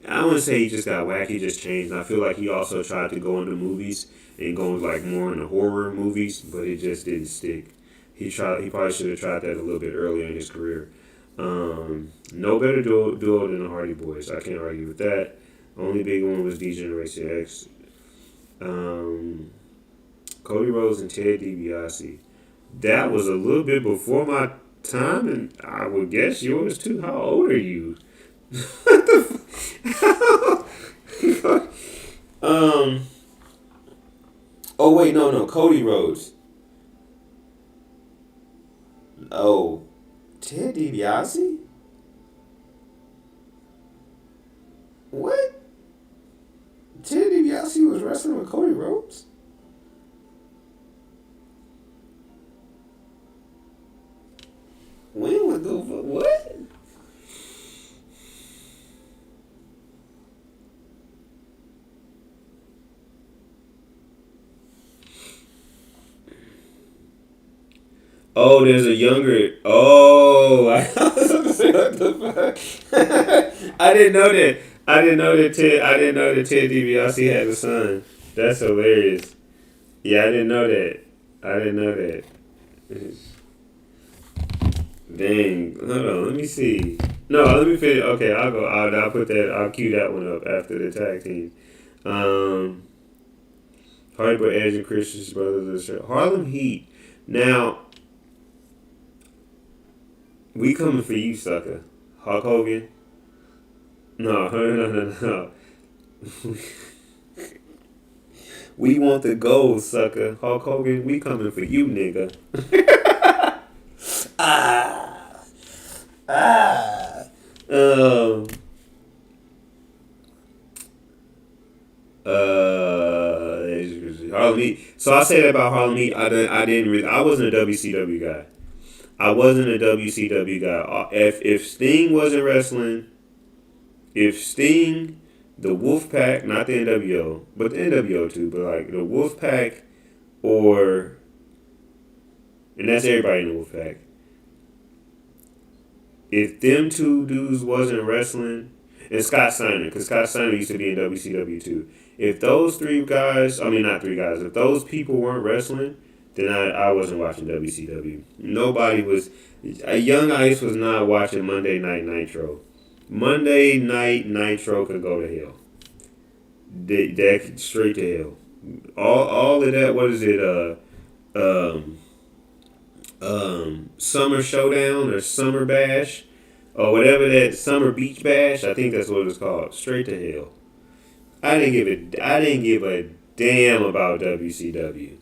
I wouldn't say he just got whack. He just changed. And I feel like he also tried to go into movies and go like more into horror movies, but it just didn't stick. He tried. He probably should have tried that a little bit earlier in his career. No better duo than the Hardy Boys. I can't argue with that. Only big one was D Generation X. Cody Rhodes and Ted DiBiase. That was a little bit before my time, and I would guess yours too. How old are you? What the Oh wait, no. Cody Rhodes. Oh, Ted DiBiase. What? Ted DiBiase was wrestling with Cody Rhodes. When was the what? Oh, there's a younger. Oh, I was gonna say what the fuck. I didn't know that. I didn't know that Ted. I didn't know that Ted DiBiase had a son. That's hilarious. Yeah, I didn't know that. I didn't know that. Dang. Hold on. Let me see. No, let me finish. Okay, I'll go. I'll put that. I'll cue that one up after the tag team. Um, Hardy Boy Edge and Christian's brothers. Harlem Heat. Now, we coming for you, sucker. Hulk Hogan. No, no. We want the gold, sucker. Hulk Hogan, we coming for you, nigga. Ah, ah. Um, Harlem Heat. So I say that about Harlem Heat. I didn't really. I wasn't a WCW guy. I wasn't a WCW guy. If Sting wasn't wrestling, if Sting, the Wolfpack, not the NWO, but the NWO too, but like the Wolfpack, or and that's everybody in the Wolfpack. If them two dudes wasn't wrestling, and Scott Steiner, because Scott Steiner used to be in WCW too. If those three guys, I mean not three guys, if those people weren't wrestling, then I wasn't watching WCW. Nobody was. Young Ice was not watching Monday Night Nitro. Monday Night Nitro could go to hell. That straight to hell. All of that. What is it? Um, Summer Showdown or Summer Bash or whatever that Summer Beach Bash. I think that's what it's called. Straight to hell. I didn't give a damn about WCW.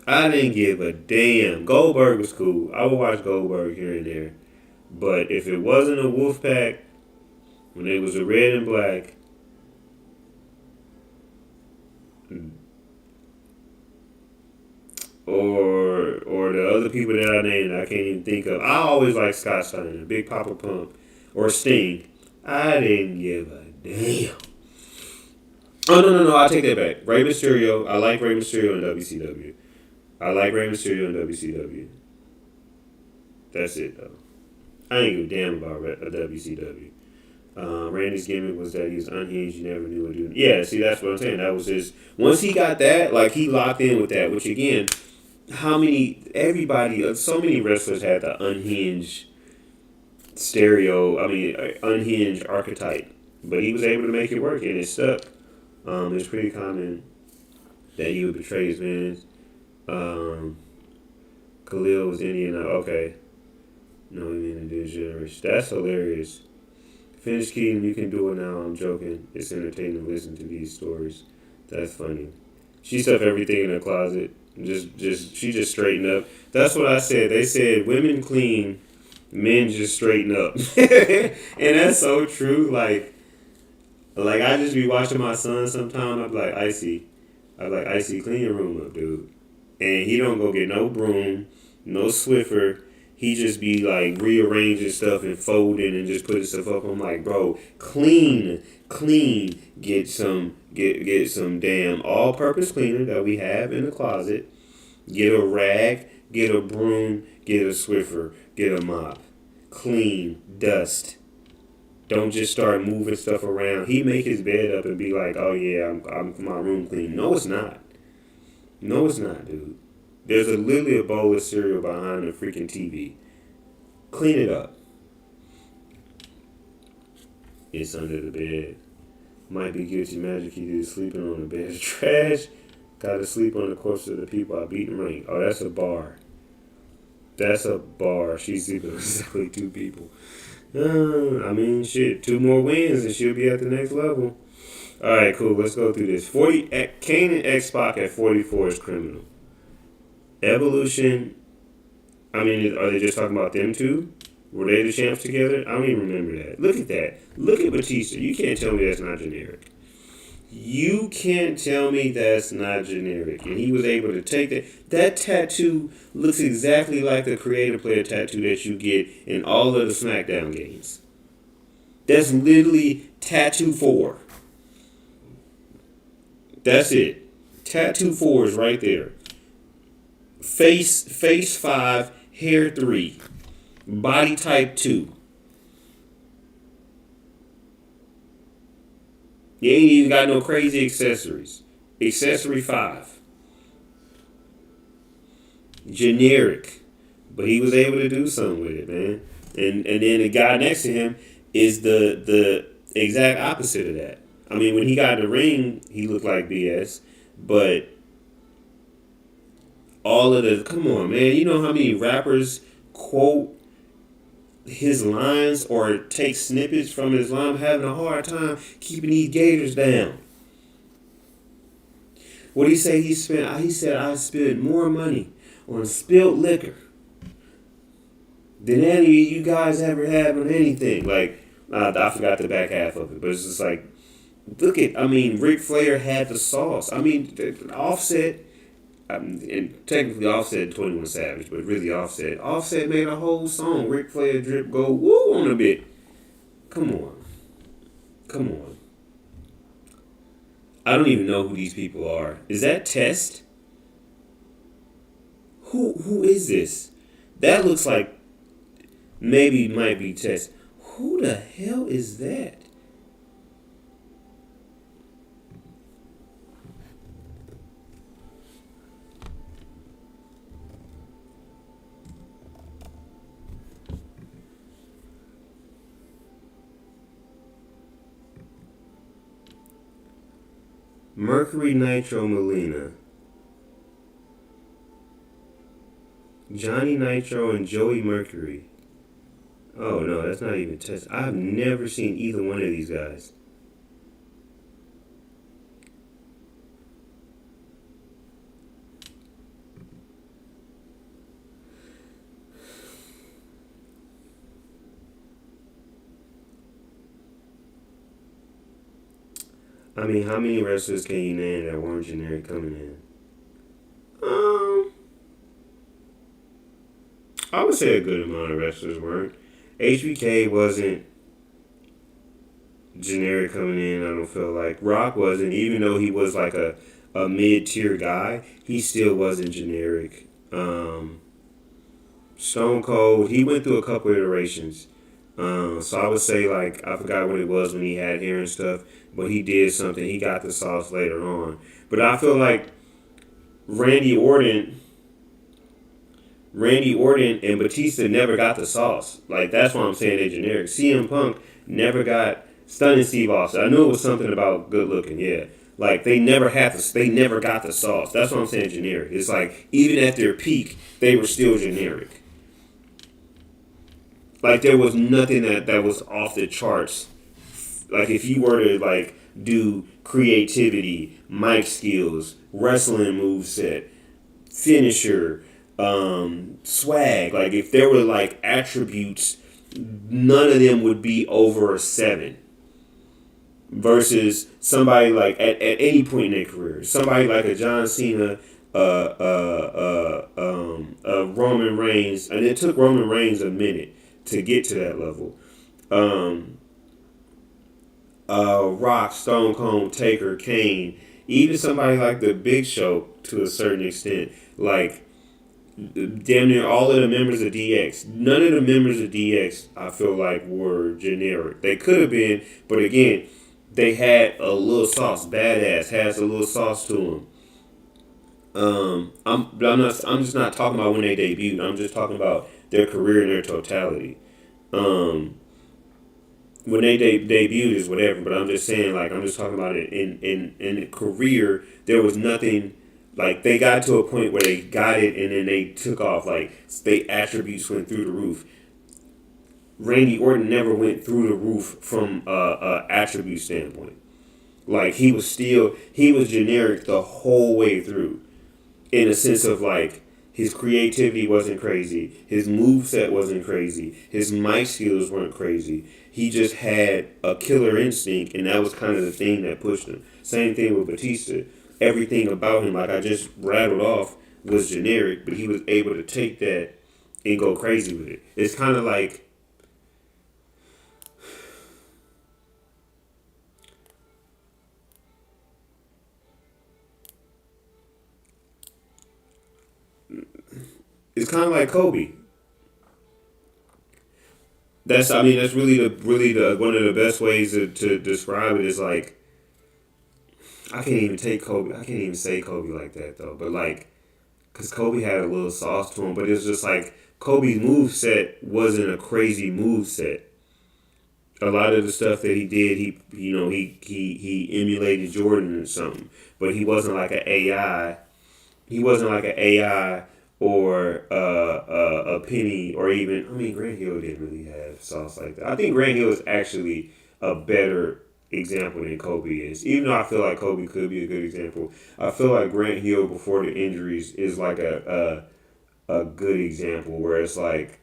I didn't give a damn. Goldberg was cool. I would watch Goldberg here and there. But if it wasn't a Wolfpack, when it was a red and black, or the other people that I named, I can't even think of. I always like Scott Steiner, Big Papa Pump, or Sting. I didn't give a damn. Oh no! I take that back. Rey Mysterio. I like Rey Mysterio in WCW. I like Rey Mysterio in WCW. That's it though. I ain't give a damn about a WCW. Randy's gimmick was that he was unhinged. You never knew what to do. Yeah, see, that's what I'm saying. That was his. Once he got that, like he locked in with that. Which again, so many wrestlers had the unhinged unhinged archetype. But he was able to make it work, and it stuck. It's pretty common that he would betray his man. Khalil was Indian. Okay. No, he mean this generation. That's hilarious. Finish Keaton, you can do it now. I'm joking. It's entertaining to listen to these stories. That's funny. She stuffed everything in her closet. She just straightened up. That's what I said. They said women clean, men just straighten up, and that's so true. Like I just be watching my son sometimes. I'm like, Icy, clean your room up, dude. And he don't go get no broom, no Swiffer. He just be like rearranging stuff and folding and just putting stuff up. I'm like, bro, clean. Get some damn all-purpose cleaner that we have in the closet. Get a rag, get a broom, get a Swiffer, get a mop. Clean, dust. Don't just start moving stuff around. He make his bed up and be like, oh yeah, I'm my room clean. No, it's not. No, it's not, dude. There's literally a bowl of cereal behind the freaking TV. Clean it up. It's under the bed. Might be guilty magic he did sleeping on the bed of trash. Gotta sleep on the corpse of the people I beat and ring. Oh, that's a bar. That's a bar. She's sleeping with exactly two people. Shit. 2 more wins and she'll be at the next level. Alright, cool. Let's go through this. Kane and X-Pac at 44 is criminal. Evolution, are they just talking about them two? Were they the champs together? I don't even remember that. Look at that. Look at Batista. You can't tell me that's not generic. You can't tell me that's not generic. And he was able to take that. That tattoo looks exactly like the creator player tattoo that you get in all of the SmackDown games. That's literally tattoo 4. That's it. Tattoo 4 is right there. Face 5, hair 3, body type 2. You ain't even got no crazy accessories. Accessory 5. Generic. But he was able to do something with it, man. And then the guy next to him is the exact opposite of that. When he got in the ring, he looked like BS. But come on, man. You know how many rappers quote his lines or take snippets from his line. I'm having a hard time keeping these Gators down. What did he say he spent? He said I spent more money on spilled liquor than any of you guys ever had on anything. Like, I forgot the back half of it, but it's just like, look at, I mean, Ric Flair had the sauce. I mean, Offset, and technically Offset 21 Savage, but really Offset. Offset made a whole song, Ric Flair drip go woo on a bit. Come on. Come on. I don't even know who these people are. Is that Test? Who is this? That looks like maybe it might be Test. Who the hell is that? Mercury Nitro Molina. Johnny Nitro and Joey Mercury. Oh no, that's not even Test. I've never seen either one of these guys. I mean, how many wrestlers can you name that weren't generic coming in? I would say a good amount of wrestlers weren't. HBK wasn't generic coming in, I don't feel like. Rock wasn't, even though he was like a mid-tier guy, he still wasn't generic. Stone Cold, he went through a couple iterations. So I would say, like, I forgot what it was when he had hair and stuff, but he did something. He got the sauce later on. But I feel like Randy Orton and Batista never got the sauce. Like, that's why I'm saying they're generic. CM Punk never got Stunning Steve Austin. I knew it was something about good looking, yeah. Like, they never got the sauce. That's what I'm saying generic. It's like, even at their peak, they were still generic. Like, there was nothing that was off the charts. Like, if you were to, like, do creativity, mic skills, wrestling moveset, finisher, swag, like, if there were, like, attributes, none of them would be over a 7. Versus somebody, like, at any point in their career, somebody like a John Cena, Roman Reigns, and it took Roman Reigns a minute to get to that level. Rock, Stone Cold, Taker, Kane, even somebody like the Big Show to a certain extent, like damn near all of the members of DX. None of the members of DX, I feel like, were generic. They could have been, but again, they had a little sauce. Badass has a little sauce to them. I'm just not talking about when they debuted. I'm just talking about their career in their totality. When they debuted is whatever, but I'm just saying, like, I'm just talking about it in the career. There was nothing, like, they got to a point where they got it and then they took off. Like, they attributes went through the roof. Randy Orton never went through the roof from a attribute standpoint. Like, he was generic the whole way through, in a sense of, like, his creativity wasn't crazy, his moveset wasn't crazy, his mic skills weren't crazy. He just had a killer instinct, and that was kind of the thing that pushed him. Same thing with Batista. Everything about him, like I just rattled off, was generic, but he was able to take that and go crazy with it. It's kind of like, Kobe. That's really the one of the best ways to describe it is, like, I can't even take Kobe. I can't even say Kobe like that though. But, like, because Kobe had a little sauce to him, but it's just like Kobe's move set wasn't a crazy move set. A lot of the stuff that he did, he emulated Jordan or something, but he wasn't like an AI. He wasn't like an AI or a Penny, or even, I mean, Grant Hill didn't really have sauce like that. I think Grant Hill is actually a better example than Kobe is. Even though I feel like Kobe could be a good example, I feel like Grant Hill before the injuries is like a good example where it's like,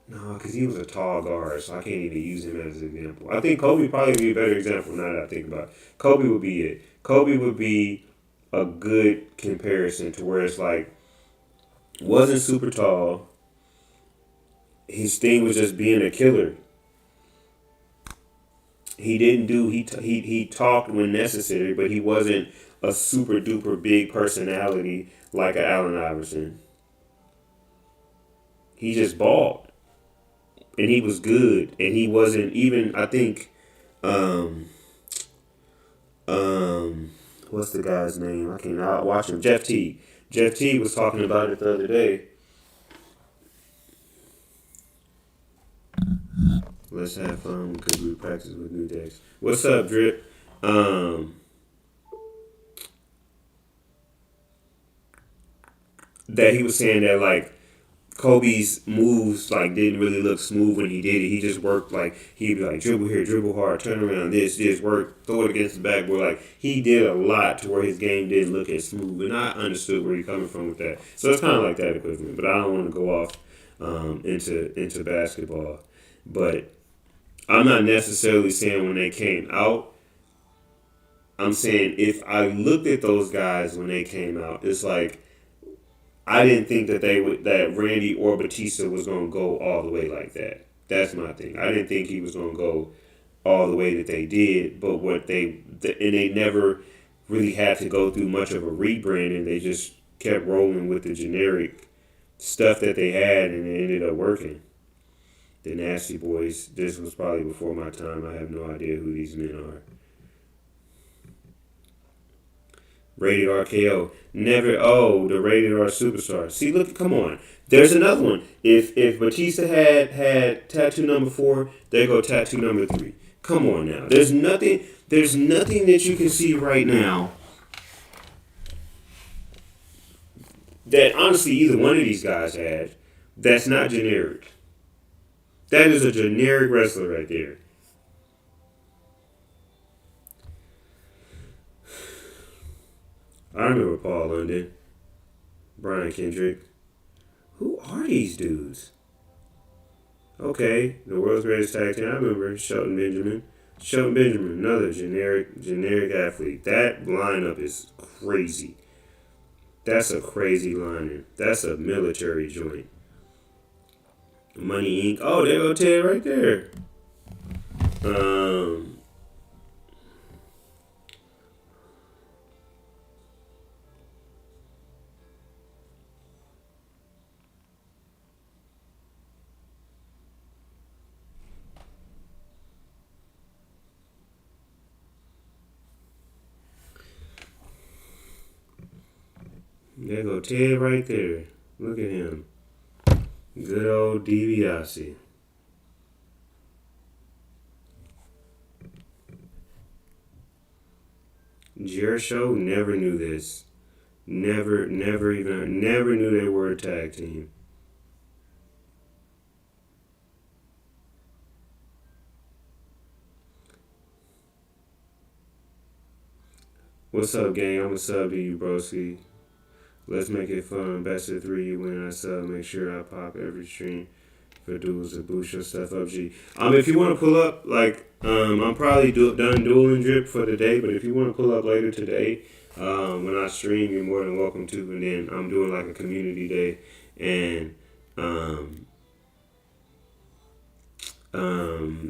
no, because he was a tall guard, so I can't even use him as an example. I think Kobe probably would be a better example now that I think about it. Kobe would be it. Kobe would be a good comparison to where it's like, wasn't super tall. His thing was just being a killer. He didn't do, he talked when necessary, but he wasn't a super duper big personality like a Allen Iverson. He just balled. And he was good. And he wasn't even, I think, um, what's the guy's name? I cannot watch him. Jeff T. Jeff T was talking about it the other day. Let's have fun because we practice with new decks. What's up, Drip? That he was saying that like Kobe's moves like didn't really look smooth when he did it. He just worked like he'd be like dribble here, dribble hard, turn around, this work, throw it against the backboard. Like he did a lot to where his game didn't look as smooth, and I understood where he's coming from with that. So it's kind of like that equivalent. But I don't want to go off into basketball. But I'm not necessarily saying when they came out. I'm saying if I looked at those guys when they came out, it's like I didn't think that Randy or Batista was gonna go all the way like that. That's my thing. I didn't think he was gonna go all the way that they did. But and they never really had to go through much of a rebranding. They just kept rolling with the generic stuff that they had, and it ended up working. The Nasty Boys. This was probably before my time. I have no idea who these men are. Rated RKO. Never. Oh, the rated R superstar. See, look, come on. There's another one. If Batista had tattoo number 4, there go tattoo number 3. Come on now. There's nothing that you can see right now that honestly either one of these guys had that's not generic. That is a generic wrestler right there. I remember Paul London, Brian Kendrick. Who are these dudes? Okay, the world's greatest tag team. I remember Shelton Benjamin. Shelton Benjamin, another generic athlete. That lineup is crazy. That's a crazy lineup. That's a military joint. Money Inc. Oh, there go Ted right there. There go Ted right there. Look at him. Good old DiBiase. Jericho never knew this. Never knew they were a tag team. What's up, gang? I'm a sub to you, broski. Let's make it fun. Best of 3, you win. I sub. Make sure I pop every stream for duels to boost your stuff up, G. If you want to pull up, like, I'm probably done dueling drip for the day, but if you want to pull up later today, when I stream, you're more than welcome to. And then I'm doing like a community day, and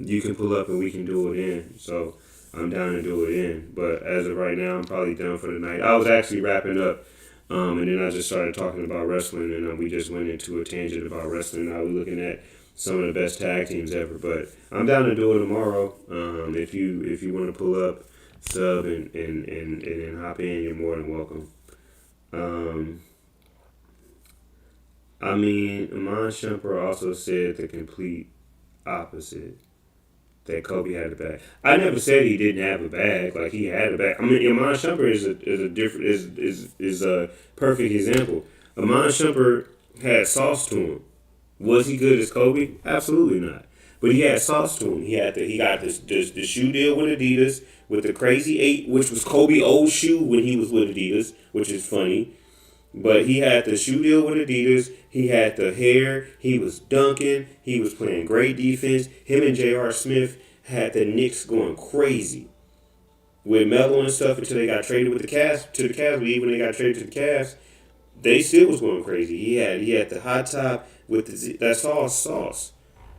you can pull up and we can do it in. So I'm down to do it in. But as of right now, I'm probably done for the night. I was actually wrapping up. And then I just started talking about wrestling, and we just went into a tangent about wrestling. Now we're looking at some of the best tag teams ever. But I'm down to do it tomorrow. If you want to pull up, sub, and then hop in, you're more than welcome. Amon Shumper also said the complete opposite. That Kobe had a bag. I never said he didn't have a bag. Like he had a bag. Iman Shumpert is a perfect example. Amon Shumpert had sauce to him. Was he good as Kobe? Absolutely not. But he had sauce to him. He got the shoe deal with Adidas with the crazy 8, which was Kobe old shoe when he was with Adidas, which is funny. But he had the shoe deal with Adidas. He had the hair. He was dunking. He was playing great defense. Him and J.R. Smith had the Knicks going crazy with Melo and stuff until they got traded with the Cavs to the Cavs. But even when they got traded to the Cavs, they still was going crazy. He had the hot top with that's all sauce.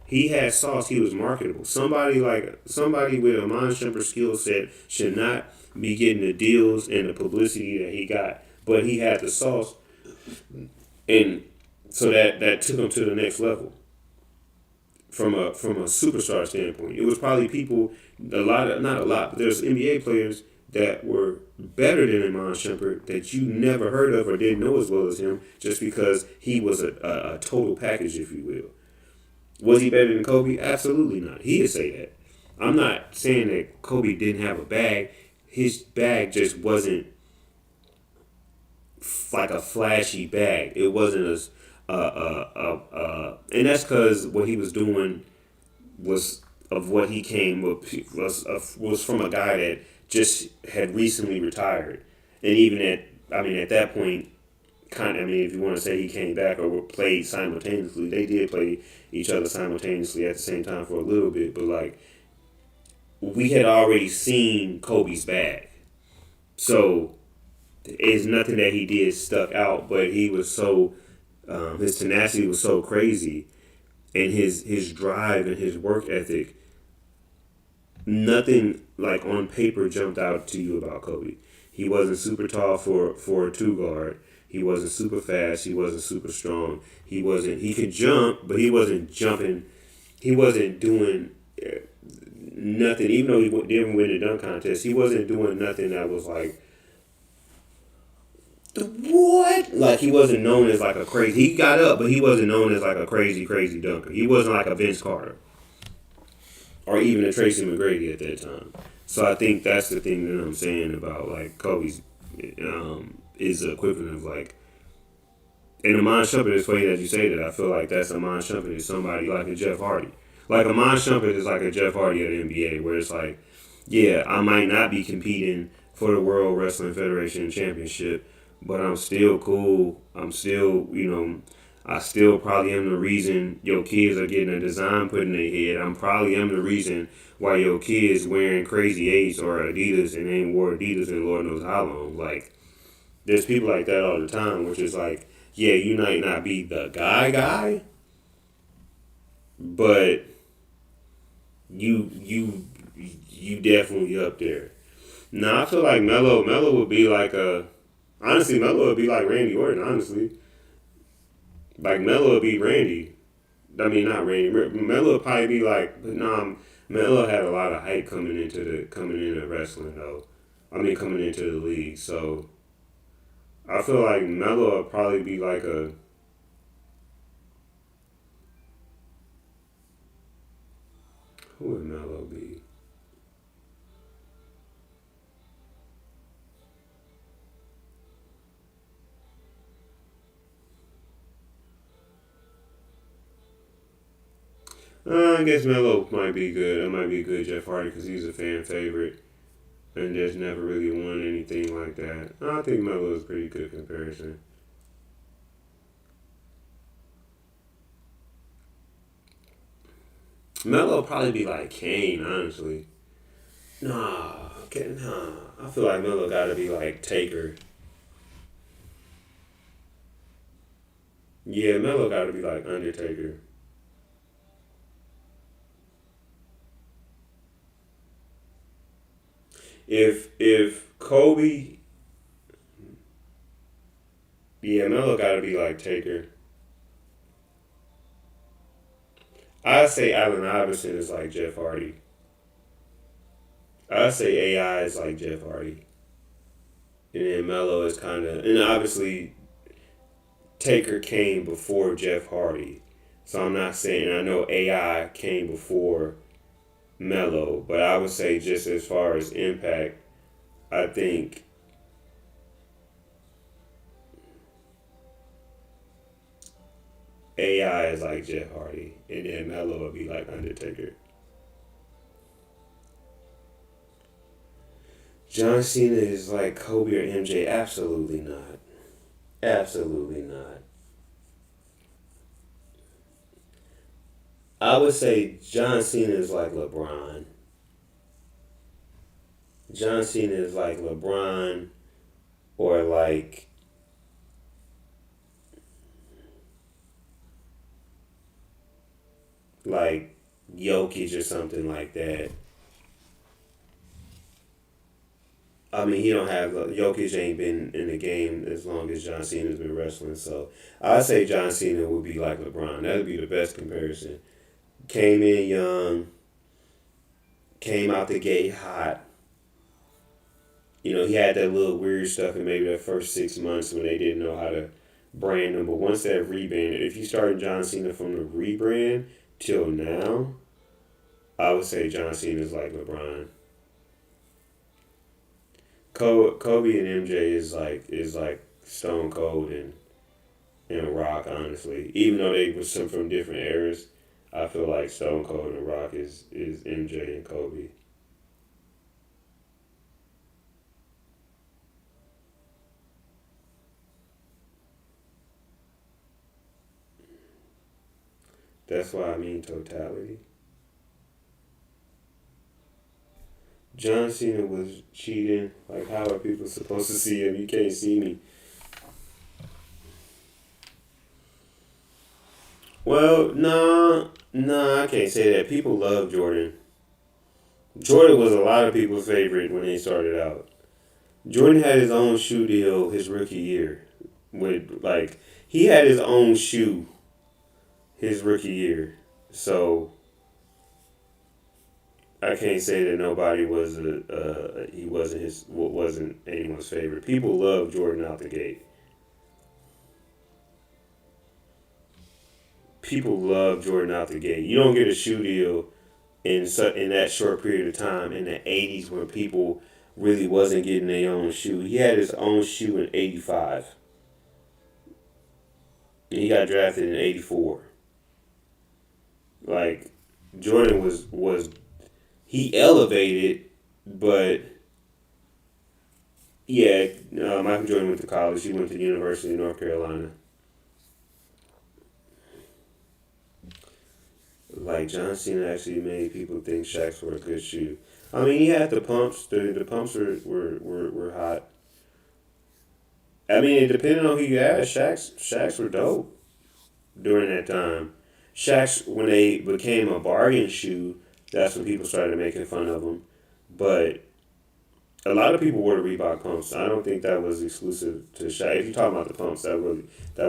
He had sauce. He was marketable. Somebody with a Amon Shumpert skill set should not be getting the deals and the publicity that he got. But he had the sauce, and so that took him to the next level. From a superstar standpoint, it was probably people not a lot, but there's NBA players that were better than Amon Shumpert that you never heard of or didn't know as well as him, just because he was a total package, if you will. Was he better than Kobe? Absolutely not. He'd say that. I'm not saying that Kobe didn't have a bag. His bag just wasn't like a flashy bag. It wasn't as and that's because what he was doing was of what he came with was from a guy that just had recently retired, and even at that point, if you want to say he came back or played simultaneously, they did play each other simultaneously at the same time for a little bit, but like we had already seen Kobe's bag, so it's nothing that he did stuck out, but he was so his tenacity was so crazy, and his drive and his work ethic. Nothing like on paper jumped out to you about Kobe. He wasn't super tall for a two guard. He wasn't super fast. He wasn't super strong. He wasn't. He could jump, but he wasn't jumping. He wasn't doing nothing. Even though he didn't win the dunk contest, he wasn't doing nothing that was like what? Like he wasn't known as like a crazy. He got up, but he wasn't known as like a crazy dunker. He wasn't like a Vince Carter or even a Tracy McGrady at that time. So I think that's the thing that I'm saying about like Kobe's is the equivalent of like. And Amon Shumpert is funny that you say that. I feel like that's Amon Shumpert is somebody like a Jeff Hardy. Like Amon Shumpert is like a Jeff Hardy at the NBA, where it's like, yeah, I might not be competing for the World Wrestling Federation Championship, but I'm still cool. I'm still, I still probably am the reason your kids are getting a design put in their head. I'm probably am the reason why your kids wearing Crazy 8s or Adidas and ain't wore Adidas in Lord knows how long. Like, there's people like that all the time, which is like, yeah, you might not be the guy, but you definitely up there. Now I feel like Melo would be like Melo would be like Randy Orton, honestly. Like Melo would be Randy. I mean, not Randy. Melo would probably be like, but nah, Melo had a lot of hype coming into wrestling though. I mean, coming into the league. So I feel like Melo would probably be like a. Who would Melo be? I guess Melo might be good. It might be a good Jeff Hardy because he's a fan favorite and just never really won anything like that. I think Melo is a pretty good comparison. Melo probably be like Kane, honestly. Nah. I feel like Melo got to be like Taker. Yeah, Melo got to be like Undertaker. If Kobe, yeah, Melo got to be like Taker. I say Allen Iverson is like Jeff Hardy. I say AI is like Jeff Hardy, and then Melo is kind of, and obviously Taker came before Jeff Hardy, so I'm not saying I know AI came before Melo, but I would say just as far as impact, I think AI is like Jeff Hardy, and then Melo would be like Undertaker. John Cena is like Kobe or MJ? Absolutely not. Absolutely not. I would say John Cena is like LeBron. John Cena is like LeBron or like Jokic or something like that. I mean, he don't have Jokic ain't been in the game as long as John Cena's been wrestling. So I'd say John Cena would be like LeBron. That'd be the best comparison. Came in young, came out the gate hot. You know, he had that little weird stuff in maybe the first 6 months when they didn't know how to brand him. But once that rebrand, if you started John Cena from the rebrand till now, I would say John Cena is like LeBron. Kobe and MJ is like Stone Cold and Rock. Honestly, even though they were some from different eras, I feel like Stone Cold and Rock is MJ and Kobe. That's why I mean totality. John Cena was cheating. Like, how are people supposed to see him? You can't see me. Well, nah, I can't say that. People love Jordan. Jordan was a lot of people's favorite when they started out. Jordan had his own shoe deal his rookie year. With like he had his own shoe his rookie year. So I can't say that nobody was he wasn't anyone's favorite. People love Jordan out the gate. People love Jordan out the gate. You don't get a shoe deal in that short period of time in the '80s when people really wasn't getting their own shoe. He had his own shoe in '85, and he got drafted in '84. Like Jordan was he elevated, but yeah, Michael Jordan went to college. He went to the University of North Carolina. Like John Cena actually made people think Shaq's were a good shoe. I mean, he had the pumps. The pumps were hot. I mean, it depended on who you asked. Shaq's were dope during that time. Shaq's when they became a bargain shoe, that's when people started making fun of them. But a lot of people wore the Reebok pumps. I don't think that was exclusive to Shaq. If you're talking about the pumps, that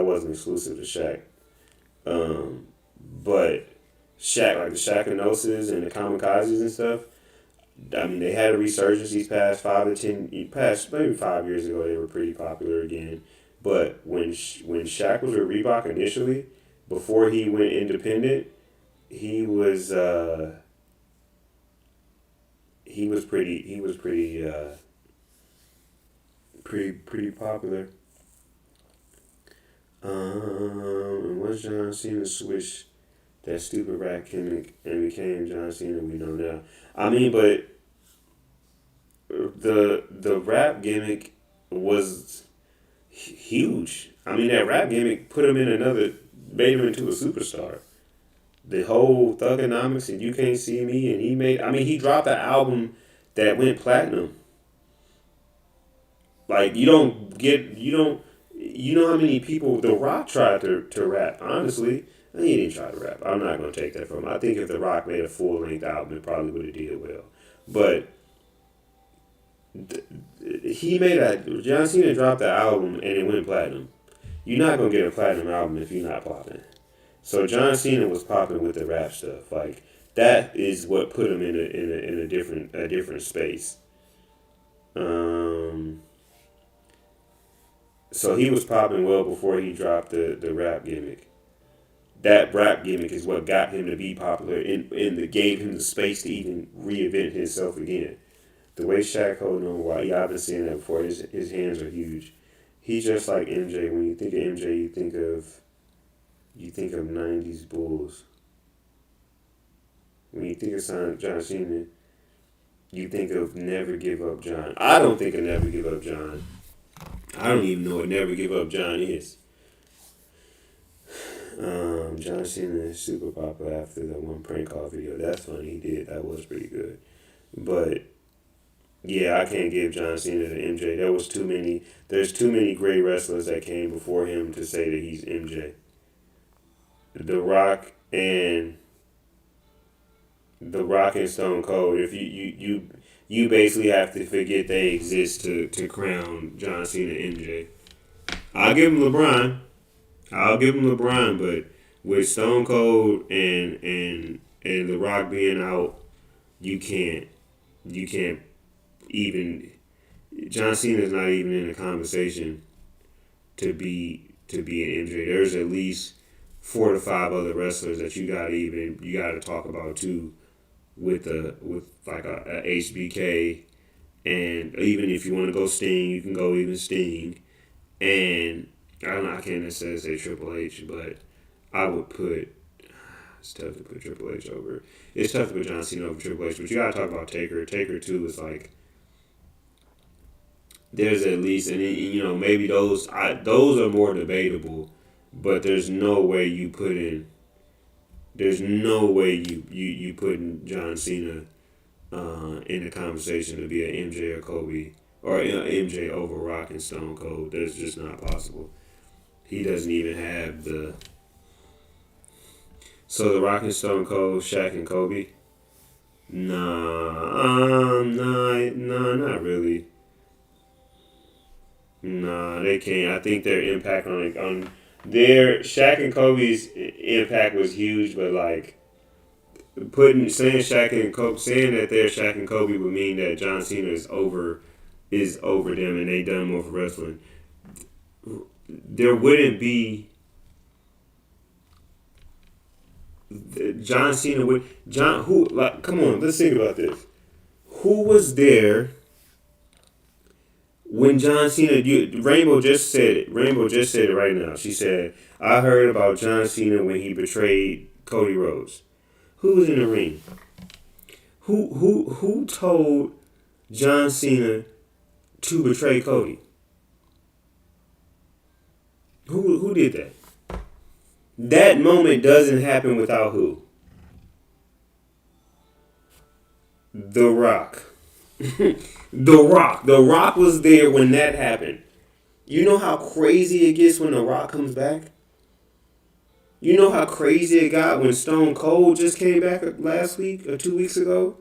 wasn't exclusive to Shaq. But Shaq, like the Shaqanosis and the Kamikazes and stuff. I mean, they had a resurgence these past 5 to 10, past maybe 5 years ago. They were pretty popular again. But when Shaq was with Reebok initially, before he went independent, he was pretty popular. And once John Cena switched that stupid rap gimmick and became John Cena we know now. I mean, but the rap gimmick was huge. I mean, that rap gimmick put him in another, made him into a superstar. The whole Thugonomics and You Can't See Me, and I mean, he dropped an album that went platinum. Like, you know how many people, The Rock tried to rap, honestly. He didn't try to rap. I'm not going to take that from him. I think if The Rock made a full length album, it probably would have did well. But John Cena dropped the album and it went platinum. You're not going to get a platinum album if you're not popping. So John Cena was popping with the rap stuff. Like, that is what put him in a different space. Um, so he was popping well before he dropped the rap gimmick. That rap gimmick is what got him to be popular and that gave him the space to even reinvent himself again. The way Shaq holding on, yeah, I've been seeing that before. His hands are huge. He's just like MJ. When you think of MJ, you think of You think of 90s Bulls. When you think of John Cena, you think of Never Give Up John. I don't think of Never Give Up John. I don't even know what Never Give Up John is. John Cena is super popular after that one prank call video. That's funny. He did. That was pretty good. But yeah, I can't give John Cena to MJ. There's too many great wrestlers that came before him to say that he's MJ. The Rock and Stone Cold. If you basically have to forget they exist to crown John Cena MJ. I'll give him LeBron. But with Stone Cold and The Rock being out, you can't even. John Cena's not even in the conversation to be an MJ. There's at least 4 to 5 other wrestlers that you gotta talk about too, with like a HBK, and even if you want to go Sting, you can go even Sting, and I don't know, I can't necessarily say Triple H, but I would put. It's tough to put Triple H over. It's tough to put John Cena over Triple H, but you gotta talk about Taker. Taker too is like. There's at least, and maybe those are more debatable, but there's no way you put in. There's no way you putting John Cena in the conversation to be an MJ or Kobe, or MJ over Rock and Stone Cold. That's just not possible. He doesn't even have the. So the Rock and Stone Cold, Shaq and Kobe. Nah, not really. Nah, they can't. I think their impact on their Shaq and Kobe's impact was huge, but like saying that they're Shaq and Kobe would mean that John Cena is over them and they done more for wrestling. There wouldn't be John Cena would John who like come on, let's think about this. Who was there when John Cena, Rainbow just said it. Rainbow just said it right now. She said, I heard about John Cena when he betrayed Cody Rhodes. Who was in the ring? Who told John Cena to betray Cody? Who did that? That moment doesn't happen without who? The Rock. The Rock. The Rock was there when that happened. You know how crazy it gets when The Rock comes back? You know how crazy it got when Stone Cold just came back last week or 2 weeks ago?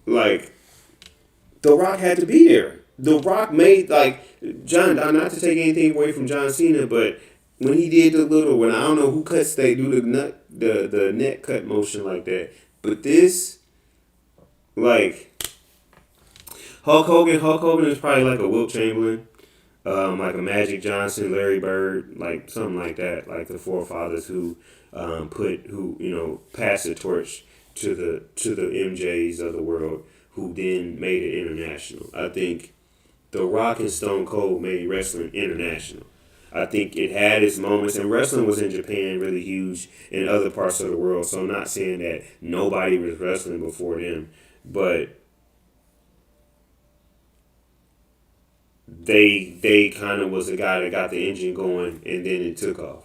Like, The Rock had to be there. The Rock made, like, John, not to take anything away from John Cena, but when he did when I don't know who cuts, they do the neck cut motion like that. But this, like, Hulk Hogan is probably like a Wilt Chamberlain, like a Magic Johnson, Larry Bird, like something like that, like the forefathers who passed the torch to the MJs of the world, who then made it international. I think The Rock and Stone Cold made wrestling international. I think it had its moments, and wrestling was in Japan really huge in other parts of the world. So I'm not saying that nobody was wrestling before them, but they kind of was the guy that got the engine going, and then it took off.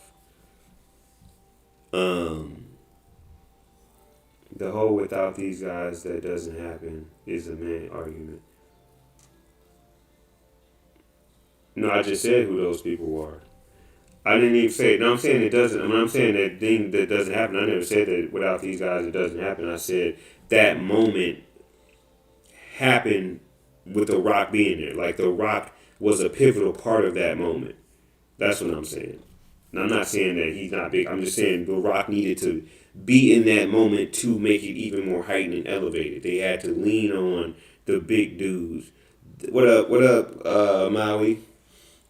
The whole without these guys that doesn't happen is a main argument. No, I just said who those people were. I didn't even say it. No, I'm saying it doesn't. I'm saying that thing that doesn't happen. I never said that without these guys it doesn't happen. I said that moment happened with The Rock being there. Like, The Rock was a pivotal part of that moment. That's what I'm saying. Now, I'm not saying that he's not big. I'm just saying The Rock needed to be in that moment to make it even more heightened and elevated. They had to lean on the big dudes. What up, Maui?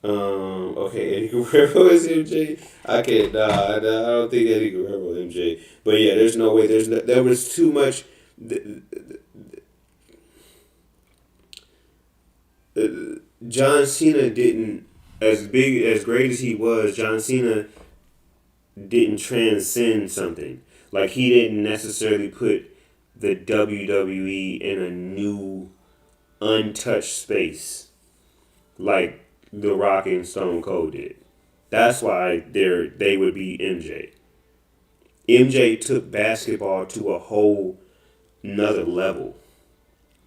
Okay, Eddie Guerrero is MJ. I can't. I don't think Eddie Guerrero is MJ. But yeah, there's no way. There was too much. John Cena didn't, as great as he was. John Cena didn't transcend something. Like he didn't necessarily put the WWE in a new untouched space like The Rock and Stone Cold did. That's why they would be MJ. MJ took basketball to a whole another level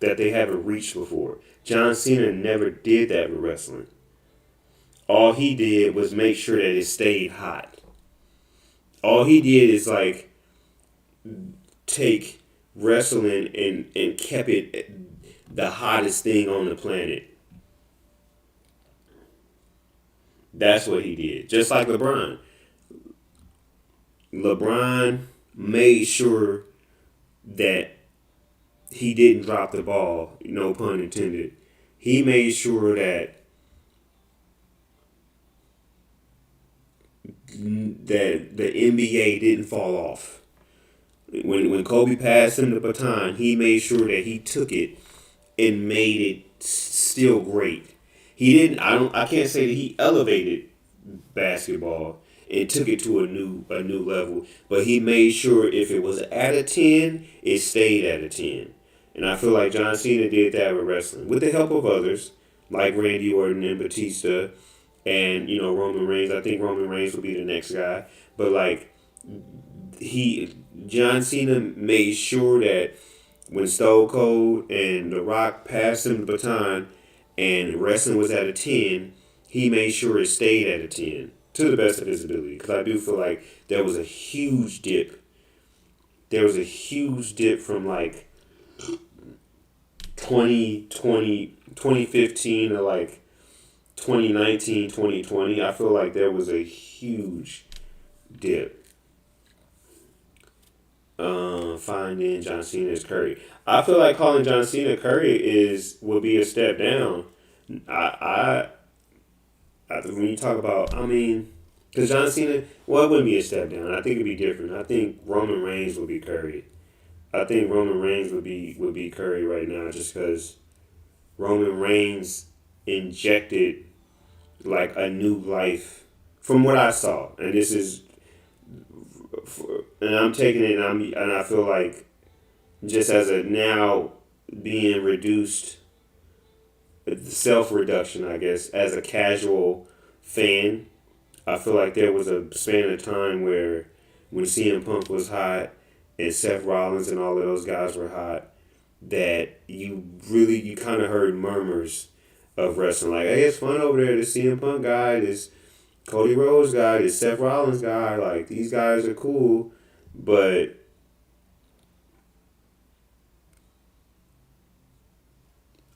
that they haven't reached before. John Cena never did that with wrestling. All he did was make sure that it stayed hot. All he did is like take wrestling and kept it the hottest thing on the planet. That's what he did. Just like LeBron. LeBron made sure that he didn't drop the ball, no pun intended. He made sure that the NBA didn't fall off. When Kobe passed him the baton, he made sure that he took it and made it still great. He didn't. I can't say that he elevated basketball and took it to a new level, but he made sure if it was at a 10, it stayed at a 10. And I feel like John Cena did that with wrestling, with the help of others like Randy Orton and Batista, and Roman Reigns. I think Roman Reigns will be the next guy, but like John Cena made sure that when Stone Cold and The Rock passed him the baton and wrestling was at a 10, he made sure it stayed at a 10 to the best of his ability. Because I do feel like there was a huge dip. There was a huge dip from like 2015 to like 2019, 2020. I feel like there was a huge dip. Finding John Cena as Curry. I feel like calling John Cena Curry will be a step down. I when you talk about, because John Cena, well, it wouldn't be a step down. I think it'd be different. I think Roman Reigns would be Curry. I think Roman Reigns would be Curry right now, just because Roman Reigns injected like a new life from what I saw, and this is, and I'm taking it, and I feel like just as a now being reduced, self-reduction, I guess, as a casual fan, I feel like there was a span of time where when CM Punk was hot and Seth Rollins and all of those guys were hot, that you kind of heard murmurs of wrestling. Like, hey, it's fun over there. This CM Punk guy, this Cody Rhodes guy, this Seth Rollins guy, like, these guys are cool, but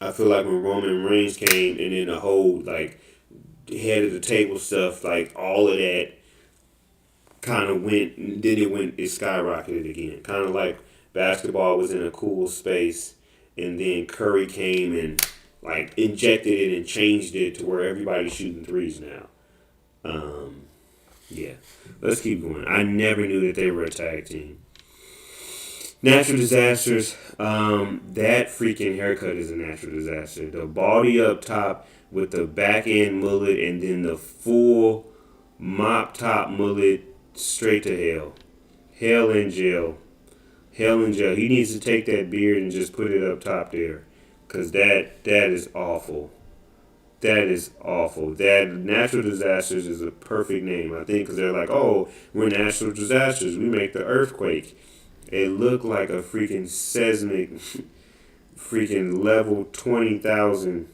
I feel like when Roman Reigns came and then the whole, like, head of the table stuff, like, all of that kind of went, and then it skyrocketed again. Kind of like basketball was in a cool space, and then Curry came and, like, injected it and changed it to where everybody's shooting threes now. Yeah. Let's keep going. I never knew that they were a tag team. Natural disasters. That freaking haircut is a natural disaster. The baldy up top with the back end mullet and then the full mop top mullet straight to hell. Hell in jail. Hell in jail. He needs to take that beard and just put it up top there. Because that is awful. That is awful. That natural disasters is a perfect name, I think, because they're like, oh, we're natural disasters. We make the earthquake. It looked like a freaking seismic, freaking level 20,000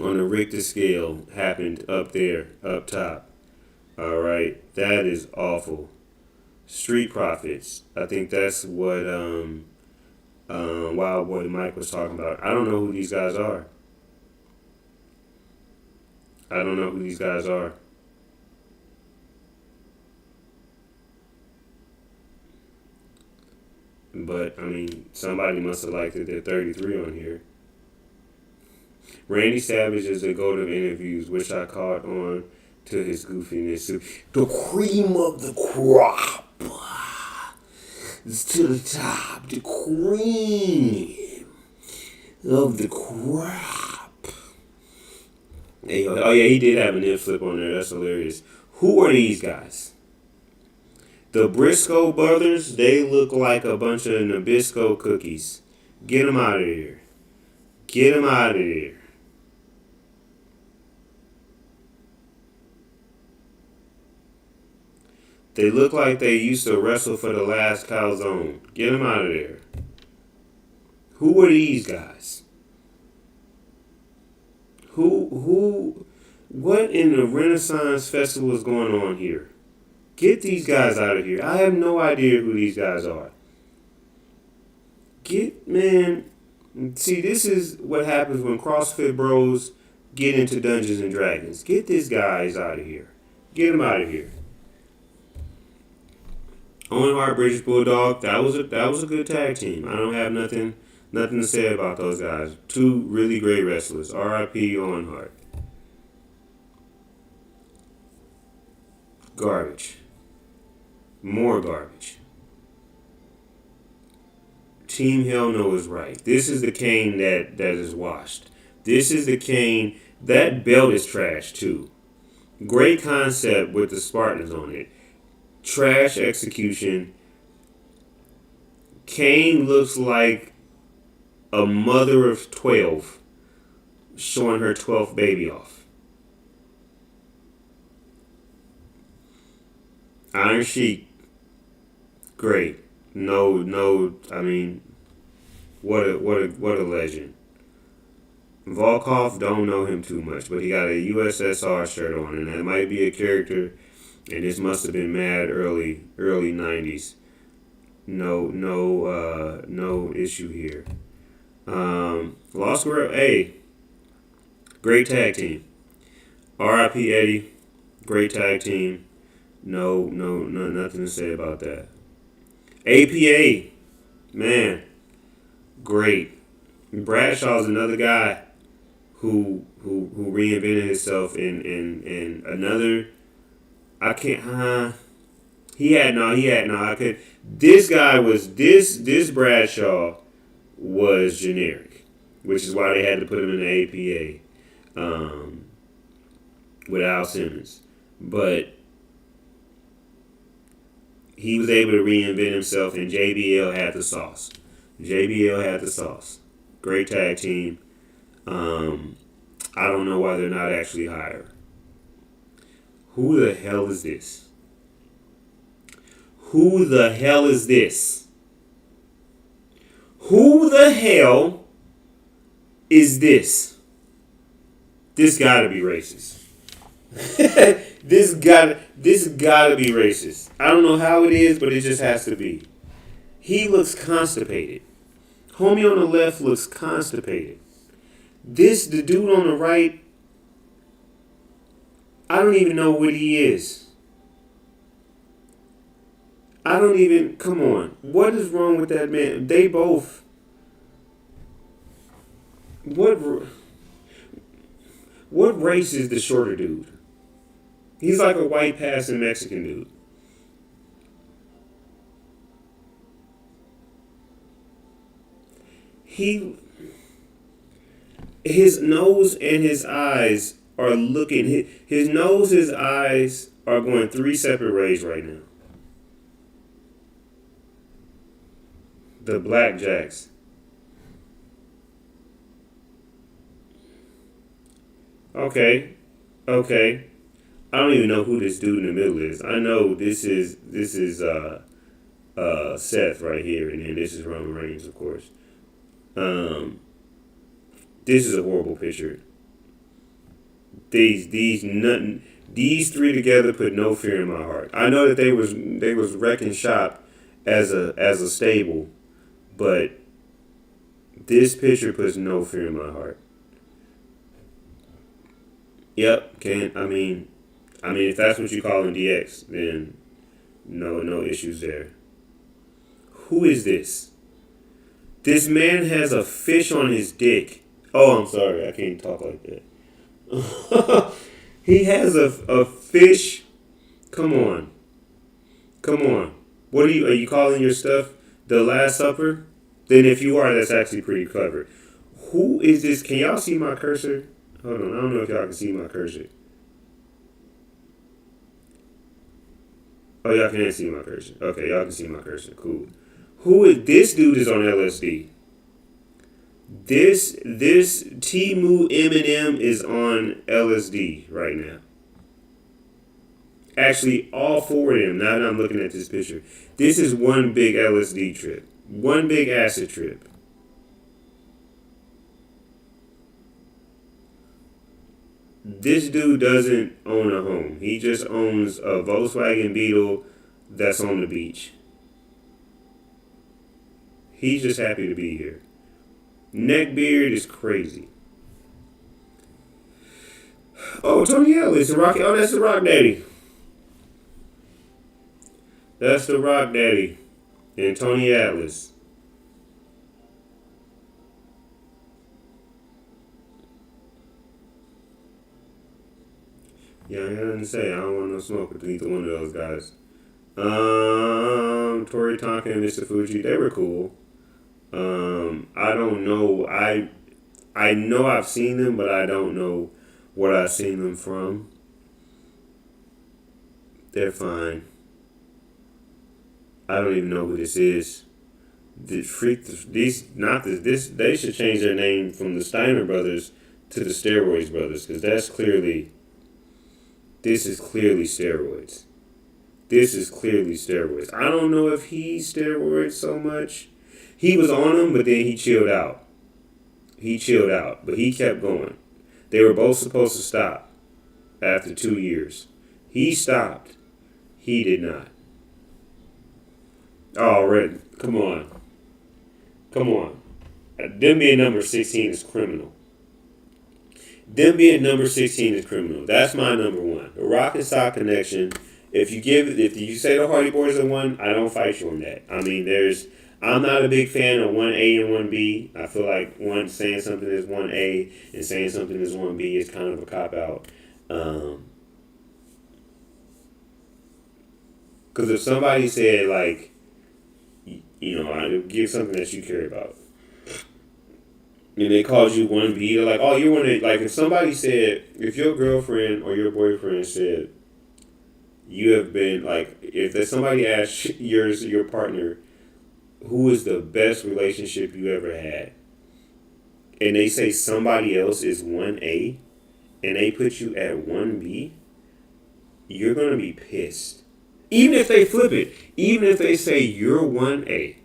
on a Richter scale happened up there, up top. All right, that is awful. Street Profits. I think that's what Wild Boy Mike was talking about. I don't know who these guys are. I don't know who these guys are. But, somebody must have liked that they're 33 on here. Randy Savage is the goat of interviews, which I caught on to his goofiness. The cream of the crop. It's to the top. The cream of the crop. Hey, oh yeah, he did have an hip flip on there. That's hilarious. Who are these guys? The Briscoe brothers, they look like a bunch of Nabisco cookies. Get them out of here. Get them out of here. They look like they used to wrestle for the last calzone. Get them out of there. Who are these guys? What in the Renaissance Festival is going on here? Get these guys out of here. I have no idea who these guys are. Man, see, this is what happens when CrossFit bros get into Dungeons and Dragons. Get these guys out of here. Get them out of here. Owen Hart, British Bulldog, that was a good tag team. I don't have nothing to say about those guys. Two really great wrestlers. R.I.P. Owen Hart. Garbage. More garbage. Team Hell No is right. This is the Kane that is washed. This is the Kane. That belt is trash too. Great concept with the Spartans on it. Trash execution. Kane looks like a mother of 12 showing her 12th baby off. Iron Sheik, great. No, I mean, what a legend. Volkov, don't know him too much, but he got a USSR shirt on, and that might be a character. And this must have been mad early 90s. No issue here. Lost World, hey, great tag team. R.I.P. Eddie, great tag team. No, nothing to say about that. APA, man, great. Bradshaw's another guy who reinvented himself in another. I can't. He had no. I could. This guy was this Bradshaw was generic, which is why they had to put him in the APA with Al Simmons. But he was able to reinvent himself, and JBL had the sauce. Great tag team. I don't know why they're not actually higher. Who the hell is this? Who the hell is this? Who the hell is this? This gotta be racist. This gotta be racist. I don't know how it is, but it just has to be. He looks constipated. Homie on the left looks constipated. The dude on the right, I don't even know what he is. Come on. What is wrong with that man? They both. What race is the shorter dude? He's like a white passing Mexican dude. His nose and his eyes are looking. His nose, his eyes are going three separate ways right now. The Blackjacks. Okay. I don't even know who this dude in the middle is. I know this is Seth right here, and then this is Roman Reigns, of course. This is a horrible picture. These three together put no fear in my heart. I know that they was wrecking shop as a stable, but this picture puts no fear in my heart. Yep, I mean, if that's what you call in DX, then no issues there. Who is this? This man has a fish on his dick. Oh, I'm sorry, I can't talk like that. He has a fish. Come on. What are you calling your stuff? The Last Supper? Then if you are, that's actually pretty clever. Who is this? Can y'all see my cursor? Hold on, I don't know if y'all can see my cursor. Oh, y'all can't see my cursor. Okay, y'all can see my cursor. Cool. Who is this dude? Is on LSD. This Timu Eminem is on LSD right now. Actually, all four of them. Now that I'm looking at this picture, this is one big LSD trip, one big acid trip. This dude doesn't own a home. He just owns a Volkswagen Beetle that's on the beach. He's just happy to be here. Neckbeard is crazy. Oh, Tony Ellis, the Rock. Oh, that's the Rock Daddy. That's the Rock Daddy and Tony Atlas. Yeah, I got nothing to say. I don't want no smoke with either one of those guys. Tori Tonka and Mr. Fuji, they were cool. I don't know. I know I've seen them, but I don't know what I've seen them from. They're fine. I don't even know who this is. They should change their name from the Steiner brothers to the Steroids brothers, because this is clearly steroids. This is clearly steroids. I don't know if he's steroids so much. He was on them, but then he chilled out. But he kept going. They were both supposed to stop after 2 years. He stopped. He did not. Already. Come on. Them being number 16 is criminal. That's my number one. The Rock and Sock Connection. If you say the Hardy Boys are one, I don't fight you on that. I mean, I'm not a big fan of 1A and 1B. I feel like saying something is 1A and saying something is 1B is kind of a cop out. Because if somebody said, like, I give something that you care about, and they called you 1B, they're like, oh, you're one of, like, if somebody said, if your girlfriend or your boyfriend said, you have been, like, if somebody asked your partner, who is the best relationship you ever had, and they say somebody else is 1A, and they put you at 1B, you're going to be pissed. Even if they flip it, even if they say you're 1A,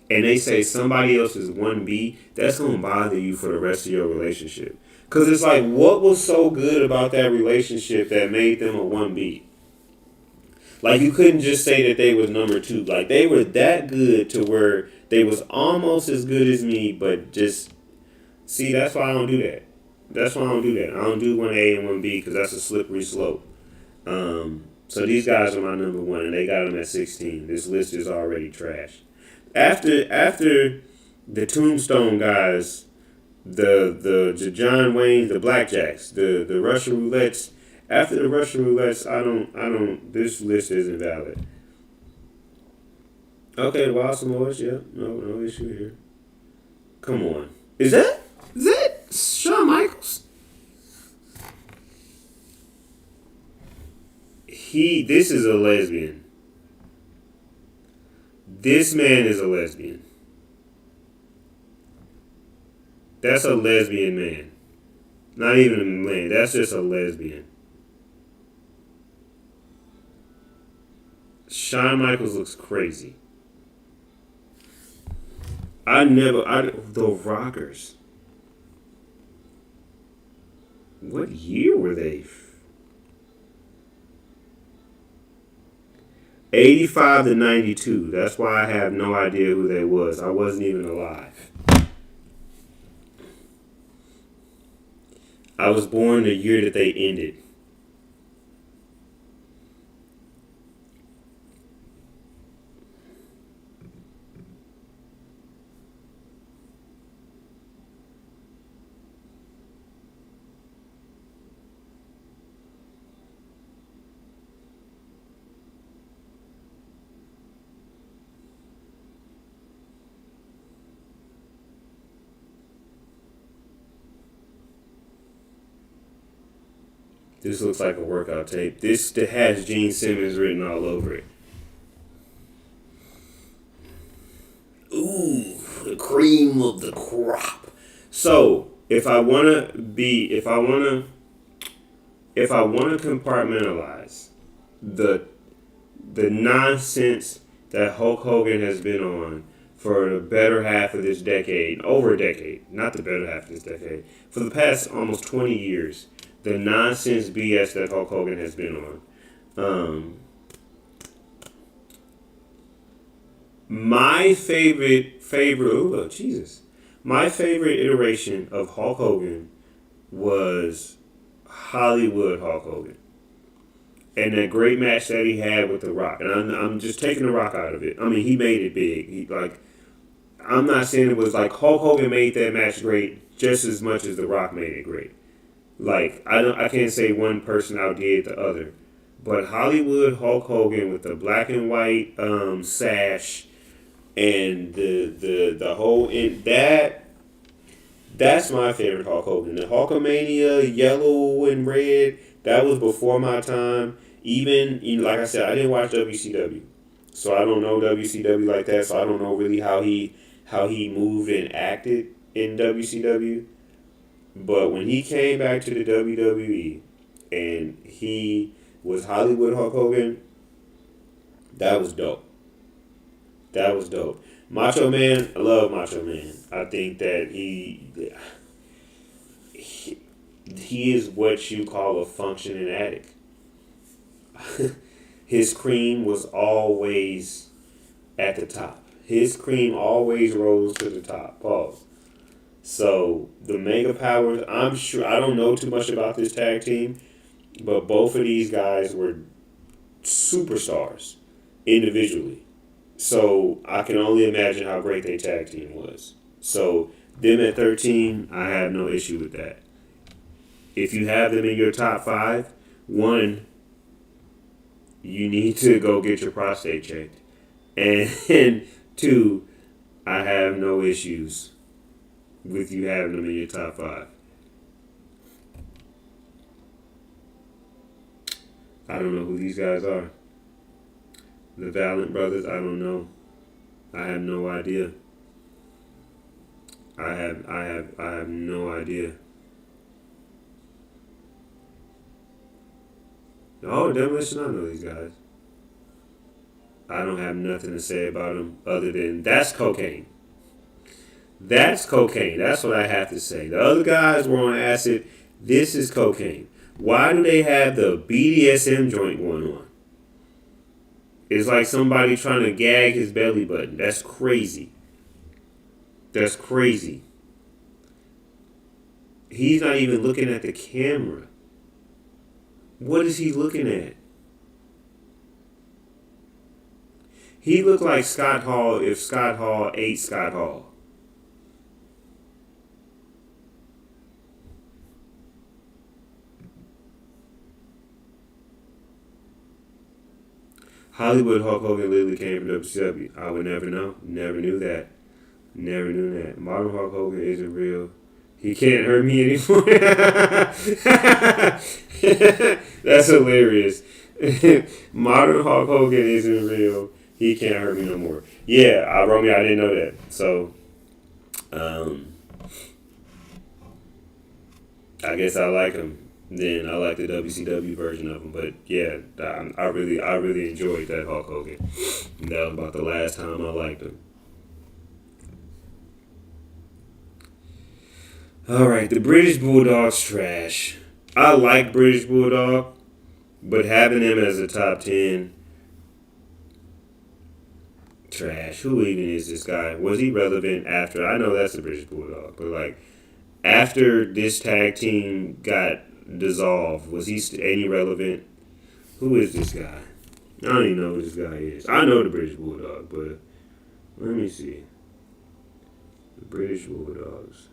and they say somebody else is 1B, that's going to bother you for the rest of your relationship. Because it's like, what was so good about that relationship that made them a 1B? Like, you couldn't just say that they was number 2. Like, they were that good to where they was almost as good as me, but just... See, that's why I don't do that. I don't do 1A and 1B because that's a slippery slope. So these guys are my number 1, and they got them at 16. This list is already trash. After the Tombstone guys, the John Wayne, the Blackjacks, the Russian Roulettes. After the Russian Roulettes, I don't. This list isn't valid. Okay, the Wild Samoas, yeah, no issue here. Come on, is that Shawn Michaels? This is a lesbian. This man is a lesbian. That's a lesbian man. Not even a man. That's just a lesbian. Shawn Michaels looks crazy. The Rockers. What year were they? 85 to 92. That's why I have no idea who they was. I wasn't even alive. I was born the year that they ended. This looks like a workout tape. This has Gene Simmons written all over it. Ooh, the cream of the crop. So if I wanna compartmentalize the nonsense that Hulk Hogan has been on for the better half of this decade, over a decade, not the better half of this decade, for the past almost 20 years, the nonsense BS that Hulk Hogan has been on. My my favorite iteration of Hulk Hogan was Hollywood Hulk Hogan. And that great match that he had with The Rock. And I'm just taking The Rock out of it. I mean, he made it big. I'm not saying it was like Hulk Hogan made that match great just as much as The Rock made it great. Like, I can't say one person outdid the other. But Hollywood Hulk Hogan with the black and white sash and the whole that's my favorite Hulk Hogan. The Hulkamania yellow and red, that was before my time. Even, like I said, I didn't watch WCW, so I don't know WCW like that. So I don't know really how he moved and acted in WCW. But when he came back to the WWE and he was Hollywood Hulk Hogan, that was dope. That was dope. Macho Man, I love Macho Man. I think that he is what you call a functioning addict. His cream was always at the top. His cream always rose to the top. Pause. So the Mega Powers, I'm sure, I don't know too much about this tag team, but both of these guys were superstars individually. So I can only imagine how great their tag team was. So them at 13, I have no issue with that. If you have them in your top 5, one, you need to go get your prostate checked. And two, I have no issues with you having them in your top 5. I don't know who these guys are. The Valiant Brothers, I don't know. I have no idea. I have no idea. Oh, Demolition, I know these guys. I don't have nothing to say about them other than that's cocaine. That's cocaine. That's what I have to say. The other guys were on acid. This is cocaine. Why do they have the BDSM joint going on? It's like somebody trying to gag his belly button. That's crazy. That's crazy. He's not even looking at the camera. What is he looking at? He looked like Scott Hall if Scott Hall ate Scott Hall. Hollywood Hulk Hogan literally came from WCW. I would never know. Never knew that. Never knew that. Modern Hulk Hogan isn't real. He can't hurt me anymore. That's hilarious. Modern Hulk Hogan isn't real. He can't hurt me no more. Yeah, I didn't know that. So, I guess I like him. Then I like the WCW version of him. But yeah, I really enjoyed that Hulk Hogan. And that was about the last time I liked him. All right, the British Bulldog's trash. I like British Bulldog, but having him as a top 10, trash. Who even is this guy? Was he relevant after? I know that's the British Bulldog, but like after this tag team got dissolved, was he any relevant? Who is this guy? I don't even know who this guy is. I know the British Bulldog, but let me see. The British Bulldogs.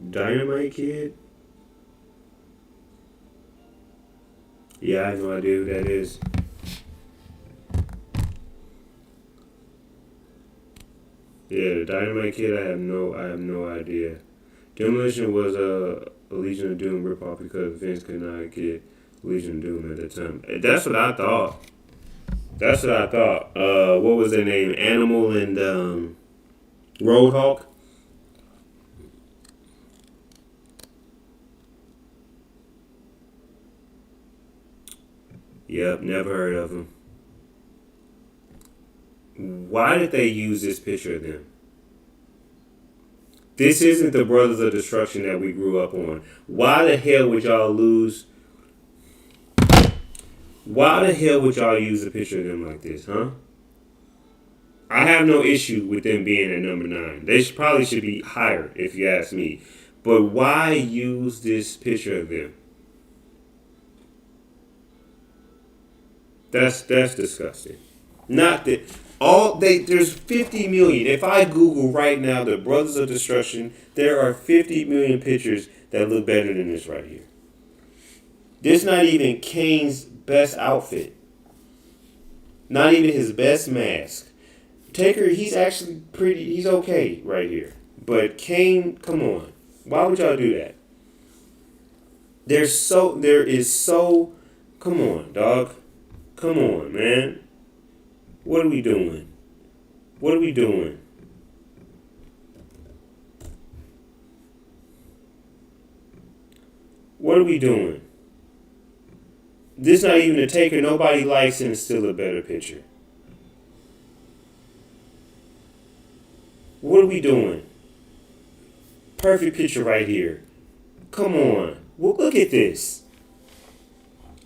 Dynamite Kid? Yeah, I have no idea who that is. Yeah, the Dynamite Kid, I have no idea. Demolition was a Legion of Doom ripoff because Vince could not get Legion of Doom at the time. That's what I thought. That's what I thought. What was their name? Animal and Roadhawk. Yep, never heard of them. Why did they use this picture of them? This isn't the Brothers of Destruction that we grew up on. Why the hell would y'all lose? Why the hell would y'all use a picture of them like this, huh? I have no issue with them being at number 9. They probably should be higher, if you ask me. But why use this picture of them? That's disgusting. Not that there's 50 million. If I Google right now the Brothers of Destruction, there are 50 million pictures that look better than this right here. This not even Kane's best outfit. Not even his best mask. Taker, he's actually he's okay right here. But Kane, come on. Why would y'all do that? Come on, dog. Come on, man. What are we doing? What are we doing? What are we doing? This not even a Taker nobody likes and it's still a better picture. What are we doing? Perfect picture right here. Come on. Well, look at this.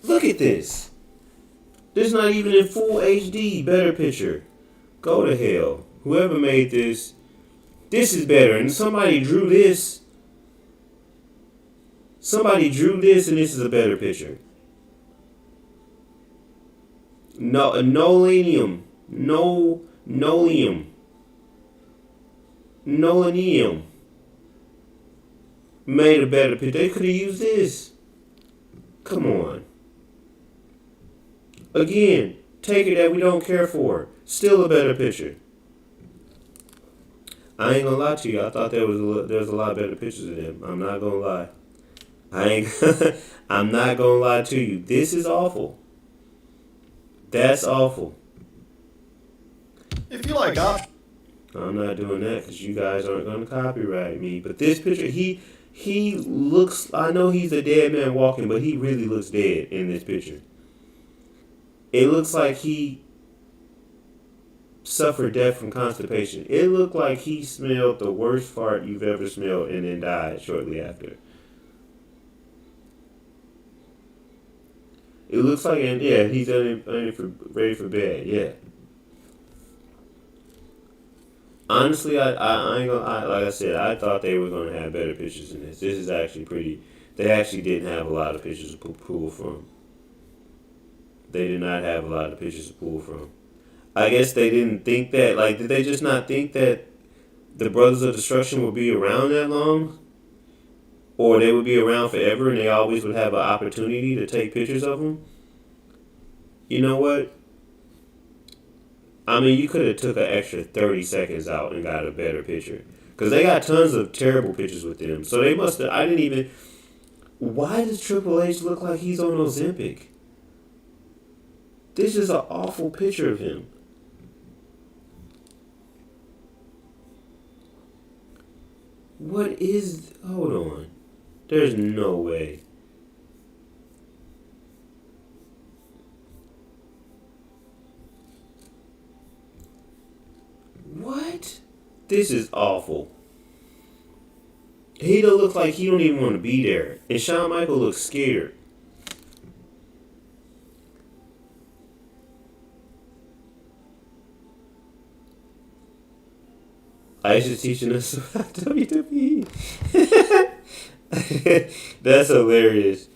Look at this. This not even in full HD. Better picture. Go to hell. Whoever made this is better. And somebody drew this. Somebody drew this and this is a better picture. No, Nolanium. Nolanium. Made a better picture. They could have used this. Come on. Again, Taker that we don't care for. Still a better picture. I ain't gonna lie to you. I thought there was a lot better pictures of them. I'm not gonna lie. I'm not gonna lie to you. This is awful. That's awful. If you like I'm not doing that because you guys aren't gonna copyright me. But this picture, he looks. I know he's a dead man walking, but he really looks dead in this picture. It looks like he suffered death from constipation. It looked like he smelled the worst fart you've ever smelled and then died shortly after. It looks like, and yeah, he's ready for bed. Yeah. Honestly, I ain't gonna. Like I said, I thought they were gonna have better pictures than this. This is actually pretty. They actually didn't have a lot of pictures to pull from. They did not have a lot of pictures to pull from. I guess they didn't think that. Like, did they just not think that the Brothers of Destruction would be around that long? Or they would be around forever and they always would have an opportunity to take pictures of them? You know what? I mean, you could have took an extra 30 seconds out and got a better picture. Because they got tons of terrible pictures with them. So they must have... I didn't even... Why does Triple H look like he's on Ozempic? This is an awful picture of him. What is... Hold on. There's no way. What? This is awful. He looks like he don't even want to be there. And Shawn Michaels looks scared. Aisha's teaching us about WWE. That's hilarious.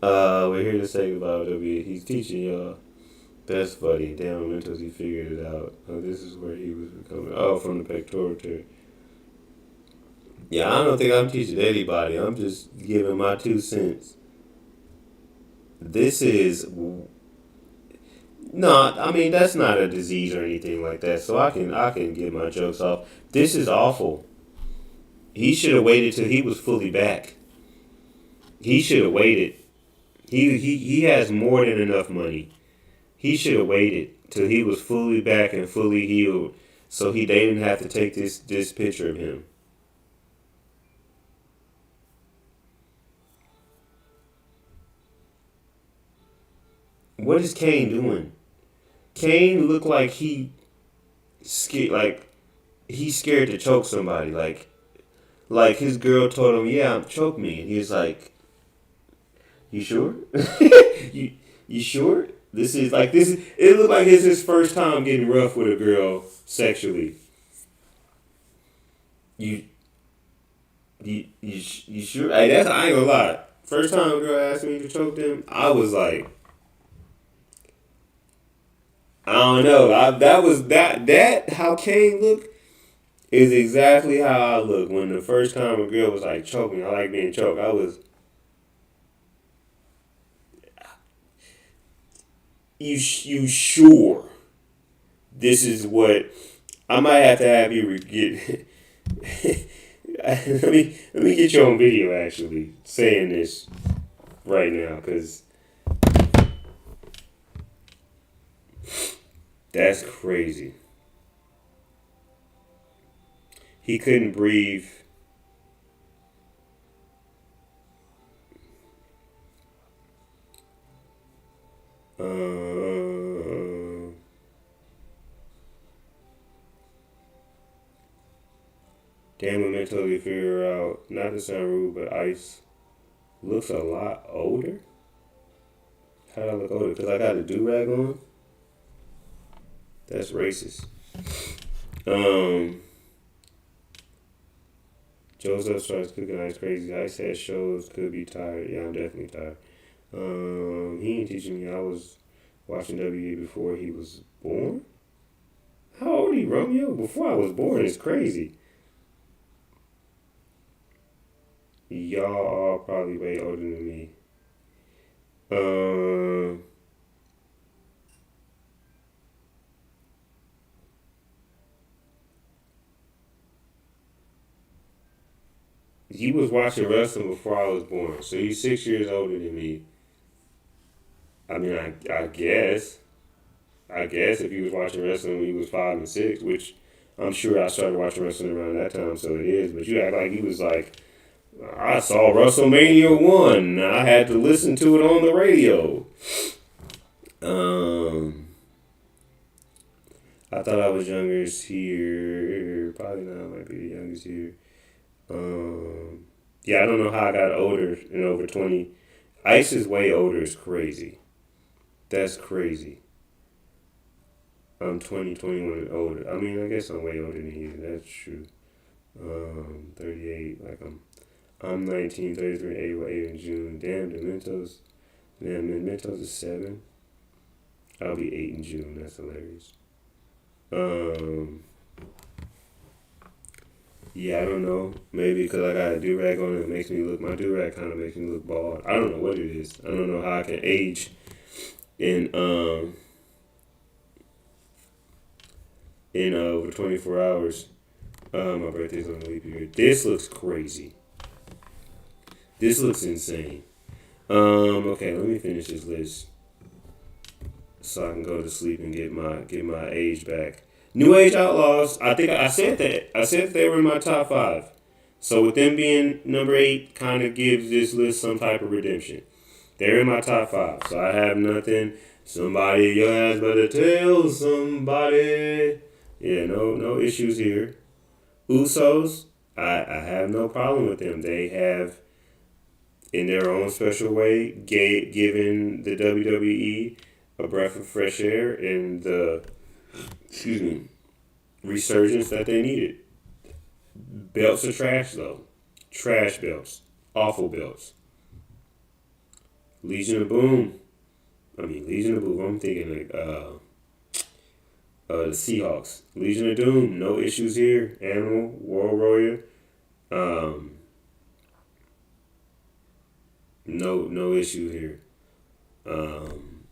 We're here to say about WWE. He's teaching y'all. That's funny. Damn, until he figured it out. Oh, this is where he was becoming. Oh, from the pectoral tear. Yeah, I don't think I'm teaching anybody. I'm just giving my 2 cents. This is not. I mean, that's not a disease or anything like that. So I can get my jokes off. This is awful. He should have waited till he was fully back. He should have waited. He has more than enough money. He should have waited till he was fully back and fully healed, so they didn't have to take this picture of him. What is Kane doing? Kane looked like he's scared to choke somebody. Like his girl told him, "Yeah, choke me," and he's like, "You sure? you sure? This is. It looked like it's his first time getting rough with a girl sexually. You you sure? Hey, I ain't gonna lie. First time a girl asked me to choke them, I was like, I don't know. That was that how Kane looked is exactly how I look when the first time a girl was like, choke me. I like being choked. I was, you sure? This is what I might have to have you get. Let me get you on video actually saying this right now because that's crazy. He couldn't breathe. Uh, Damn, I'm mentally figure out. Not to sound rude, but Ice looks a lot older. How do I look older? Because I got a do rag on. That's racist. Um, Joseph starts cooking ice crazy. Ice has shows could be tired. Yeah, I'm definitely tired. He ain't teaching me. I was watching WA before he was born. How old are you, Romeo? Before I was born is crazy. Y'all all probably way older than me. Um, he was watching wrestling before I was born, so he's 6 years older than me. I mean, I guess. I guess if he was watching wrestling when he was 5 and 6, which I'm sure I started watching wrestling around that time, so it is. But you act like he was like, I saw WrestleMania 1. I had to listen to it on the radio. Um, I thought I was youngest here. Probably not. I might be the youngest here. Um, yeah, I don't know how I got older in over 20. Ice is way older. Is crazy. That's crazy. I'm 20, 21 and older. I mean, I guess I'm way older than you. That's true. 38. I'm 19, 33, 8 in June. Damn, the Mentos. Damn, the Mentos is 7. I'll be 8 in June. That's hilarious. Um, yeah, I don't know. Maybe because I got a do rag on it, makes me look. My do rag kind of makes me look bald. I don't know what it is. I don't know how I can age in over 24 hours. My birthday's on the leap year. This looks crazy. This looks insane. Okay, let me finish this list so I can go to sleep and get my age back. New Age Outlaws. I think I said that. I said that they were in my top 5. So with them being number 8, kind of gives this list some type of redemption. They're in my top 5, so I have nothing. Somebody, your ass better tell somebody. Yeah, no issues here. Usos, I have no problem with them. They have, in their own special way, given the WWE a breath of fresh air and the, excuse me, resurgence that they needed. Belts are trash though, trash belts, awful belts. Legion of Boom. Legion of Boom. I'm thinking like the Seahawks. Legion of Doom. No issues here. Animal, World Warrior. Um, no issue here. Um,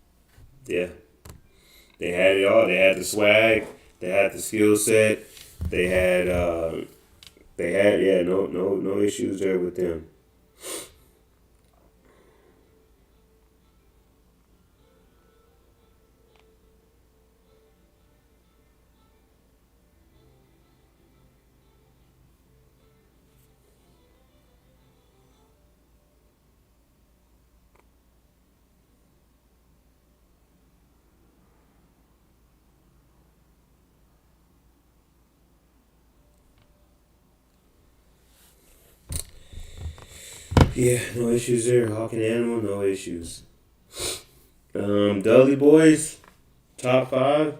yeah, they had it all. They had the swag. They had the skill set. They had no issues there with them. Yeah, no issues there. Hawk and Animal, no issues. Dudley Boys, top five.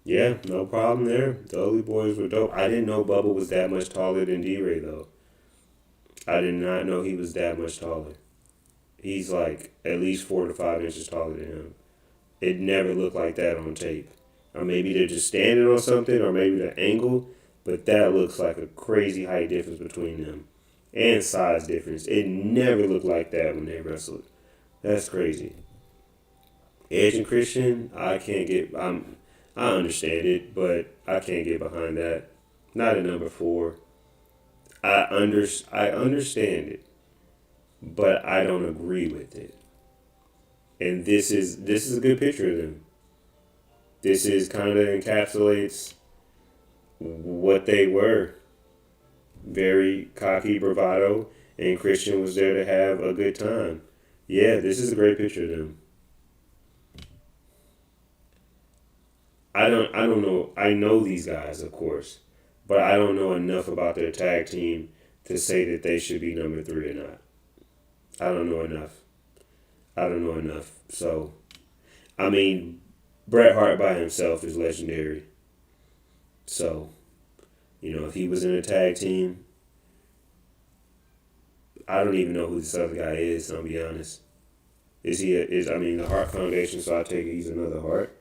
Yeah, no problem there. Dudley Boys were dope. I didn't know Bubba was that much taller than D-Ray though. I did not know he was that much taller. He's like at least 4 to 5 inches taller than him. It never looked like that on tape. Or maybe they're just standing on something, or maybe the angle, but that looks like a crazy height difference between them. And size difference. It never looked like that when they wrestled. That's crazy. Edge and Christian, I can't get. I understand it, but I can't get behind that. Not at number four. I understand it, but I don't agree with it. And this is a good picture of them. This is kind of encapsulates what they were. Very cocky bravado, and Christian was there to have a good time. Yeah, this is a great picture of them. I don't know. I know these guys, of course, but I don't know enough about their tag team to say that they should be number three or not. I don't know enough. I don't know enough. So, I mean, Bret Hart by himself is legendary. So, if he was in a tag team, I don't even know who this other guy is. I'll be honest. Is he? I mean the Hart Foundation? So I take it he's another Hart.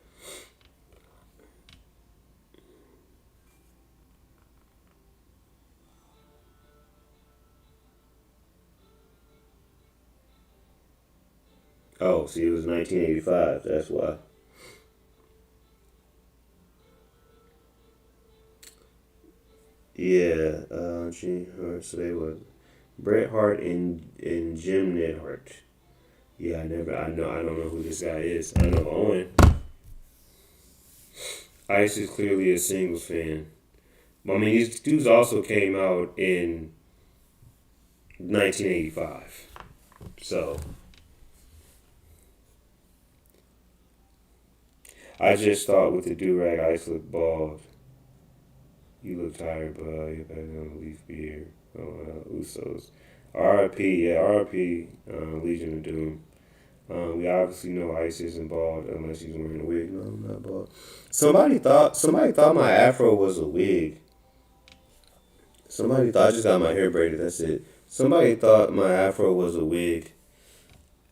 Oh, see, it was 1985. That's why. Yeah. Gene Hart. So they were Bret Hart and Jim Neidhart. Yeah, I never. I know. I don't know who this guy is. I know Owen. Ice is clearly a singles fan. I mean, these dudes also came out in 1985. So I just thought with the do rag, Ice looked bald. You look tired, bud. You're better than a leaf beer. Oh, Usos. RIP, yeah, RIP, Legion of Doom. We obviously know Ice isn't bald unless he's wearing a wig. No, I'm not bald. Somebody thought my afro was a wig. Somebody thought I just got my hair braided. That's it. Somebody thought my afro was a wig,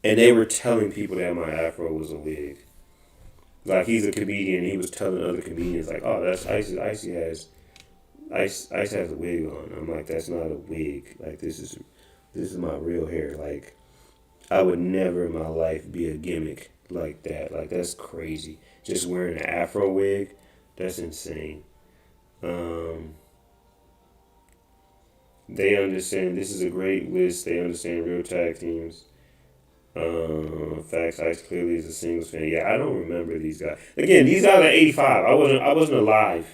and they were telling people that my afro was a wig. Like he's a comedian, he was telling other comedians like, "Oh, that's Ice. Ice has a wig on." I'm like, "That's not a wig. Like this is my real hair. Like I would never in my life be a gimmick like that. Like that's crazy. Just wearing an afro wig, that's insane." Um, they understand this is a great list. They understand real tag teams. Facts. Ice clearly is a singles fan. Yeah, I don't remember these guys. Again, these guys are 85. I wasn't alive.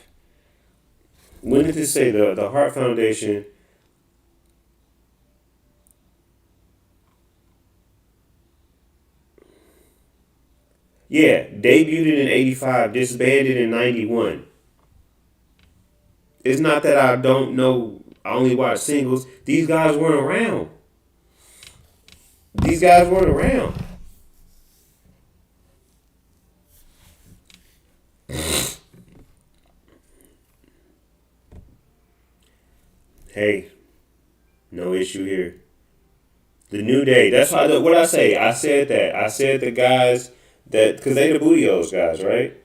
When did this say the Hart Foundation? Yeah, debuted in 85, disbanded in 91. It's not that I don't know. I only watch singles. These guys weren't around. These guys weren't around. Hey, no issue here. The New Day. That's what I say. I said that. I said the guys that because they the Booyos guys, right?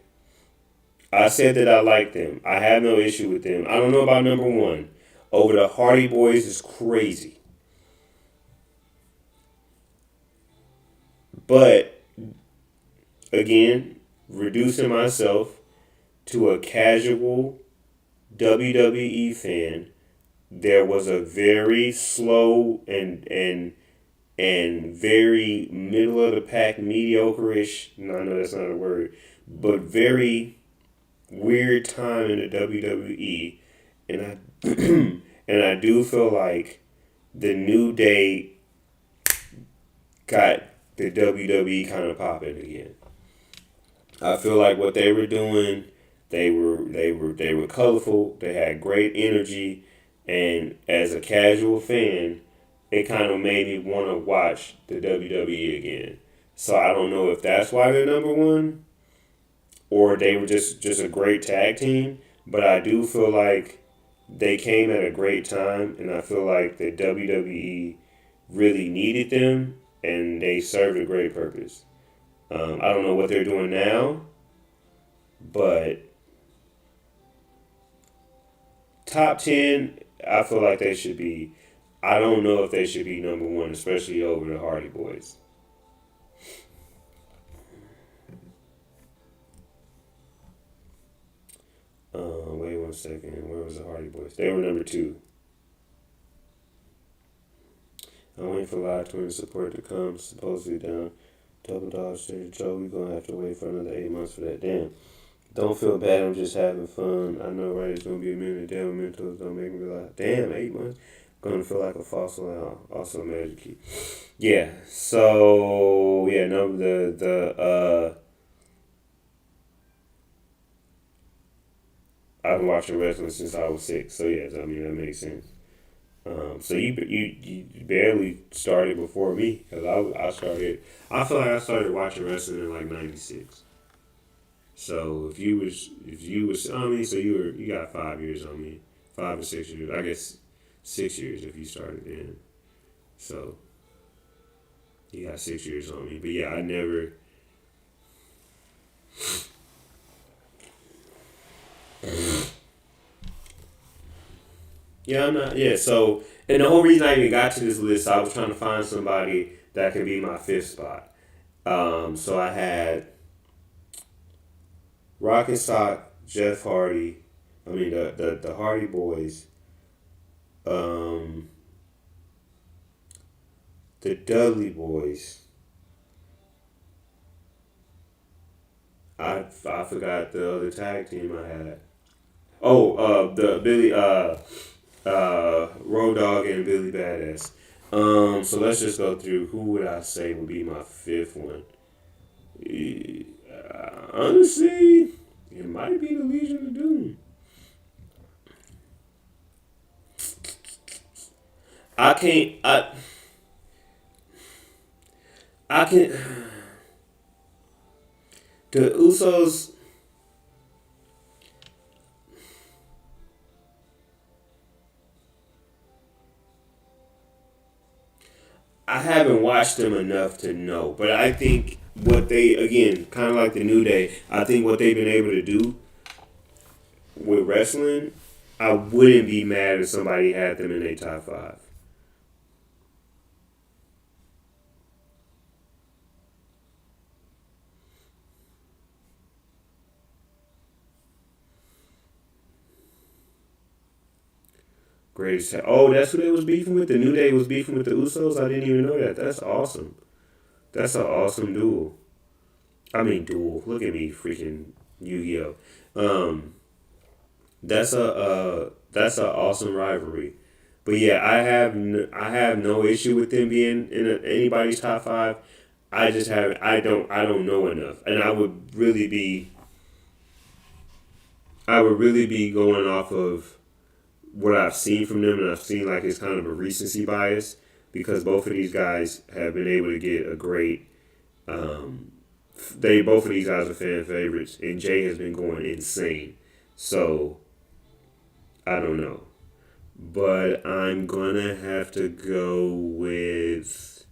I said that I like them. I have no issue with them. I don't know about number one. over the Hardy Boys is crazy. But again, reducing myself to a casual WWE fan, there was a very slow and very middle of the pack, mediocre-ish. No, I know that's not a word, but very weird time in the WWE, and I and I do feel like the New Day got the WWE kind of popping again. I feel like what they were doing, they were colorful. They had great energy, and as a casual fan, it kind of made me want to watch the WWE again. So I don't know if that's why they're number one, or they were just a great tag team. But I do feel like they came at a great time, and I feel like the WWE really needed them, and they served a great purpose. I don't know what they're doing now, but top 10, I feel like they should be. I don't know if they should be number one, especially over the Hardy Boys. Wait 1 second. Where was the Hardy Boys? They were number two. I'm waiting for live Twitter support to come. Supposedly down double dollars to Joe. We're gonna have to wait for another 8 months for that. Damn. Don't feel bad. I'm just having fun. I know, right? It's gonna be a minute. Damn, mentals don't make me realize. Damn, 8 months. Gonna feel like a fossil now. Also, magic key. Yeah. So yeah, no, I've been watching wrestling since I was 6. So yes, I mean that makes sense. So you barely started before me because I started. I feel like I started watching wrestling in like '96. So if you was on me, so you got 5 years on me, 5 or 6 years. I guess 6 years if you started then. So you got 6 years on me. But yeah, I never. Yeah, I'm not. Yeah, so and the whole reason I even got to this list, I was trying to find somebody that could be my fifth spot. So I had Rock and Sock, Jeff Hardy. I mean the Hardy Boys. Um, the Dudley Boys. I forgot the other tag team I had. Oh, the Billy Road Dogg and Billy Badass. So let's just go through who would I say would be my fifth one. Honestly, it might be the Legion of Doom. I can't. I can. The Usos. I haven't watched them enough to know, but I think what they again, kind of like the New Day. I think what they've been able to do with wrestling, I wouldn't be mad if somebody had them in their top five. Greatest. Oh, that's who they was beefing with. The New Day was beefing with the Usos. I didn't even know that. That's awesome. That's an awesome duel. I mean, duel. Look at me, freaking Yu-Gi-Oh. Um, that's a awesome rivalry. But yeah, I have no issue with them being in anybody's top five. I just have I don't know enough, and I would really be going off of what I've seen from them, and I've seen like it's kind of a recency bias because both of these guys have been able to get a great. Um, they both of these guys are fan favorites, and Jay has been going insane. So I don't know, but I'm gonna have to go with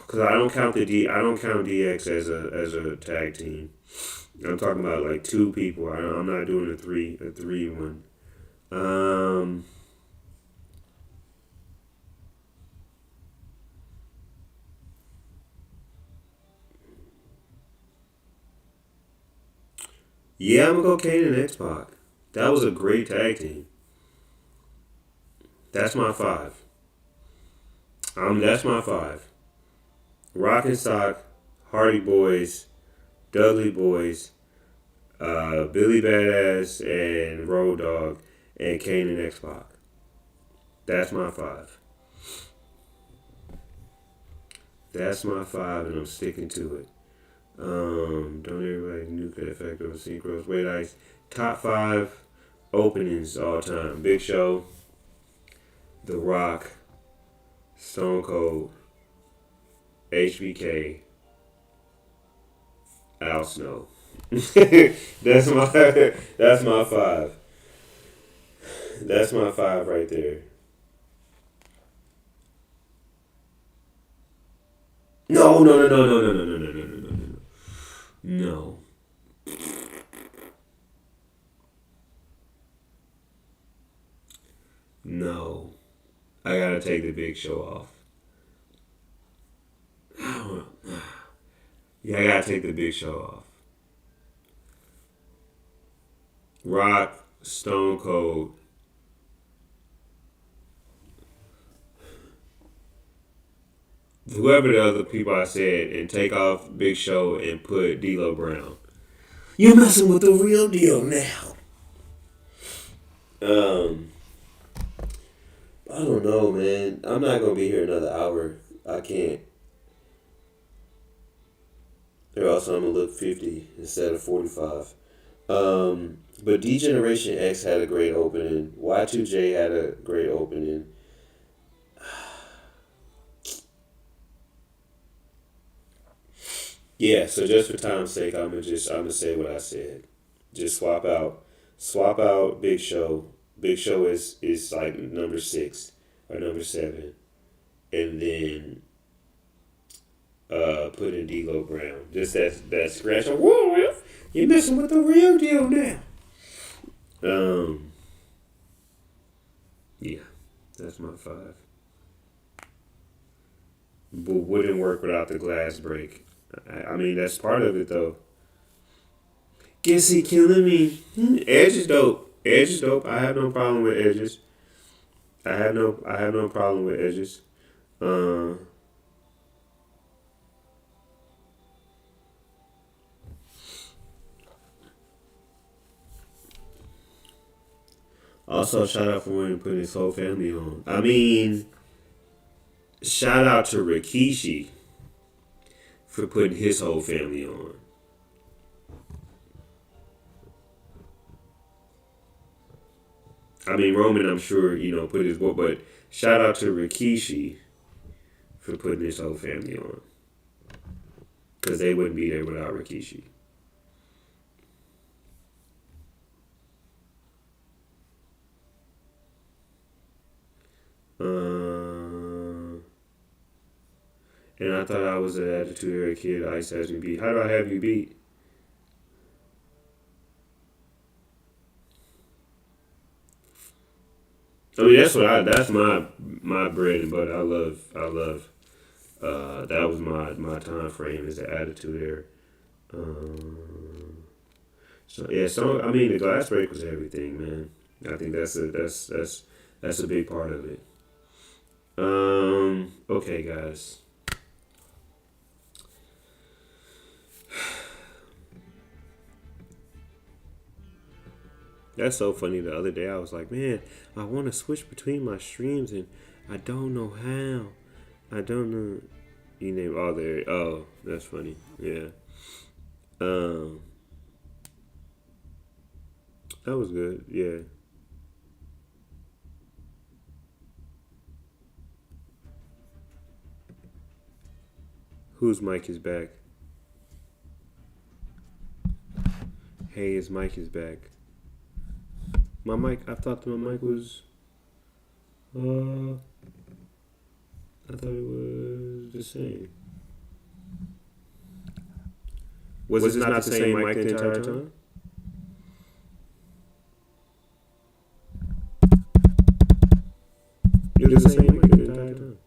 because I don't count DX as a tag team. I'm talking about like two people. I'm not doing a three one. Um, yeah, I'm gonna go Kane and X Pac. That was a great tag team. That's my five. That's my five. Rock and Sock, Hardy Boys, Dudley Boys, Billy Badass and Road Dogg, and Kane and X Pac. That's my five. That's my five, and I'm sticking to it. Don't everybody nuke that effect on synchros. Wait, top five openings all time. Big Show, The Rock, Stone Cold, HBK, Al Snow. That's my five. That's my five right there. No, no, no, no, no, no, no, no, no, no, no, no, no. No. No. I gotta take the Big Show off. Yeah, I gotta take the Big Show off. Rock, Stone Cold, whoever the other people I said, and take off Big Show and put D'Lo Brown. You're messing with the real deal now. Um, I don't know, man. I'm not gonna be here another hour. I can't. Or else I'm gonna look 50 instead of 45. But D Generation X had a great opening. Y2J had a great opening. Yeah, so just for time's sake, I'm gonna say what I said. Just swap out Big Show. Big Show is like number 6 or number 7, and then put in D'Lo Brown. Just that scratch. Whoa, you're messing with the real deal now. Um, yeah, that's my five. But wouldn't work without the glass break. I mean, that's part of it though. Guess he killing me. Edge is dope. Edge is dope. I have no problem with edges. I have no problem with edges. Uh, Also, shout out for when putting his whole family on. I mean, shout out to Rikishi for putting his whole family on. I mean, Roman, I'm sure, put his book, but shout out to Rikishi for putting his whole family on. Because they wouldn't be there without Rikishi. And I thought I was an attitude era kid. Ice has me beat. How do I have you beat? I mean, that's my bread and butter. That was my time frame as an attitude era. So yeah, I mean, the glass break was everything, man. I think that's a big part of it. Okay, guys. That's so funny. The other day I was like, man, I want to switch between my streams and I don't know how. I don't know. You name all there. Oh, that's funny. Yeah. Um, that was good. Yeah. Whose mic is back? Hey, his mic is back. My mic. I thought my mic was. Uh, I thought it was the same. Was this not the same mic the entire time? It was the same mic the entire time.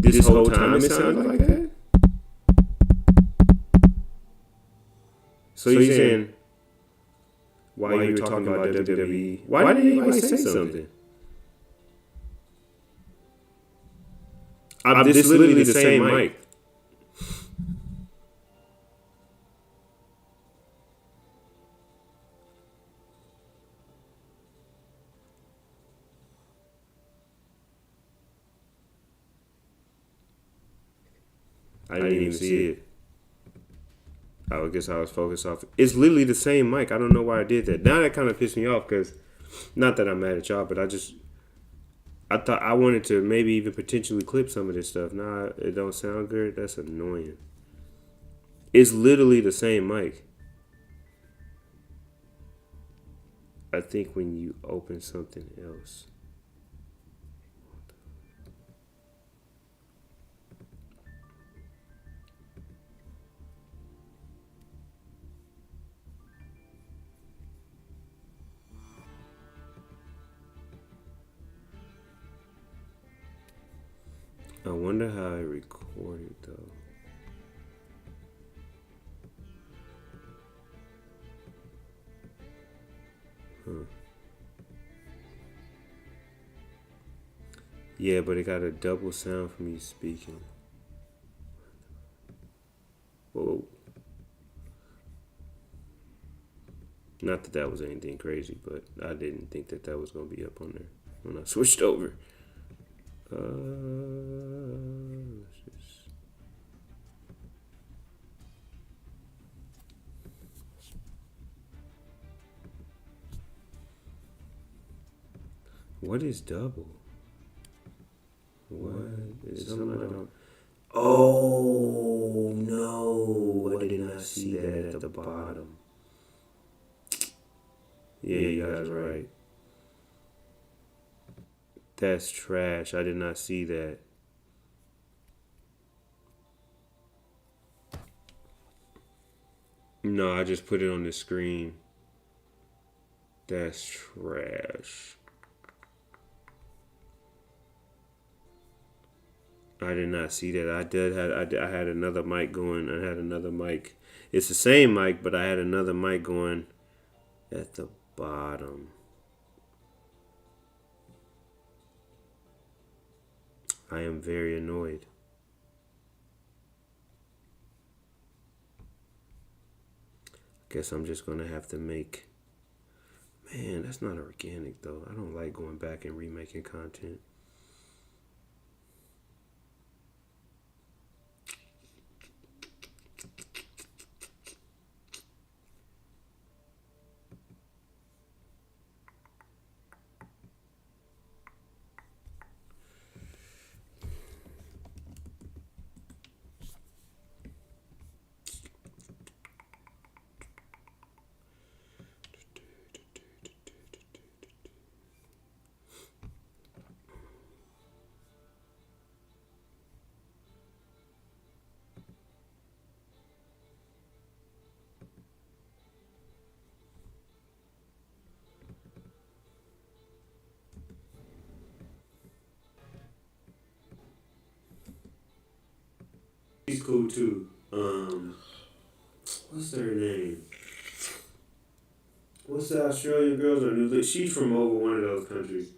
This whole time it sounded like that? So you're saying while you were talking about WWE, why didn't anybody say something? This is literally the same mic. I didn't even see it. I guess I was focused off. It's literally the same mic. I don't know why I did that. Now that kind of pissed me off because, not that I'm mad at y'all, but I thought I wanted to maybe even potentially clip some of this stuff. Nah, it don't sound good. That's annoying. It's literally the same mic. I think when you open something else. I wonder how I recorded though. Yeah, but it got a double sound from you speaking. Whoa. Not that that was anything crazy, but I didn't think that that was going to be up on there when I switched over. What is double? What is something I don't? Oh no! I did not see that at the bottom. Yeah, you guys are right. That's trash. I did not see that. No, I just put it on the screen. That's trash. I did not see that. I had another mic going. I had another mic. It's the same mic, but I had another mic going at the bottom. I am very annoyed. Guess I'm just gonna have to make. Man, that's not organic though. I don't like going back and remaking content. She's cool too. What's her name? What's the Australian girls or New Zealand? She's from over one of those countries.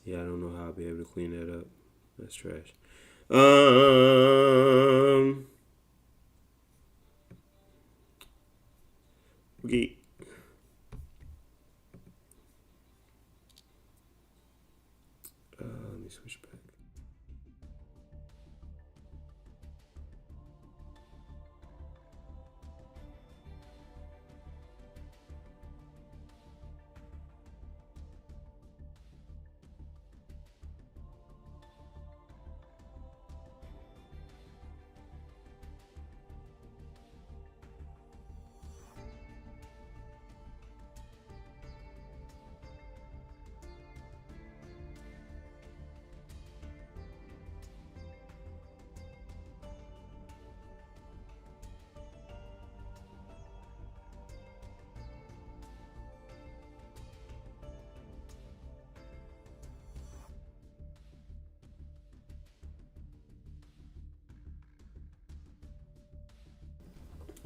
Yeah, I don't know how I'll be able to clean that up. That's trash. Okay. Let me switch back.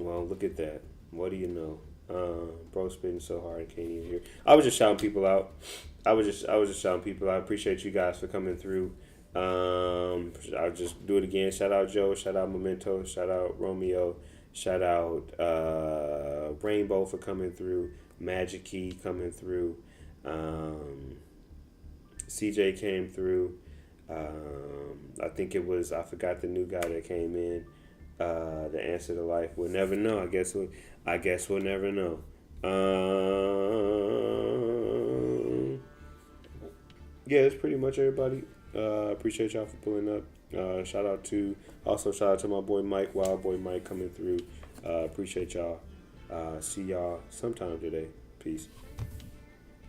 Well, look at that. What do you know? Bro spitting so hard I can't even hear. I was just shouting people out. I was just shouting people out. I appreciate you guys for coming through. I'll just do it again. Shout out Joe. Shout out Memento. Shout out Romeo. Shout out Rainbow for coming through. Magic Key coming through. CJ came through. I think it was, I forgot the new guy that came in. The answer to life. We'll never know. I guess we'll never know. Yeah, that's pretty much everybody. Appreciate y'all for pulling up. Shout out to my boy Mike, Wild Boy Mike coming through. Appreciate y'all. See y'all sometime today. Peace.